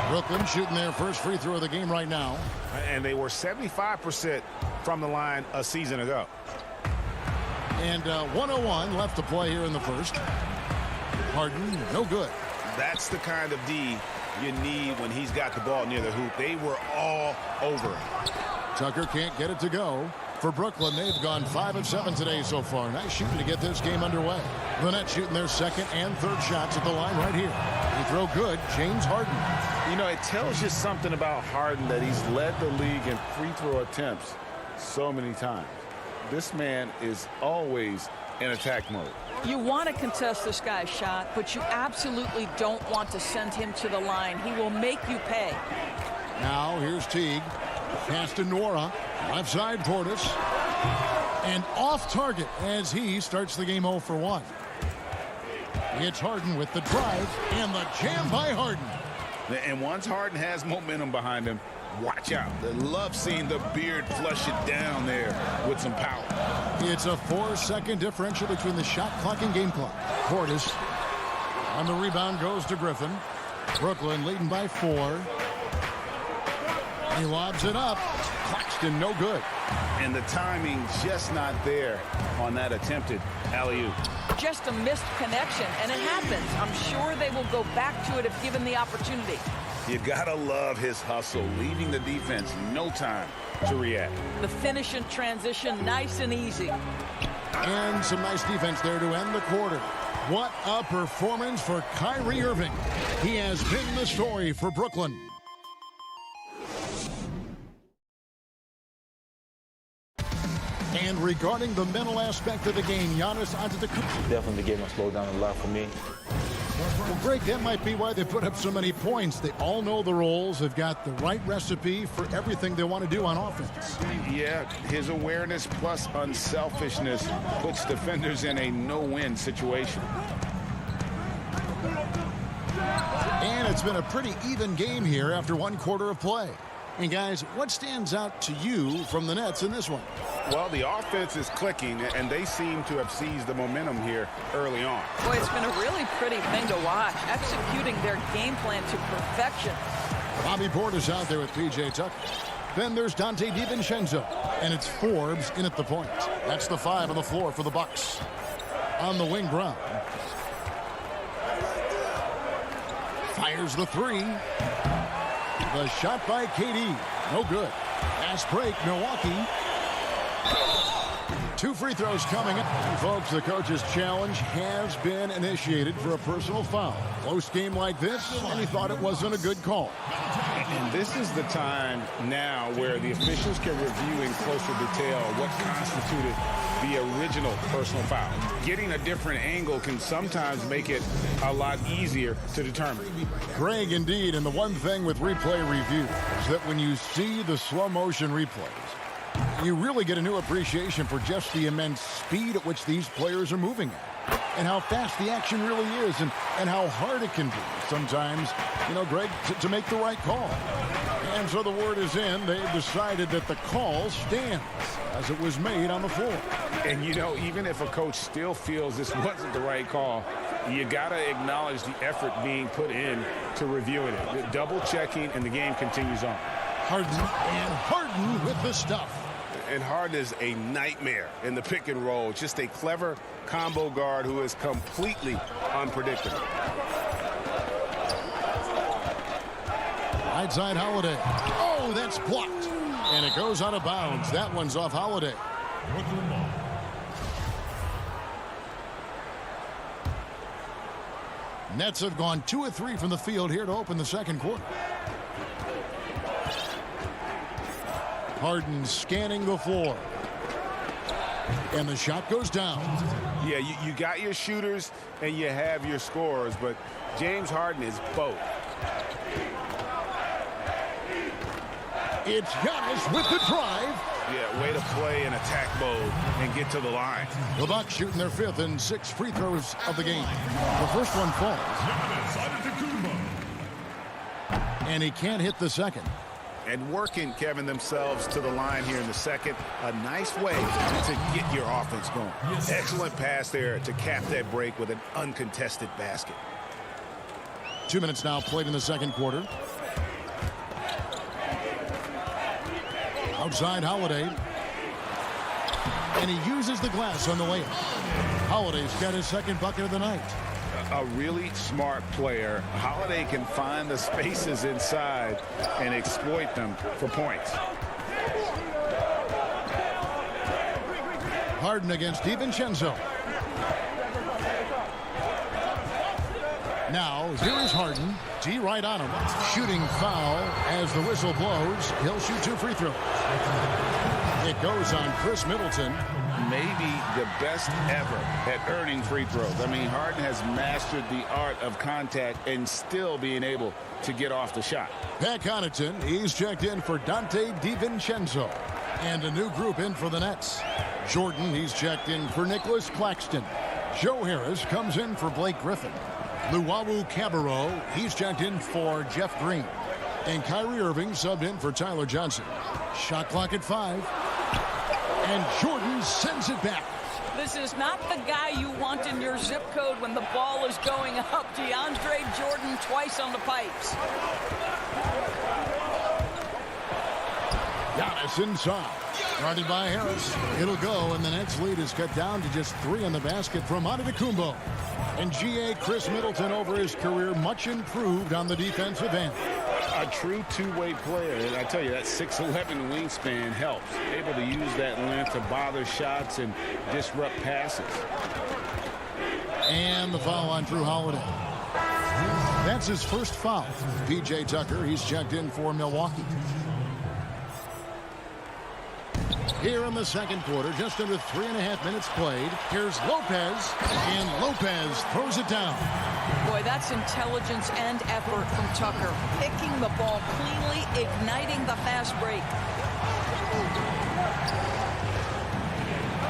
Brooklyn shooting their first free throw of the game right now. And they were 75% from the line a season ago. And 101 left to play here in the first. Harden, no good. That's the kind of D you need when he's got the ball near the hoop. They were all over him. Tucker can't get it to go. For Brooklyn, they've gone 5 of 7 today so far. Nice shooting to get this game underway. The Nets shooting their second and third shots at the line right here. They throw good, James Harden. You know, it tells you something about Harden that he's led the league in free throw attempts so many times. This man is always in attack mode. You want to contest this guy's shot, but you absolutely don't want to send him to the line. He will make you pay. Now here's Teague. Pass to Nora. Left side Portis. And off target as he starts the game 0 for 1. It's Harden with the drive and the jam by Harden. And once Harden has momentum behind him, watch out. They love seeing the beard flush it down there with some power. It's a 4-second differential between the shot clock and game clock. Portis on the rebound goes to Griffin. Brooklyn leading by 4. He lobs it up. Claxton no good. And the timing just not there on that attempted alley-oop. Just a missed connection, and it happens. I'm sure they will go back to it if given the opportunity. You gotta love his hustle, leaving the defense no time to react. The finish and transition, nice and easy. And some nice defense there to end the quarter. What a performance for Kyrie Irving. He has been the story for Brooklyn. And regarding the mental aspect of the game, Giannis Antetokounmpo. Definitely the game has slowed down a lot for me. Well, Greg, that might be why they put up so many points. They all know the roles. They've got the right recipe for everything they want to do on offense. Yeah, his awareness plus unselfishness puts defenders in a no-win situation. And it's been a pretty even game here after one quarter of play. And guys, what stands out to you from the Nets in this one? Well, the offense is clicking, and they seem to have seized the momentum here early on. Boy, it's been a really pretty thing to watch, executing their game plan to perfection. Bobby Portis out there with P.J. Tucker. Then there's Dante DiVincenzo, and it's Forbes in at the point. That's the 5 on the floor for the Bucks. On the wing, Brown. Fires the 3. The shot by KD. No good. Fast break, Milwaukee. 2 free throws coming up. Folks, the coach's challenge has been initiated for a personal foul. Close game like this, and he thought it wasn't a good call. And this is the time now where the officials can review in closer detail what constituted the original personal foul. Getting a different angle can sometimes make it a lot easier to determine. Greg, indeed, and the one thing with replay review is that when you see the slow motion replays, you really get a new appreciation for just the immense speed at which these players are moving at, and how fast the action really is, and how hard it can be sometimes, Greg, to make the right call. And so the word is in. They've decided that the call stands as it was made on the floor. And, even if a coach still feels this wasn't the right call, you got to acknowledge the effort being put in to reviewing it. Double checking, and the game continues on. Harden with the stuff. And Harden is a nightmare in the pick and roll. Just a clever combo guard who is completely unpredictable. Right side, Holiday. Oh, that's blocked. And it goes out of bounds. That one's off Holiday. Nets have gone 2 of 3 from the field here to open the second quarter. Harden scanning the floor. And the shot goes down. Yeah, you got your shooters and you have your scorers, but James Harden is both. It's Giannis with the drive. Yeah, way to play in attack mode and get to the line. The Bucks shooting their 5th and 6th free throws of the game. The first one falls. And he can't hit the second. And working, Kevin, themselves to the line here in the second. A nice way to get your offense going. Excellent pass there to cap that break with an uncontested basket. 2 minutes now played in the second quarter. Outside Holiday. And he uses the glass on the layup. Holiday's got his second bucket of the night. A really smart player. Holiday can find the spaces inside and exploit them for points. Harden against DiVincenzo. Now, here is Harden. D right on him. Shooting foul as the whistle blows. He'll shoot 2 free throws. It goes on Chris Middleton. Maybe the best ever at earning free throws. I mean, Harden has mastered the art of contact and still being able to get off the shot. Pat Connaughton, he's checked in for Dante DiVincenzo. And a new group in for the Nets. Jordan, he's checked in for Nicholas Claxton. Joe Harris comes in for Blake Griffin. Luwawu Cabarro, he's checked in for Jeff Green. And Kyrie Irving subbed in for Tyler Johnson. Shot clock at 5. And Jordan sends it back. This is not the guy you want in your zip code when the ball is going up. DeAndre Jordan twice on the pipes. Giannis inside. Guarded by Harris. It'll go, and the Nets lead is cut down to just 3 on the basket from Antetokounmpo. And Chris Middleton over his career much improved on the defensive end. A true two-way player. And I tell you, that 6'11" wingspan helps. Able to use that length to bother shots and disrupt passes. And the foul on Drew Holiday. That's his first foul. P.J. Tucker, he's checked in for Milwaukee. Here in the second quarter, just under 3.5 minutes played. Here's Lopez, and Lopez throws it down. Boy, that's intelligence and effort from Tucker. Picking the ball cleanly, igniting the fast break.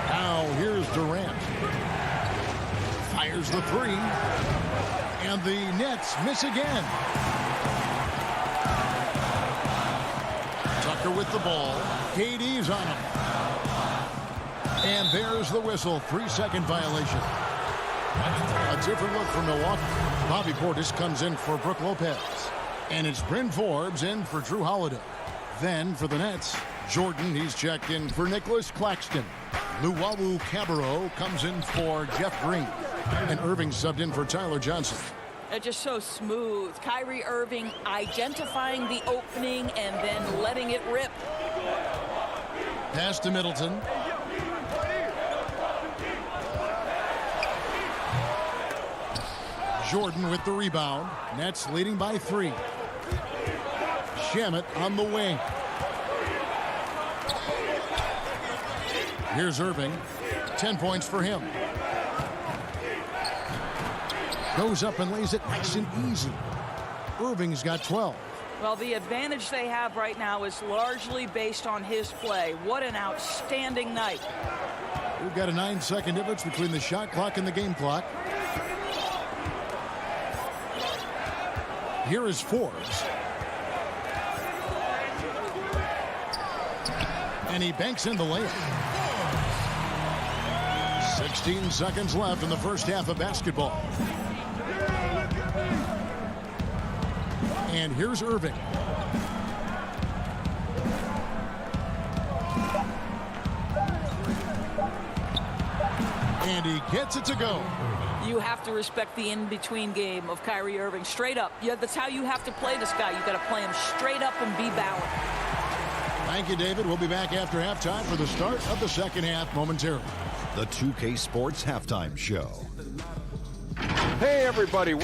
Now here's Durant. Fires the three. And the Nets miss again. Tucker with the ball. KD's on him. And there's the whistle. 3-second violation. A different look for Milwaukee. Bobby Portis comes in for Brook Lopez. And it's Bryn Forbes in for Drew Holiday. Then for the Nets, Jordan, he's checked in for Nicholas Claxton. Luwawu Cabarro comes in for Jeff Green. And Irving subbed in for Tyler Johnson. They're just so smooth. Kyrie Irving identifying the opening and then letting it rip. Pass to Middleton. Jordan with the rebound. Nets leading by 3. Shamet on the wing. Here's Irving. 10 points for him. Goes up and lays it nice and easy. Irving's got 12. Well, the advantage they have right now is largely based on his play. What an outstanding night. We've got a 9-second difference between the shot clock and the game clock. Here is Forbes. And he banks in the layup. 16 seconds left in the first half of basketball. And here's Irving. And he gets it to go. You have to respect the in-between game of Kyrie Irving. Straight up. Yeah, that's how you have to play this guy. You've got to play him straight up and be balanced. Thank you, David. We'll be back after halftime for the start of the second half momentarily. The 2K Sports Halftime Show. Hey, everybody.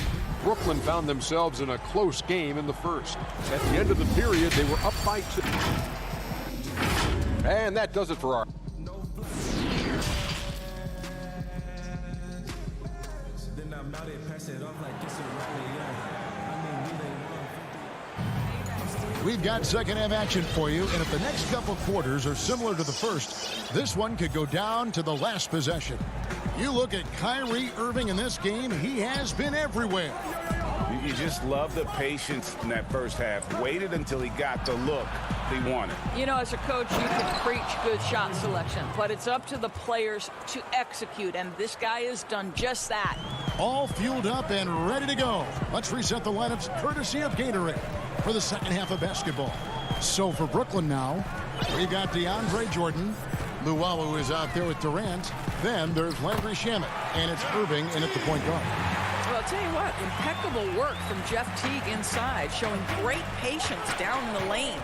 Brooklyn found themselves in a close game in the first. At the end of the period, they were up by 2. And that does it for our... We've got second half action for you, and if the next couple quarters are similar to the first, this one could go down to the last possession. You look at Kyrie Irving in this game, he has been everywhere. You just love the patience in that first half. Waited until he got the look he wanted. You know, as a coach, you can preach good shot selection, but it's up to the players to execute, and this guy has done just that. All fueled up and ready to go. Let's reset the lineups courtesy of Gatorade for the second half of basketball. So for Brooklyn now, we've got DeAndre Jordan. Luwawu is out there with Durant. Then there's Landry Shamet, and it's Irving in at the point guard. Well, I'll tell you what, impeccable work from Jeff Teague inside, showing great patience down in the lane.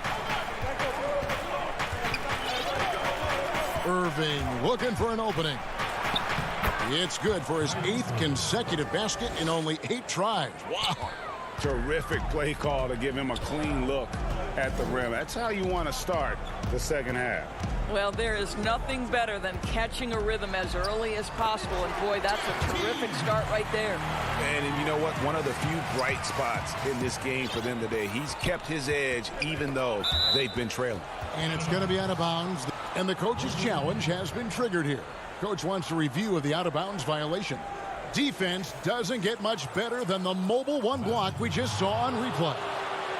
Irving looking for an opening. It's good for his 8th consecutive basket in only 8 tries. Wow. Terrific play call to give him a clean look at the rim. That's how you want to start the second half. Well, there is nothing better than catching a rhythm as early as possible. And, boy, that's a terrific start right there. And you know what? One of the few bright spots in this game for them today. He's kept his edge even though they've been trailing. And it's going to be out of bounds. And the coach's challenge has been triggered here. Coach wants a review of the out-of-bounds violation. Defense doesn't get much better than the mobile one block we just saw on replay.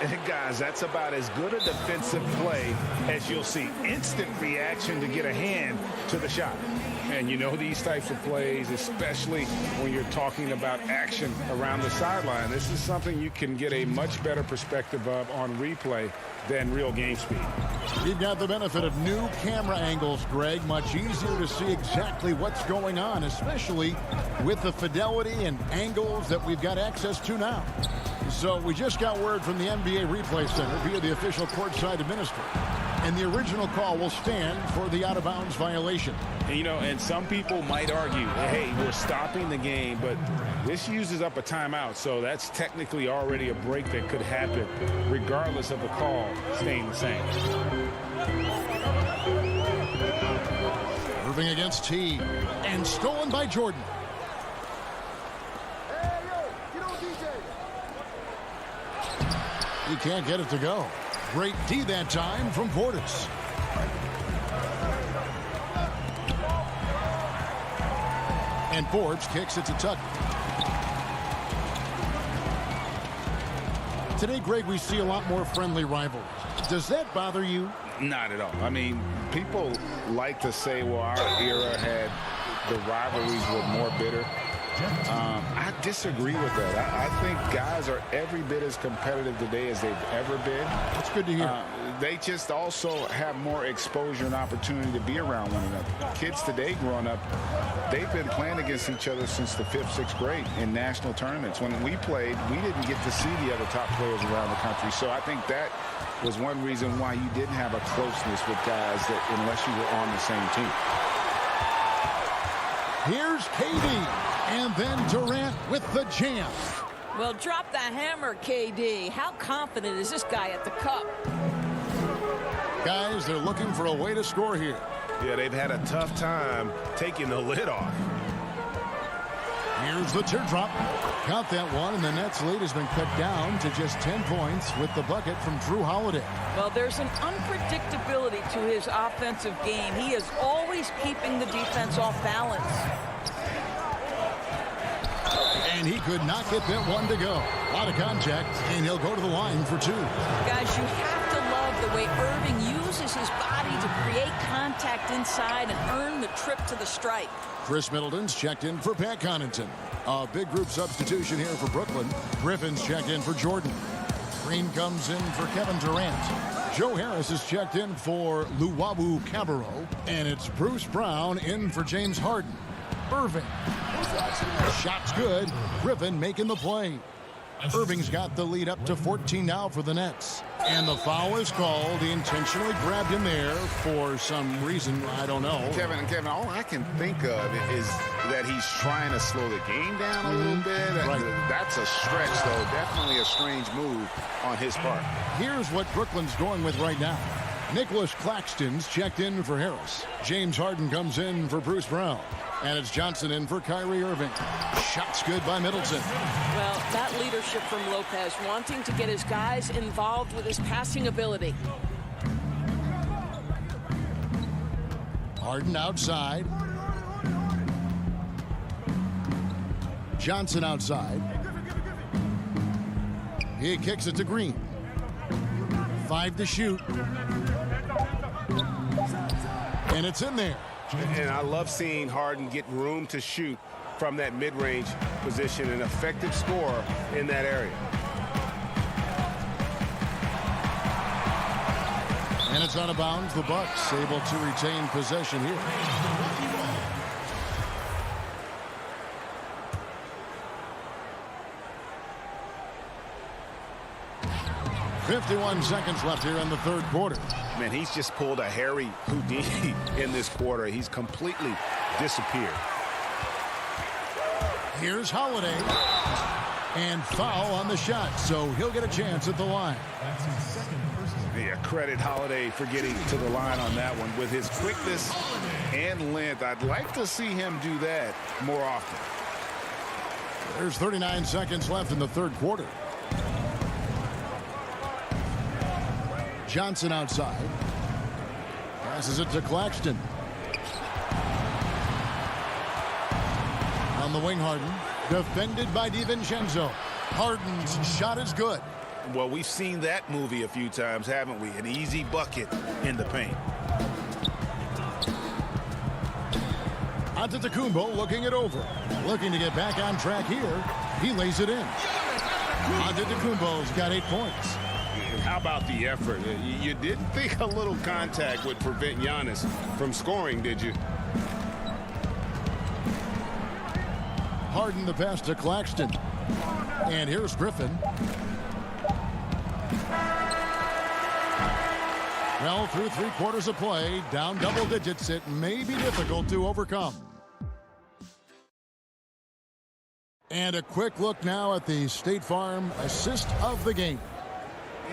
And guys, that's about as good a defensive play as you'll see. Instant reaction to get a hand to the shot. And you know these types of plays, especially when you're talking about action around the sideline, this is something you can get a much better perspective of on replay than real game speed. You've got the benefit of new camera angles, Greg. Much easier to see exactly what's going on, especially with the fidelity and angles that we've got access to now. So we just got word from the NBA Replay Center via the official courtside administrator. And the original call will stand for the out-of-bounds violation. And, you know, and some people might argue, hey, we're stopping the game, but this uses up a timeout, so that's technically already a break that could happen regardless of the call staying the same. Irving against T, and stolen by Jordan. He can't get it to go. Great D that time from Portis. And Forbes kicks it to Tucker. Today, Greg, we see a lot more friendly rivalries. Does that bother you? Not at all. I mean, people like to say, well, our era had the rivalries were more bitter. I disagree with that. I think guys are every bit as competitive today as they've ever been. That's good to hear. They just also have more exposure and opportunity to be around one another. Kids today growing up, they've been playing against each other since the 5th, 6th grade in national tournaments. When we played, we didn't get to see the other top players around the country. So I think that was one reason why you didn't have a closeness with guys that unless you were on the same team. Here's KD. And then Durant with the jam. Well, drop the hammer, KD. How confident is this guy at the cup? Guys, they're looking for a way to score here. Yeah, they've had a tough time taking the lid off. Here's the teardrop. Got that one, and the Nets' lead has been cut down to just 10 points with the bucket from Drew Holiday. Well, there's an unpredictability to his offensive game. He is always keeping the defense off balance. And he could not get that one to go. A lot of contact, and he'll go to the line for 2. Guys, you have to love the way Irving uses his body to create contact inside and earn the trip to the stripe. Chris Middleton's checked in for Pat Connaughton. A big group substitution here for Brooklyn. Griffin's checked in for Jordan. Green comes in for Kevin Durant. Joe Harris is checked in for Luwawu Cabarro. And it's Bruce Brown in for James Harden. Irving. Shot's good. Griffin making the play. Irving's got the lead up to 14 now for the Nets. And the foul is called. He intentionally grabbed him there for some reason. I don't know. Kevin, all I can think of is that he's trying to slow the game down a little bit. Right. That's a stretch, though. Definitely a strange move on his part. Here's what Brooklyn's going with right now. Nicholas Claxton's checked in for Harris. James Harden comes in for Bruce Brown. And it's Johnson in for Kyrie Irving. Shot's good by Middleton. Well, that leadership from Lopez, wanting to get his guys involved with his passing ability. Harden outside. Johnson outside. He kicks it to Green. 5 to shoot. And it's in there. And I love seeing Harden get room to shoot from that mid-range position, an effective scorer in that area. And it's out of bounds. The Bucks able to retain possession here. .51 seconds left here in the third quarter. Man, he's just pulled a Harry Houdini in this quarter. He's completely disappeared. Here's Holiday. And foul on the shot, so he'll get a chance at the line. Yeah, credit Holiday for getting to the line on that one. With his quickness and length, I'd like to see him do that more often. There's 39 seconds left in the third quarter. Johnson outside. Passes it to Claxton. On the wing, Harden. Defended by DiVincenzo. Harden's shot is good. Well, we've seen that movie a few times, haven't we? An easy bucket in the paint. Antetokounmpo looking it over. Looking to get back on track here. He lays it in. Antetokounmpo's got 8 points. How about the effort? You didn't think a little contact would prevent Giannis from scoring, did you? Harden the pass to Claxton. And here's Griffin. Well, through 3 quarters of play, down double digits, it may be difficult to overcome. And a quick look now at the State Farm assist of the game.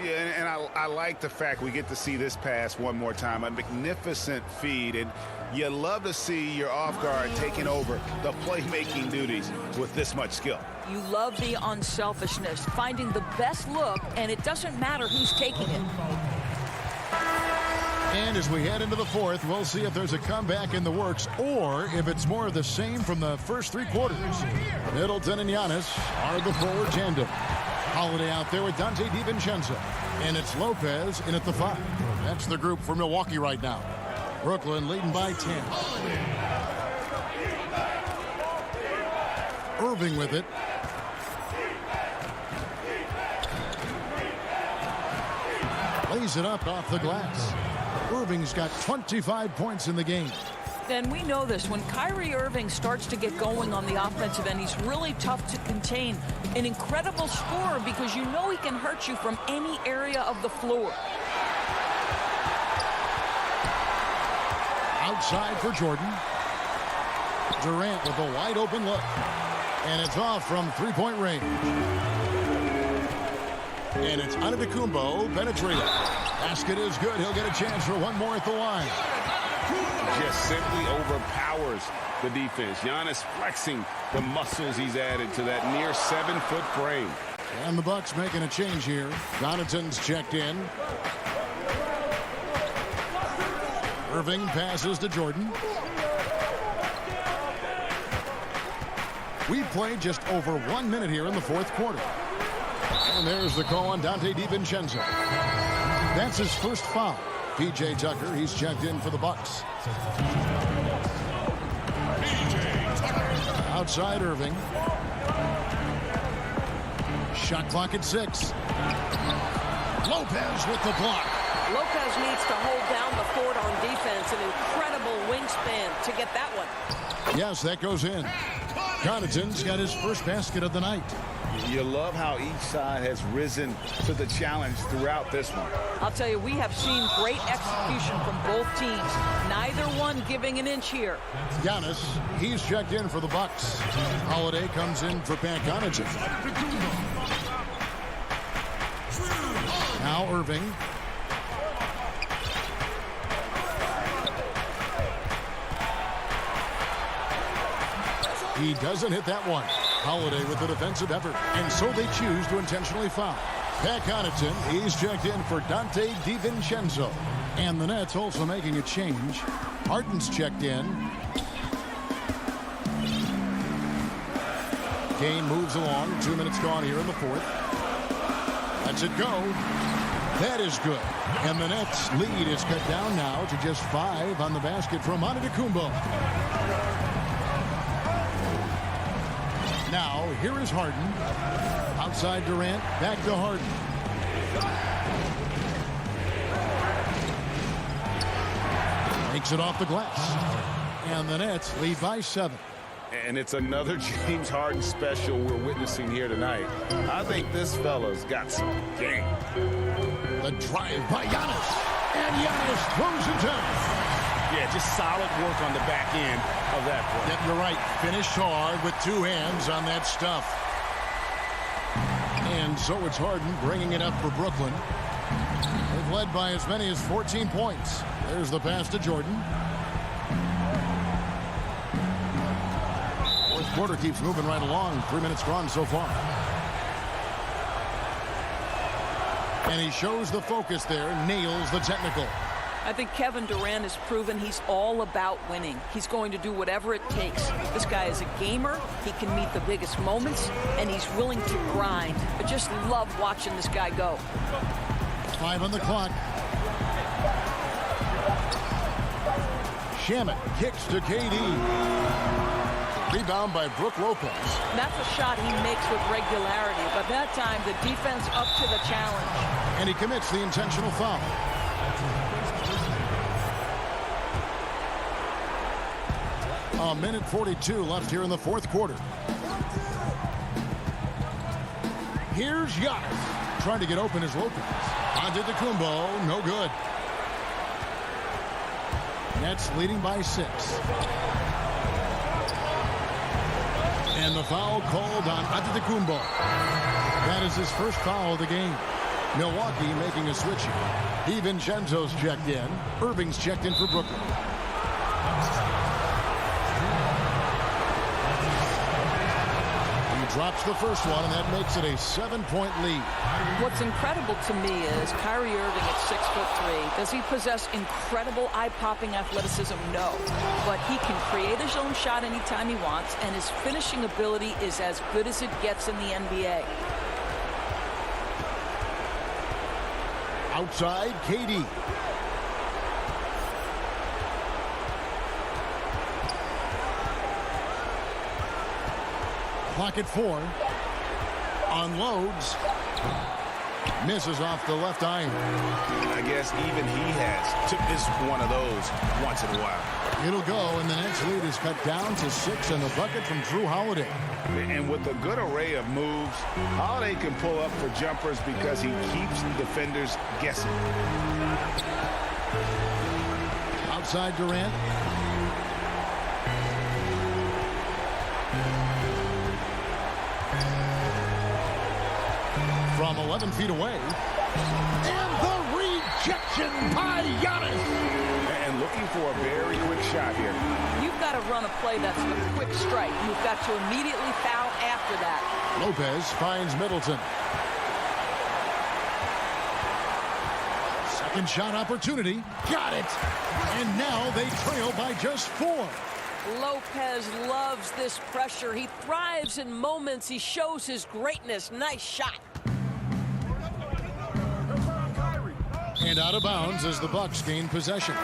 Yeah, and I like the fact we get to see this pass one more time. A magnificent feed, and you love to see your off guard taking over the playmaking duties with this much skill. You love the unselfishness, finding the best look, and it doesn't matter who's taking it. And as we head into the fourth, we'll see if there's a comeback in the works or if it's more of the same from the first 3 quarters. Middleton and Giannis are the forward tandem. Holiday out there with Dante DiVincenzo. And it's Lopez in at the 5. That's the group for Milwaukee right now. Brooklyn leading by 10. Irving with it. Lays it up off the glass. Irving's got 25 points in the game. Then we know this. When Kyrie Irving starts to get going on the offensive end, he's really tough to contain. An incredible scorer because you know he can hurt you from any area of the floor. Outside for Jordan. Durant with a wide open look. And it's off from 3-point range. And it's Antetokounmpo penetrating. Basket is good. He'll get a chance for one more at the line. Just simply overpowers the defense. Giannis flexing the muscles he's added to that near 7-foot frame. And the Bucks making a change here. Donaton's checked in. Irving passes to Jordan. We played just over 1 minute here in the fourth quarter. And there's the call on Dante DiVincenzo. That's his first foul. P.J. Tucker, he's checked in for the Bucks. Outside Irving. Shot clock at 6. Lopez with the block. Lopez needs to hold down the fort on defense. An incredible wingspan to get that one. Yes, that goes in. Connaughton's got his first basket of the night. You love how each side has risen to the challenge throughout this one. I'll tell you, we have seen great execution from both teams. Neither one giving an inch here. Giannis, he's checked in for the Bucks. Holiday comes in for Pat Connaughton. Now Irving. He doesn't hit that one. Holiday with the defensive effort, and so they choose to intentionally foul. Pat Connaughton, he's checked in for Dante DiVincenzo. And the Nets also making a change. Harden's checked in. Kane moves along. 2 minutes gone here in the fourth. Lets it go. That is good. And the Nets lead is cut down now to just 5 on the basket from Antetokounmpo. Now, here is Harden. Outside Durant, back to Harden. Takes it off the glass. And the Nets lead by 7. And it's another James Harden special we're witnessing here tonight. I think this fella's got some game. The drive by Giannis. And Giannis throws it down. Yeah, just solid work on the back end of that play. Yep, you're right. Finish hard with 2 hands on that stuff. And so it's Harden bringing it up for Brooklyn. They've led by as many as 14 points. There's the pass to Jordan. Fourth quarter keeps moving right along. 3 minutes gone so far. And he shows the focus there, nails the technical. I think Kevin Durant has proven he's all about winning. He's going to do whatever it takes. This guy is a gamer. He can meet the biggest moments, and he's willing to grind. I just love watching this guy go. 5 on the clock. Shamet kicks to KD. Rebound by Brook Lopez. That's a shot he makes with regularity, but that time the defense up to the challenge. And he commits the intentional foul. A minute 42 left here in the fourth quarter. Here's Giannis. Trying to get open is Lopez. Antetokounmpo, no good. Nets leading by 6. And the foul called on Antetokounmpo. That is his first foul of the game. Milwaukee making a switch here. DiVincenzo's checked in. Irving's checked in for Brooklyn. He drops the first one, and that makes it a 7-point lead. What's incredible to me is Kyrie Irving at 6'3". Does he possess incredible eye-popping athleticism? No. But he can create his own shot anytime he wants, and his finishing ability is as good as it gets in the NBA. Outside, KD. Clock at 4. Unloads. Misses off the left iron. I guess even he is one of those once in a while. It'll go, and the Nets lead is cut down to 6 and the bucket from Drew Holiday. And with a good array of moves, Holiday can pull up for jumpers because he keeps defenders guessing. Outside Durant. From 11 feet away. And the rejection by Giannis. And looking for a very quick shot here. You've got to run a play that's a quick strike. You've got to immediately foul after that. Lopez finds Middleton. Second shot opportunity. Got it. And now they trail by just 4. Lopez loves this pressure. He thrives in moments. He shows his greatness. Nice shot. And out of bounds as the Bucks gain possession.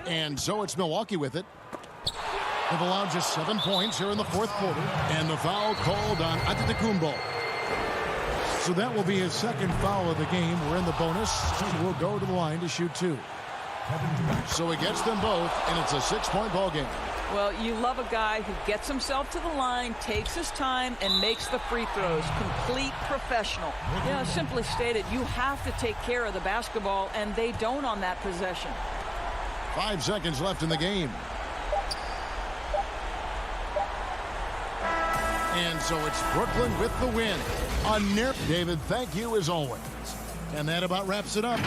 And so it's Milwaukee with it. They've allowed just 7 points here in the fourth quarter. And the foul called on Antetokounmpo. So that will be his second foul of the game. We're in the bonus. We'll go to the line to shoot 2. So he gets them both, and it's a 6-point ball game. Well, you love a guy who gets himself to the line, takes his time, and makes the free throws. Complete professional. You know, simply stated, you have to take care of the basketball, and they don't on that possession. 5 seconds left in the game. And so it's Brooklyn with the win. David, thank you as always. And that about wraps it up.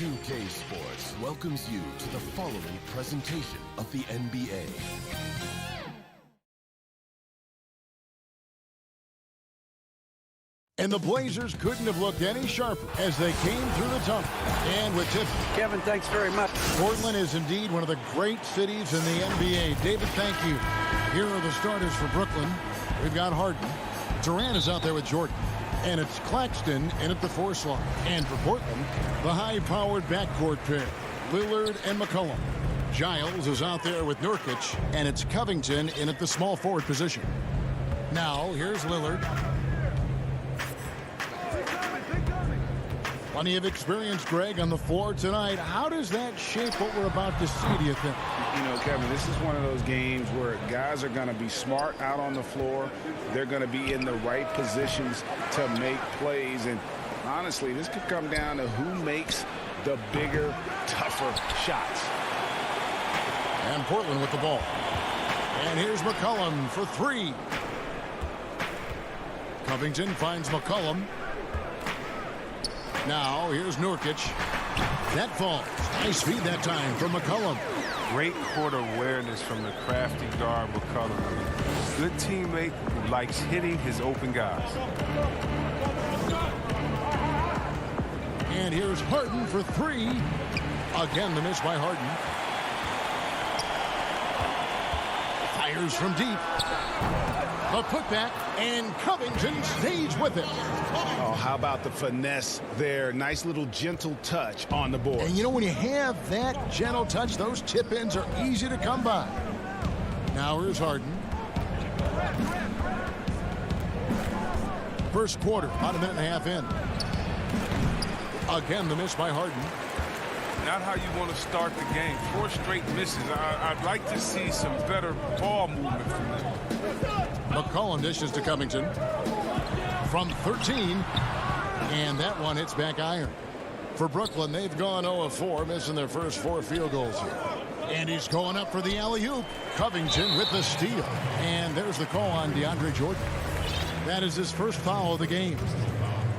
2K Sports welcomes you to the following presentation of the NBA. And the Blazers couldn't have looked any sharper as they came through the tunnel. And with Tiffany. Kevin, thanks very much. Portland is indeed one of the great cities in the NBA. David, thank you. Here are the starters for Brooklyn. We've got Harden. Durant is out there with Jordan. And it's Claxton in at the 4 slot. And for Portland, the high-powered backcourt pair, Lillard and McCollum. Giles is out there with Nurkic, and it's Covington in at the small forward position. Now, here's Lillard. Plenty of experience, Greg, on the floor tonight. How does that shape what we're about to see, do you think? You know, Kevin, this is one of those games where guys are going to be smart out on the floor. They're going to be in the right positions to make plays. And honestly, this could come down to who makes the bigger, tougher shots. And Portland with the ball. And here's McCollum for three. Covington finds McCollum. Now here's Nurkic. That falls. Nice feed that time from McCollum. Great court awareness from the crafty guard McCollum. Good teammate who likes hitting his open guys. And here's Harden for three. Again, the miss by Harden. Fires from deep. A putback, and Covington stays with it. Oh, how about the finesse there? Nice little gentle touch on the board. And you know, when you have that gentle touch, those tip-ins are easy to come by. Now here's Harden. First quarter, about a minute and a half in. Again, the miss by Harden. Not how you want to start the game. 4 straight misses. I'd like to see some better ball movement from them. McCollum dishes to Covington from 13, and that one hits back iron. For Brooklyn, they've gone 0 of 4, missing their first 4 field goals here. And he's going up for the alley-oop. Covington with the steal. And there's the call on DeAndre Jordan. That is his first foul of the game.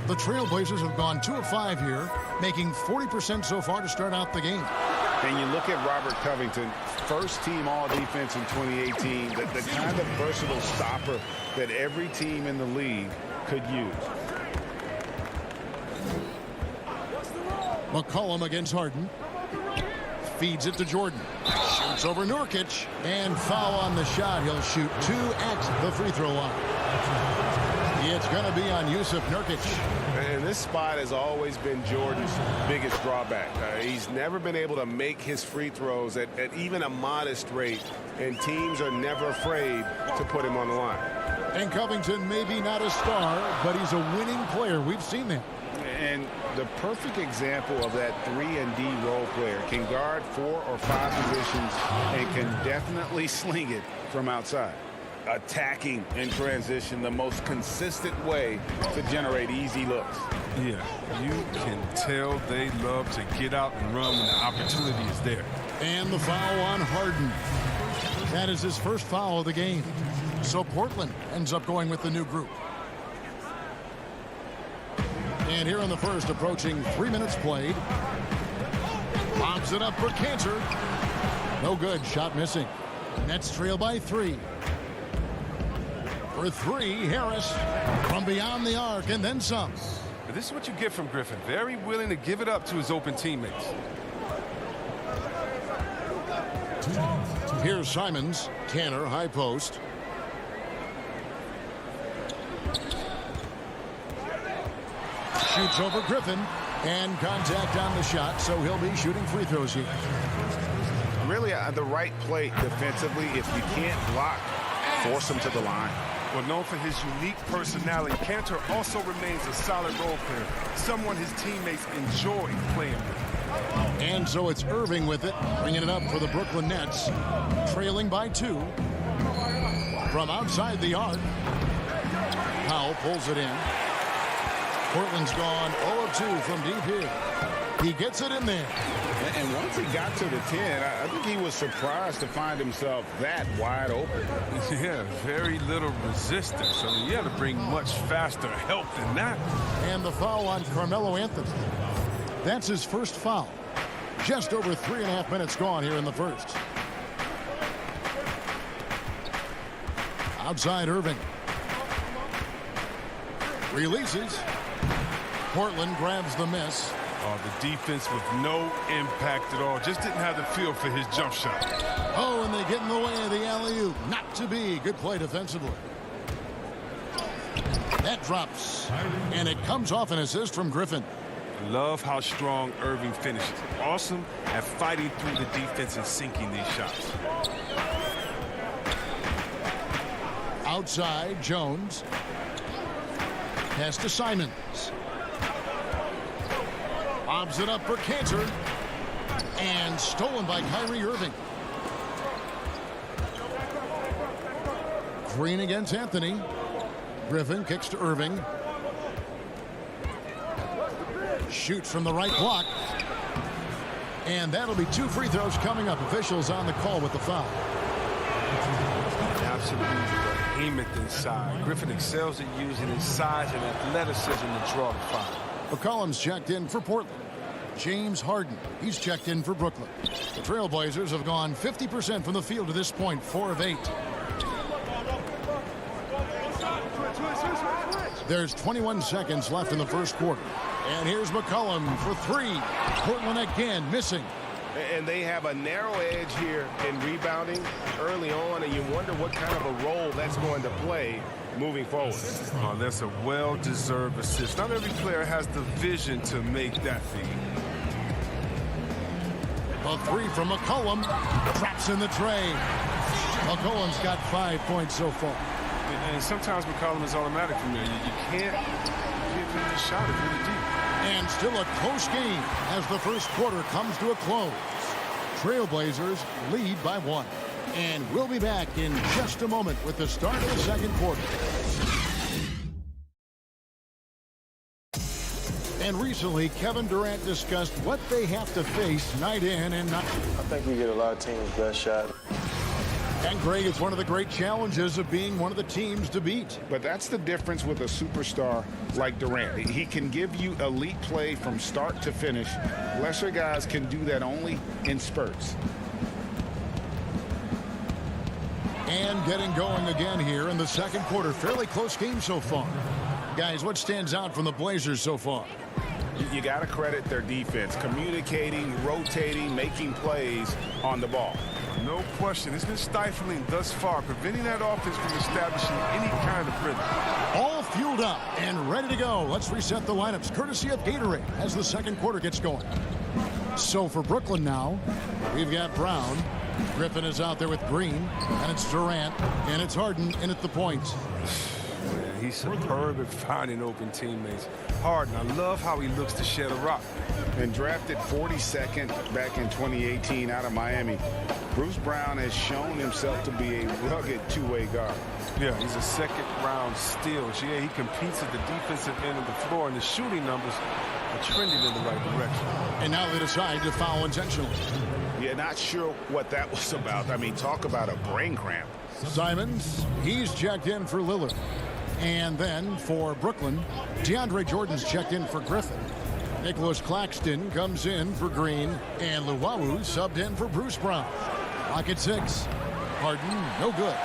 The Trailblazers have gone 2 of 5 here, making 40% so far to start out the game. And you look at Robert Covington, first team all-defense in 2018, the kind of versatile stopper that every team in the league could use. McCollum against Harden. Feeds it to Jordan. Shoots over Nurkic. And foul on the shot. He'll shoot 2 at the free throw line. It's going to be on Yusuf Nurkic. And this spot has always been Jordan's biggest drawback. He's never been able to make his free throws at even a modest rate, and teams are never afraid to put him on the line. And Covington may be not a star, but he's a winning player. We've seen that. And the perfect example of that 3-and-D role player can guard 4 or 5 positions and can definitely sling it from outside. Attacking in transition, the most consistent way to generate easy looks. Yeah, you can tell they love to get out and run when the opportunity is there. And the foul on Harden. That is his first foul of the game. So Portland ends up going with the new group. And here in the first, approaching 3 minutes played. Lobs it up for Cantor. No good, shot missing. Nets trail by 3. For 3, Harris from beyond the arc and then some. This is what you get from Griffin. Very willing to give it up to his open teammates. Here's Simons. Cantor, high post. Shoots over Griffin. And contact on the shot, so he'll be shooting free throws here. Really, the right play defensively. If you can't block, force him to the line. Well, known for his unique personality, Cantor also remains a solid role player, someone his teammates enjoy playing with. And so it's Irving with it, bringing it up for the Brooklyn Nets, trailing by 2. From outside the arc, Powell pulls it in. Portland's gone 0 of 2 from deep here. He gets it in there. And once he got to the 10, I think he was surprised to find himself that wide open. Yeah, very little resistance. I mean, you had to bring much faster help than that. And the foul on Carmelo Anthony. That's his first foul. Just over 3.5 minutes gone here in the first. Outside Irving. Releases. Portland grabs the miss. Oh, the defense with no impact at all. Just didn't have the feel for his jump shot. Oh, and they get in the way of the alley-oop. Not to be. Good play defensively. That drops. And it comes off an assist from Griffin. Love how strong Irving finishes. Awesome at fighting through the defense and sinking these shots. Outside, Jones. Pass to Simons. Lobs it up for Cantor. And stolen by Kyrie Irving. Green against Anthony. Griffin kicks to Irving. Shoots from the right block. And that'll be 2 free throws coming up. Officials on the call with the foul. Absolutely behemoth inside. Griffin excels at using his size and athleticism to draw the foul. McCollum's checked in for Portland. James Harden, he's checked in for Brooklyn. The Trailblazers have gone 50% from the field to this point, 4 of 8. There's 21 seconds left in the first quarter. And here's McCollum for 3. Portland again missing. And they have a narrow edge here in rebounding early on, and you wonder what kind of a role that's going to play moving forward. Oh, that's a well-deserved assist. Not every player has the vision to make that feed. A 3 from McCollum. Drops in the tray. McCollum's got 5 points so far. And sometimes McCollum is automatic from there. You can't give him the shot if really deep. And still a close game as the first quarter comes to a close. Trailblazers lead by 1. And we'll be back in just a moment with the start of the second quarter. And recently, Kevin Durant discussed what they have to face night in and night. I think we get a lot of teams' best shot. And Greg, it's one of the great challenges of being one of the teams to beat. But that's the difference with a superstar like Durant. He can give you elite play from start to finish. Lesser guys can do that only in spurts. And getting going again here in the second quarter. Fairly close game so far. Guys, what stands out from the Blazers so far? You got to credit their defense. Communicating, rotating, making plays on the ball. No question. It's been stifling thus far, preventing that offense from establishing any kind of rhythm. All fueled up and ready to go. Let's reset the lineups, courtesy of Gatorade, as the second quarter gets going. So for Brooklyn now, we've got Brown. Griffin is out there with Green, and it's Durant, and it's Harden in at the point. Man, he's superb at finding open teammates. Harden, I love how he looks to shed a rock. And drafted 42nd back in 2018 out of Miami, Bruce Brown has shown himself to be a rugged two-way guard. Yeah, he's a second-round steal. Yeah, he competes at the defensive end of the floor, and the shooting numbers are trending in the right direction. And now they decide to foul intentionally. Yeah, not sure what that was about. I mean, talk about a brain cramp. Simons, he's checked in for Lillard. And then for Brooklyn, DeAndre Jordan's checked in for Griffin. Nicholas Claxton comes in for Green, and Luwawu subbed in for Bruce Brown. Lock at 6. Harden, no good.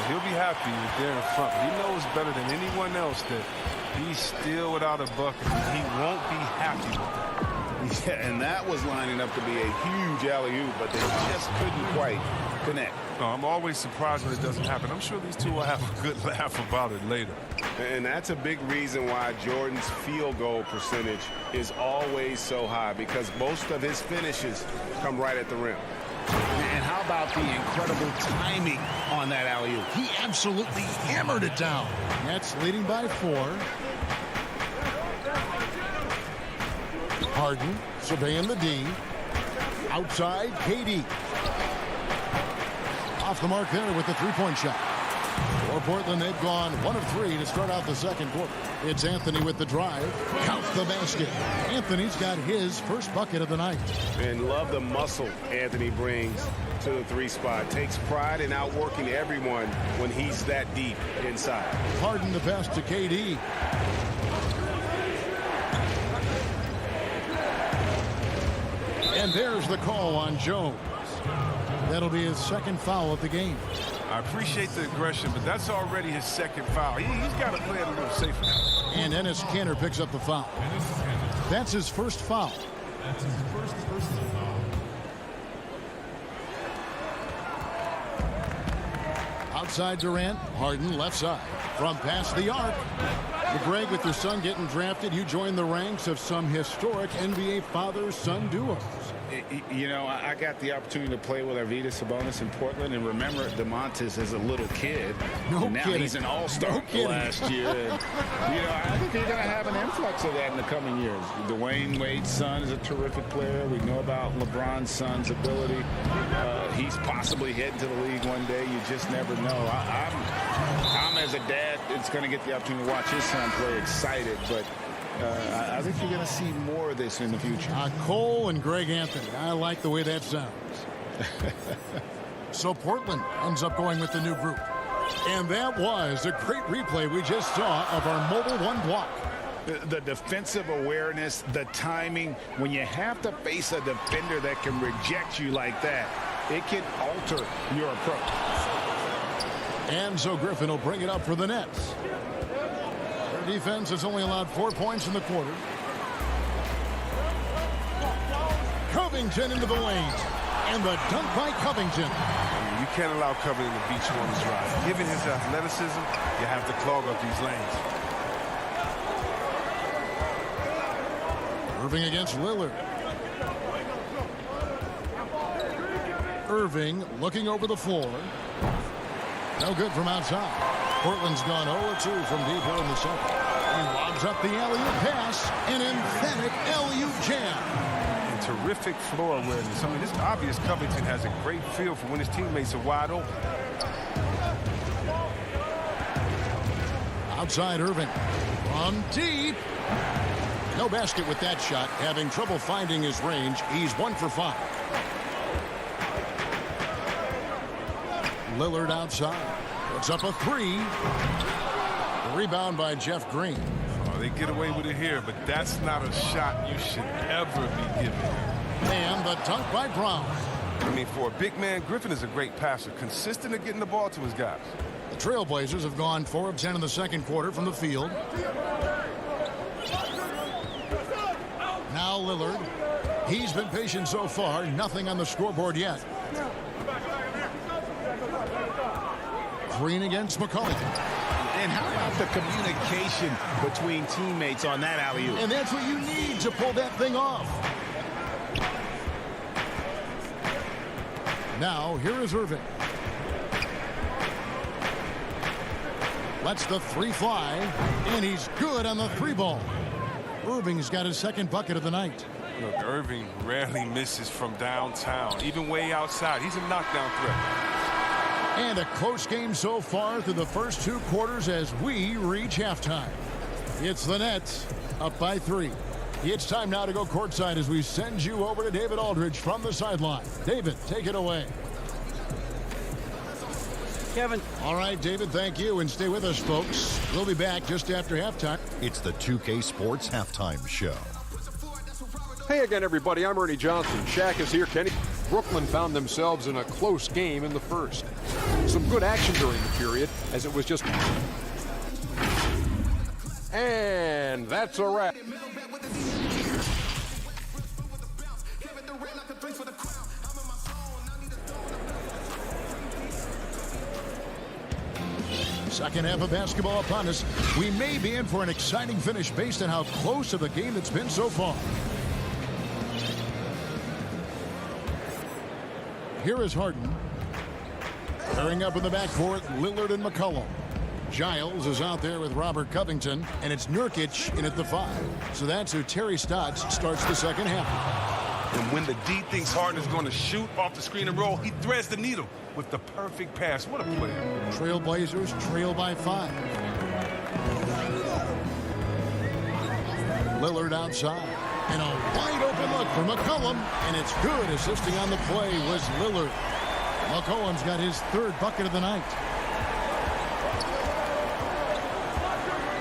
He'll be happy with there in front. He knows better than anyone else that he's still without a bucket. He won't be happy with that. Yeah, and that was lining up to be a huge alley-oop, but they just couldn't quite connect. No, I'm always surprised when it doesn't happen. I'm sure these two will have a good laugh about it later. And that's a big reason why Jordan's field goal percentage is always so high, because most of his finishes come right at the rim. And how about the incredible timing on that alley-oop? He absolutely hammered it down. Nets leading by 4. Harden surveying the D. Outside, KD. Off the mark there with the three-point shot. For Portland, they've gone 1 of 3 to start out the second quarter. It's Anthony with the drive. Count the basket. Anthony's got his first bucket of the night. And love the muscle Anthony brings to the 3 spot. Takes pride in outworking everyone when he's that deep inside. Harden the best to KD. And there's the call on Jones. That'll be his second foul of the game. I appreciate the aggression, but that's already his second foul. He's got to play it a little safer now. And Enes Kanter picks up the foul. That's his first foul. That's his first foul. Outside Durant, Harden left side. From past the arc. Well, Greg, with your son getting drafted, you joined the ranks of some historic NBA father-son duos. You know, I got the opportunity to play with Arvydas Sabonis in Portland, and remember DeMontis as a little kid. No now kidding. He's an all-star last year. And, you know, I think you're going to have an influx of that in the coming years. Dwayne Wade's son is a terrific player. We know about LeBron's son's ability. He's possibly heading to the league one day. You just never know. I'm as a dad, it's going to get the opportunity to watch his son play excited, but I think you're going to see more of this in the future. Cole and Greg Anthony. I like the way that sounds. So Portland ends up going with the new group. And that was a great replay we just saw of our Mobile One block. The defensive awareness, the timing, when you have to face a defender that can reject you like that, it can alter your approach. And so Griffin will bring it up for the Nets. Their defense has only allowed 4 points in the quarter. Covington into the lane. And the dunk by Covington. I mean, you can't allow Covington to beat you on his drive. Given his athleticism, you have to clog up these lanes. Irving against Lillard. Irving looking over the floor. No good from outside. Portland's gone 0-2 from deep here in the second. He lobs up the alley-oop pass. An emphatic alley-oop jam. And terrific floor awareness. I mean, it's obvious Covington has a great feel for when his teammates are wide open. Outside Irving. From deep. No basket with that shot. Having trouble finding his range. He's 1 for 5. Lillard outside. Puts up a 3. The rebound by Jeff Green. Oh, they get away with it here, but that's not a shot you should ever be given. And the dunk by Brown. I mean, for a big man, Griffin is a great passer, consistent at getting the ball to his guys. The Trailblazers have gone 4 of 10 in the second quarter from the field. Now Lillard. He's been patient so far. Nothing on the scoreboard yet. Green against McCollum. And how about the communication between teammates on that alley-oop? And that's what you need to pull that thing off. Now, here is Irving. Lets the 3 fly, and he's good on the 3 ball. Irving's got his second bucket of the night. Look, Irving rarely misses from downtown, even way outside. He's a knockdown threat. And a close game so far through the first 2 quarters as we reach halftime. It's the Nets up by 3. It's time now to go courtside as we send you over to David Aldridge from the sideline. David, take it away. Kevin. All right, David, thank you. And stay with us, folks. We'll be back just after halftime. It's the 2K Sports Halftime Show. Hey again, everybody. I'm Ernie Johnson. Shaq is here. Kenny. Brooklyn found themselves in a close game in the first. Some good action during the period as it was just... And that's a wrap. Second half of basketball upon us. We may be in for an exciting finish based on how close of the game it's been so far. Here is Harden. Pairing up in the backcourt, Lillard and McCollum. Giles is out there with Robert Covington, and it's Nurkic in at the 5. So that's who Terry Stotts starts the second half. And when the D thinks Harden is going to shoot off the screen and roll, he threads the needle with the perfect pass. What a player. Trailblazers trail by 5. Lillard outside. And a wide open look for McCollum. And it's good. Assisting on the play was Lillard. McCollum's got his 3rd bucket of the night.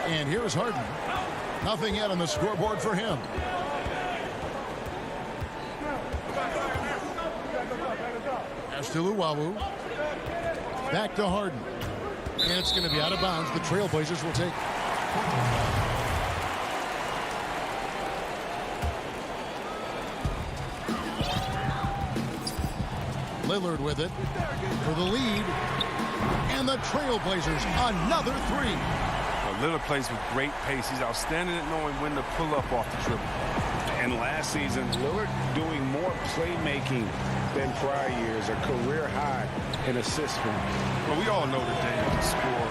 And here's Harden. Nothing yet on the scoreboard for him. Pass to Luwawu. Back to Harden. And it's going to be out of bounds. The Trailblazers will take. Lillard with it for the lead. And the Trailblazers another 3. Well, Lillard plays with great pace. He's outstanding at knowing when to pull up off the dribble. And last season, Lillard doing more playmaking than prior years, a career high in assists for him. Well, we all know that Dame can score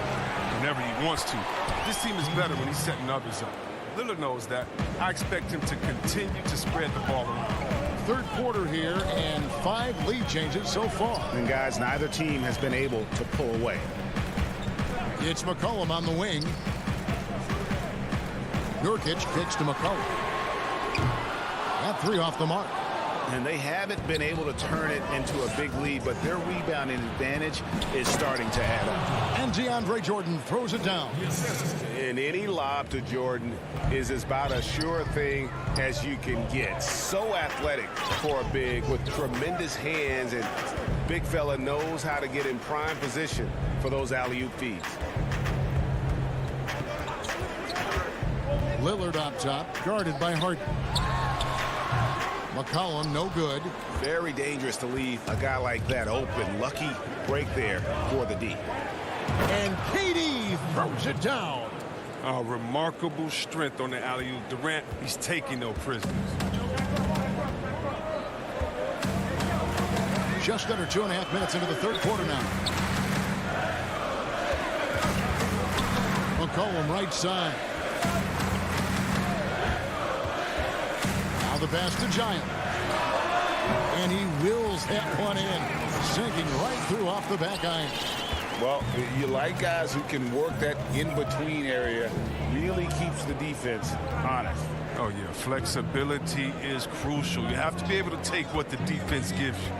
whenever he wants to. This team is better when he's setting others up. Lillard knows that. I expect him to continue to spread the ball around. Third quarter here and 5 lead changes so far. And guys, neither team has been able to pull away. It's McCollum on the wing. Nurkic kicks to McCollum. That 3 off the mark. And they haven't been able to turn it into a big lead, but their rebounding advantage is starting to add up. And DeAndre Jordan throws it down. And any lob to Jordan is about as sure thing as you can get. So athletic for a big with tremendous hands, and big fella knows how to get in prime position for those alley-oop feeds. Lillard up top, guarded by Harden. McCollum, no good. Very dangerous to leave a guy like that open. Lucky break there for the D. And KD throws it down. Remarkable strength on the alley-oop. Durant, he's taking no prisoners. Just under 2.5 minutes into the third quarter now. McCollum right side. Now the pass to Giant. And he wills that one in, sinking right through off the back iron. Well, you like guys who can work that in-between area. Really keeps the defense honest. Oh, yeah. Flexibility is crucial. You have to be able to take what the defense gives you.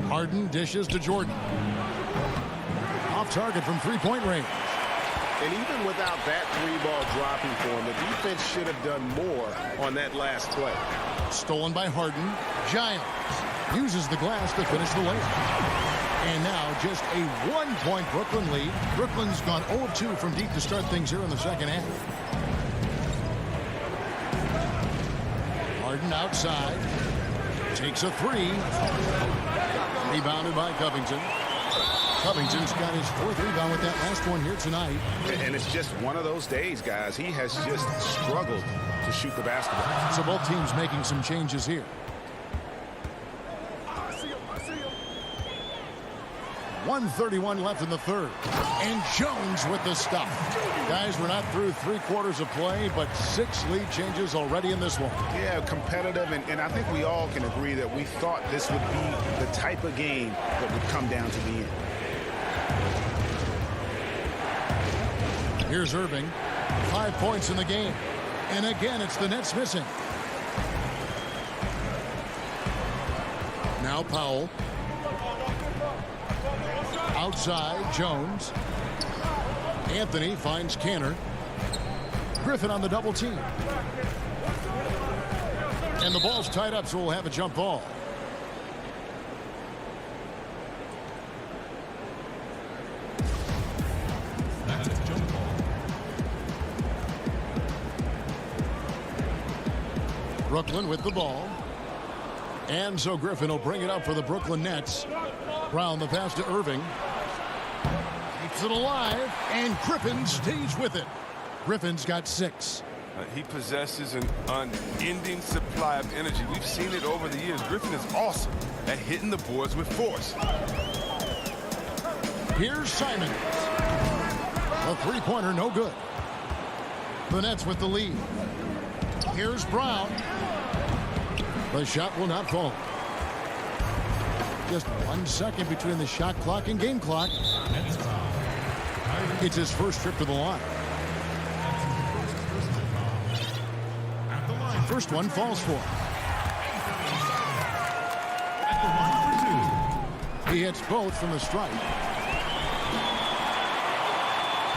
Harden dishes to Jordan. Off target from three-point range. And even without that 3-ball dropping for him, the defense should have done more on that last play. Stolen by Harden. Giant uses the glass to finish the layup. And now just a 1-point Brooklyn lead. Brooklyn's gone 0-2 from deep to start things here in the second half. Harden outside. Takes a 3. Rebounded by Covington. Covington's got his 4th rebound with that last one here tonight. And it's just one of those days, guys. He has just struggled to shoot the basketball. So both teams making some changes here. 1:31 left in the third. And Jones with the stop. Guys, we're not through 3 quarters of play, but 6 lead changes already in this one. Yeah, competitive, and I think we all can agree that we thought this would be the type of game that would come down to the end. Here's Irving. 5 points in the game. And again, it's the Nets missing. Now Powell. Outside, Jones. Anthony finds Canner. Griffin on the double team. And the ball's tied up, so we'll have a jump ball. That's a jump ball. Brooklyn with the ball. And so Griffin will bring it up for the Brooklyn Nets. Brown the pass to Irving. Keeps it alive, and Griffin stays with it. Griffin's got 6. He possesses an unending supply of energy. We've seen it over the years. Griffin is awesome at hitting the boards with force. Here's Simons. A 3-pointer, no good. The Nets with the lead. Here's Brown. The shot will not fall. Just 1 second between the shot clock and game clock. It's his first trip to the line. First one falls for him. He hits both from the stripe.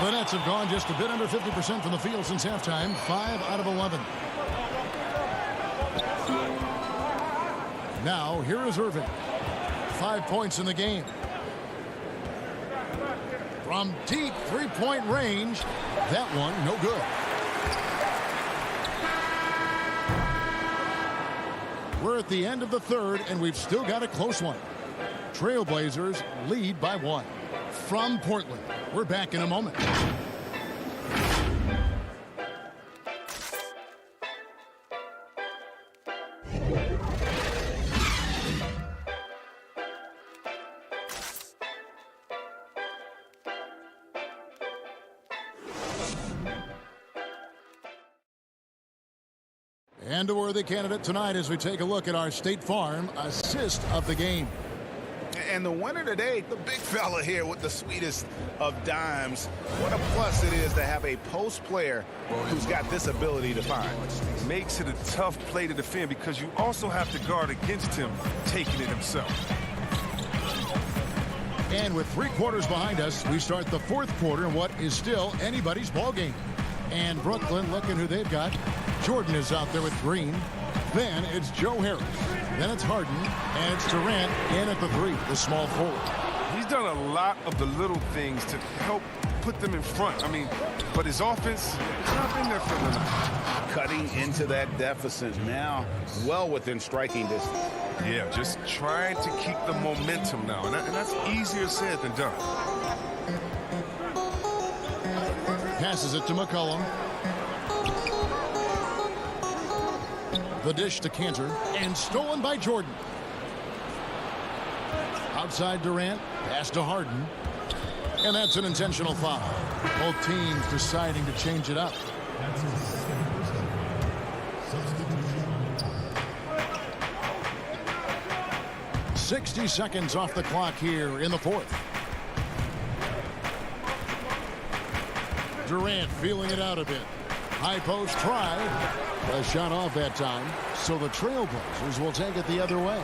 The Nets have gone just a bit under 50% from the field since halftime. 5 out of 11. Now, here is Irving. 5 points in the game. From deep 3-point range, that one no good. We're at the end of the third, and we've still got a close one. Trailblazers lead by 1. From Portland, we're back in a moment. And a worthy candidate tonight as we take a look at our State Farm assist of the game. And the winner today, the big fella here with the sweetest of dimes. What a plus it is to have a post player who's got this ability to find. Makes it a tough play to defend because you also have to guard against him taking it himself. And with 3 quarters behind us, we start the 4th quarter in what is still anybody's ball game. And Brooklyn, looking who they've got. Jordan is out there with Green. Then it's Joe Harris. Then it's Harden. And it's Durant in at the 3, the small forward. He's done a lot of the little things to help put them in front. I mean, but his offense has not been there for them tonight. Cutting into that deficit now, well within striking distance. Yeah, just trying to keep the momentum now. And that's easier said than done. Passes it to McCollum. The dish to Cantor, and stolen by Jordan. Outside Durant, pass to Harden. And that's an intentional foul. Both teams deciding to change it up. 60 seconds off the clock here in the 4th. Durant feeling it out a bit. High post try. A shot off that time. So the Trailblazers will take it the other way.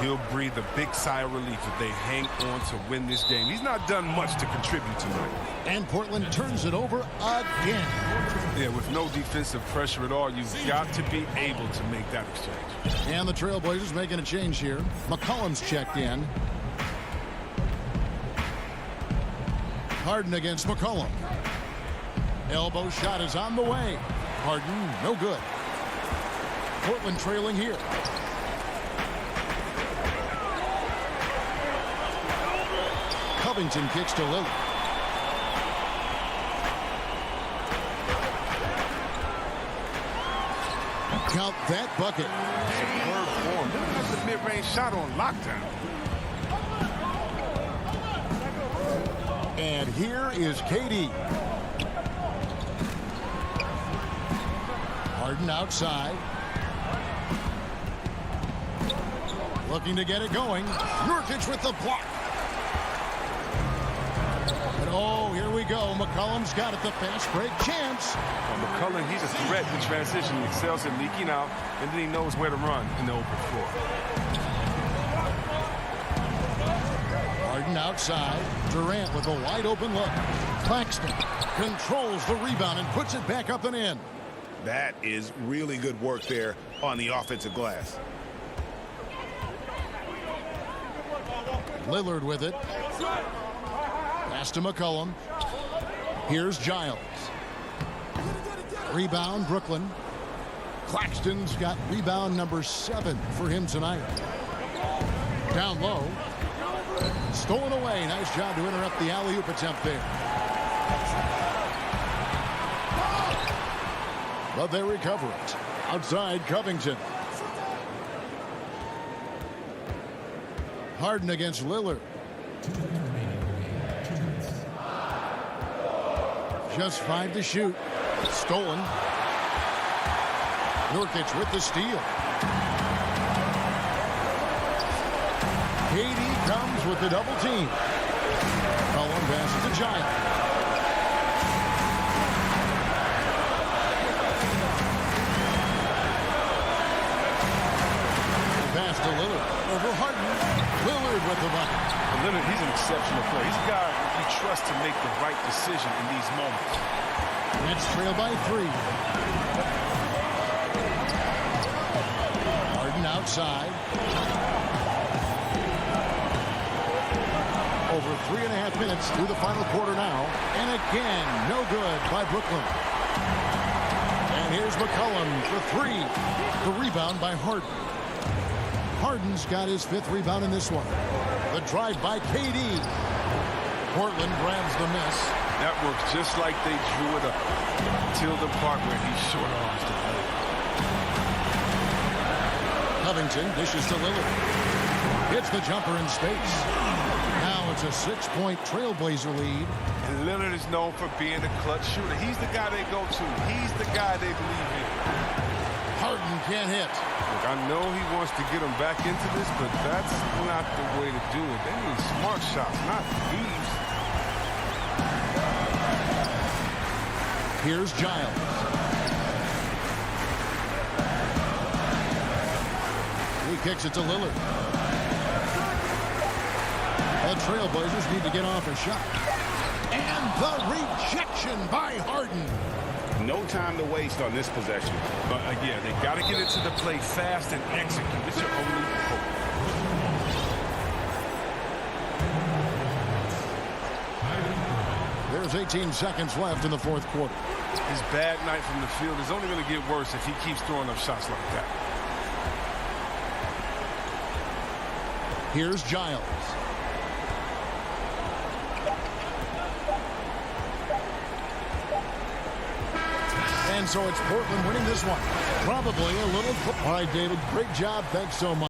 He'll breathe a big sigh of relief if they hang on to win this game. He's not done much to contribute tonight. And Portland turns it over again. Yeah, with no defensive pressure at all, you've got to be able to make that exchange. And the Trailblazers making a change here. McCollum's checked in. Harden against McCollum. Elbow shot is on the way. Harden, no good. Portland trailing here. Covington kicks to Lillard. Count that bucket. Superb form. That's a mid-range shot on lockdown. And here is KD. Harden outside. Looking to get it going. Nurkic with the block. And oh, here we go. McCollum's got it. The fast break chance. Well, McCollum, he's a threat in transition. He excels at leaking out, and then he knows where to run in the open floor. Harden outside. Durant with a wide open look. Claxton controls the rebound and puts it back up and in. That is really good work there on the offensive glass. Lillard with it. Pass to McCollum. Here's Giles. Rebound, Brooklyn. Claxton's got rebound number 7 for him tonight. Down low. Stolen away. Nice job to interrupt the alley-oop attempt there. But they recover it. Outside, Covington. Harden against Lillard. Just 5 to shoot. Stolen. Nurkic with the steal. KD comes with the double team. Cullen passes to Giles. Pass to Lillard. Over Harden. Lillard with the bucket. Lillard, he's an exceptional player. He's a guy you trust to make the right decision in these moments. Nets trail by 3. Harden outside. Over 3.5 minutes through the final quarter now. And again, no good by Brooklyn. And here's McCollum for 3. The rebound by Harden. Harden's got his 5th rebound in this one. The drive by KD. Portland grabs the miss. That works just like they drew it up till the part where he short arms the play. Covington dishes to Lillard. Hits the jumper in space. Now it's a 6-point Trailblazer lead. And Lillard is known for being a clutch shooter. He's the guy they go to. He's the guy they believe in. Harden can't hit. Look, I know he wants to get him back into this, but that's not the way to do it. They need smart shots, not thieves. Here's Giles. He kicks it to Lillard. The Trailblazers need to get off a shot. And the rejection by Harden. No time to waste on this possession. But yeah, they got to get into the play fast and execute. It's your only hope. There's 18 seconds left in the fourth quarter. His bad night from the field is only going to get worse if he keeps throwing up shots like that. Here's Giles. And so it's Portland winning this one. Probably a little. All right, David, great job. Thanks so much.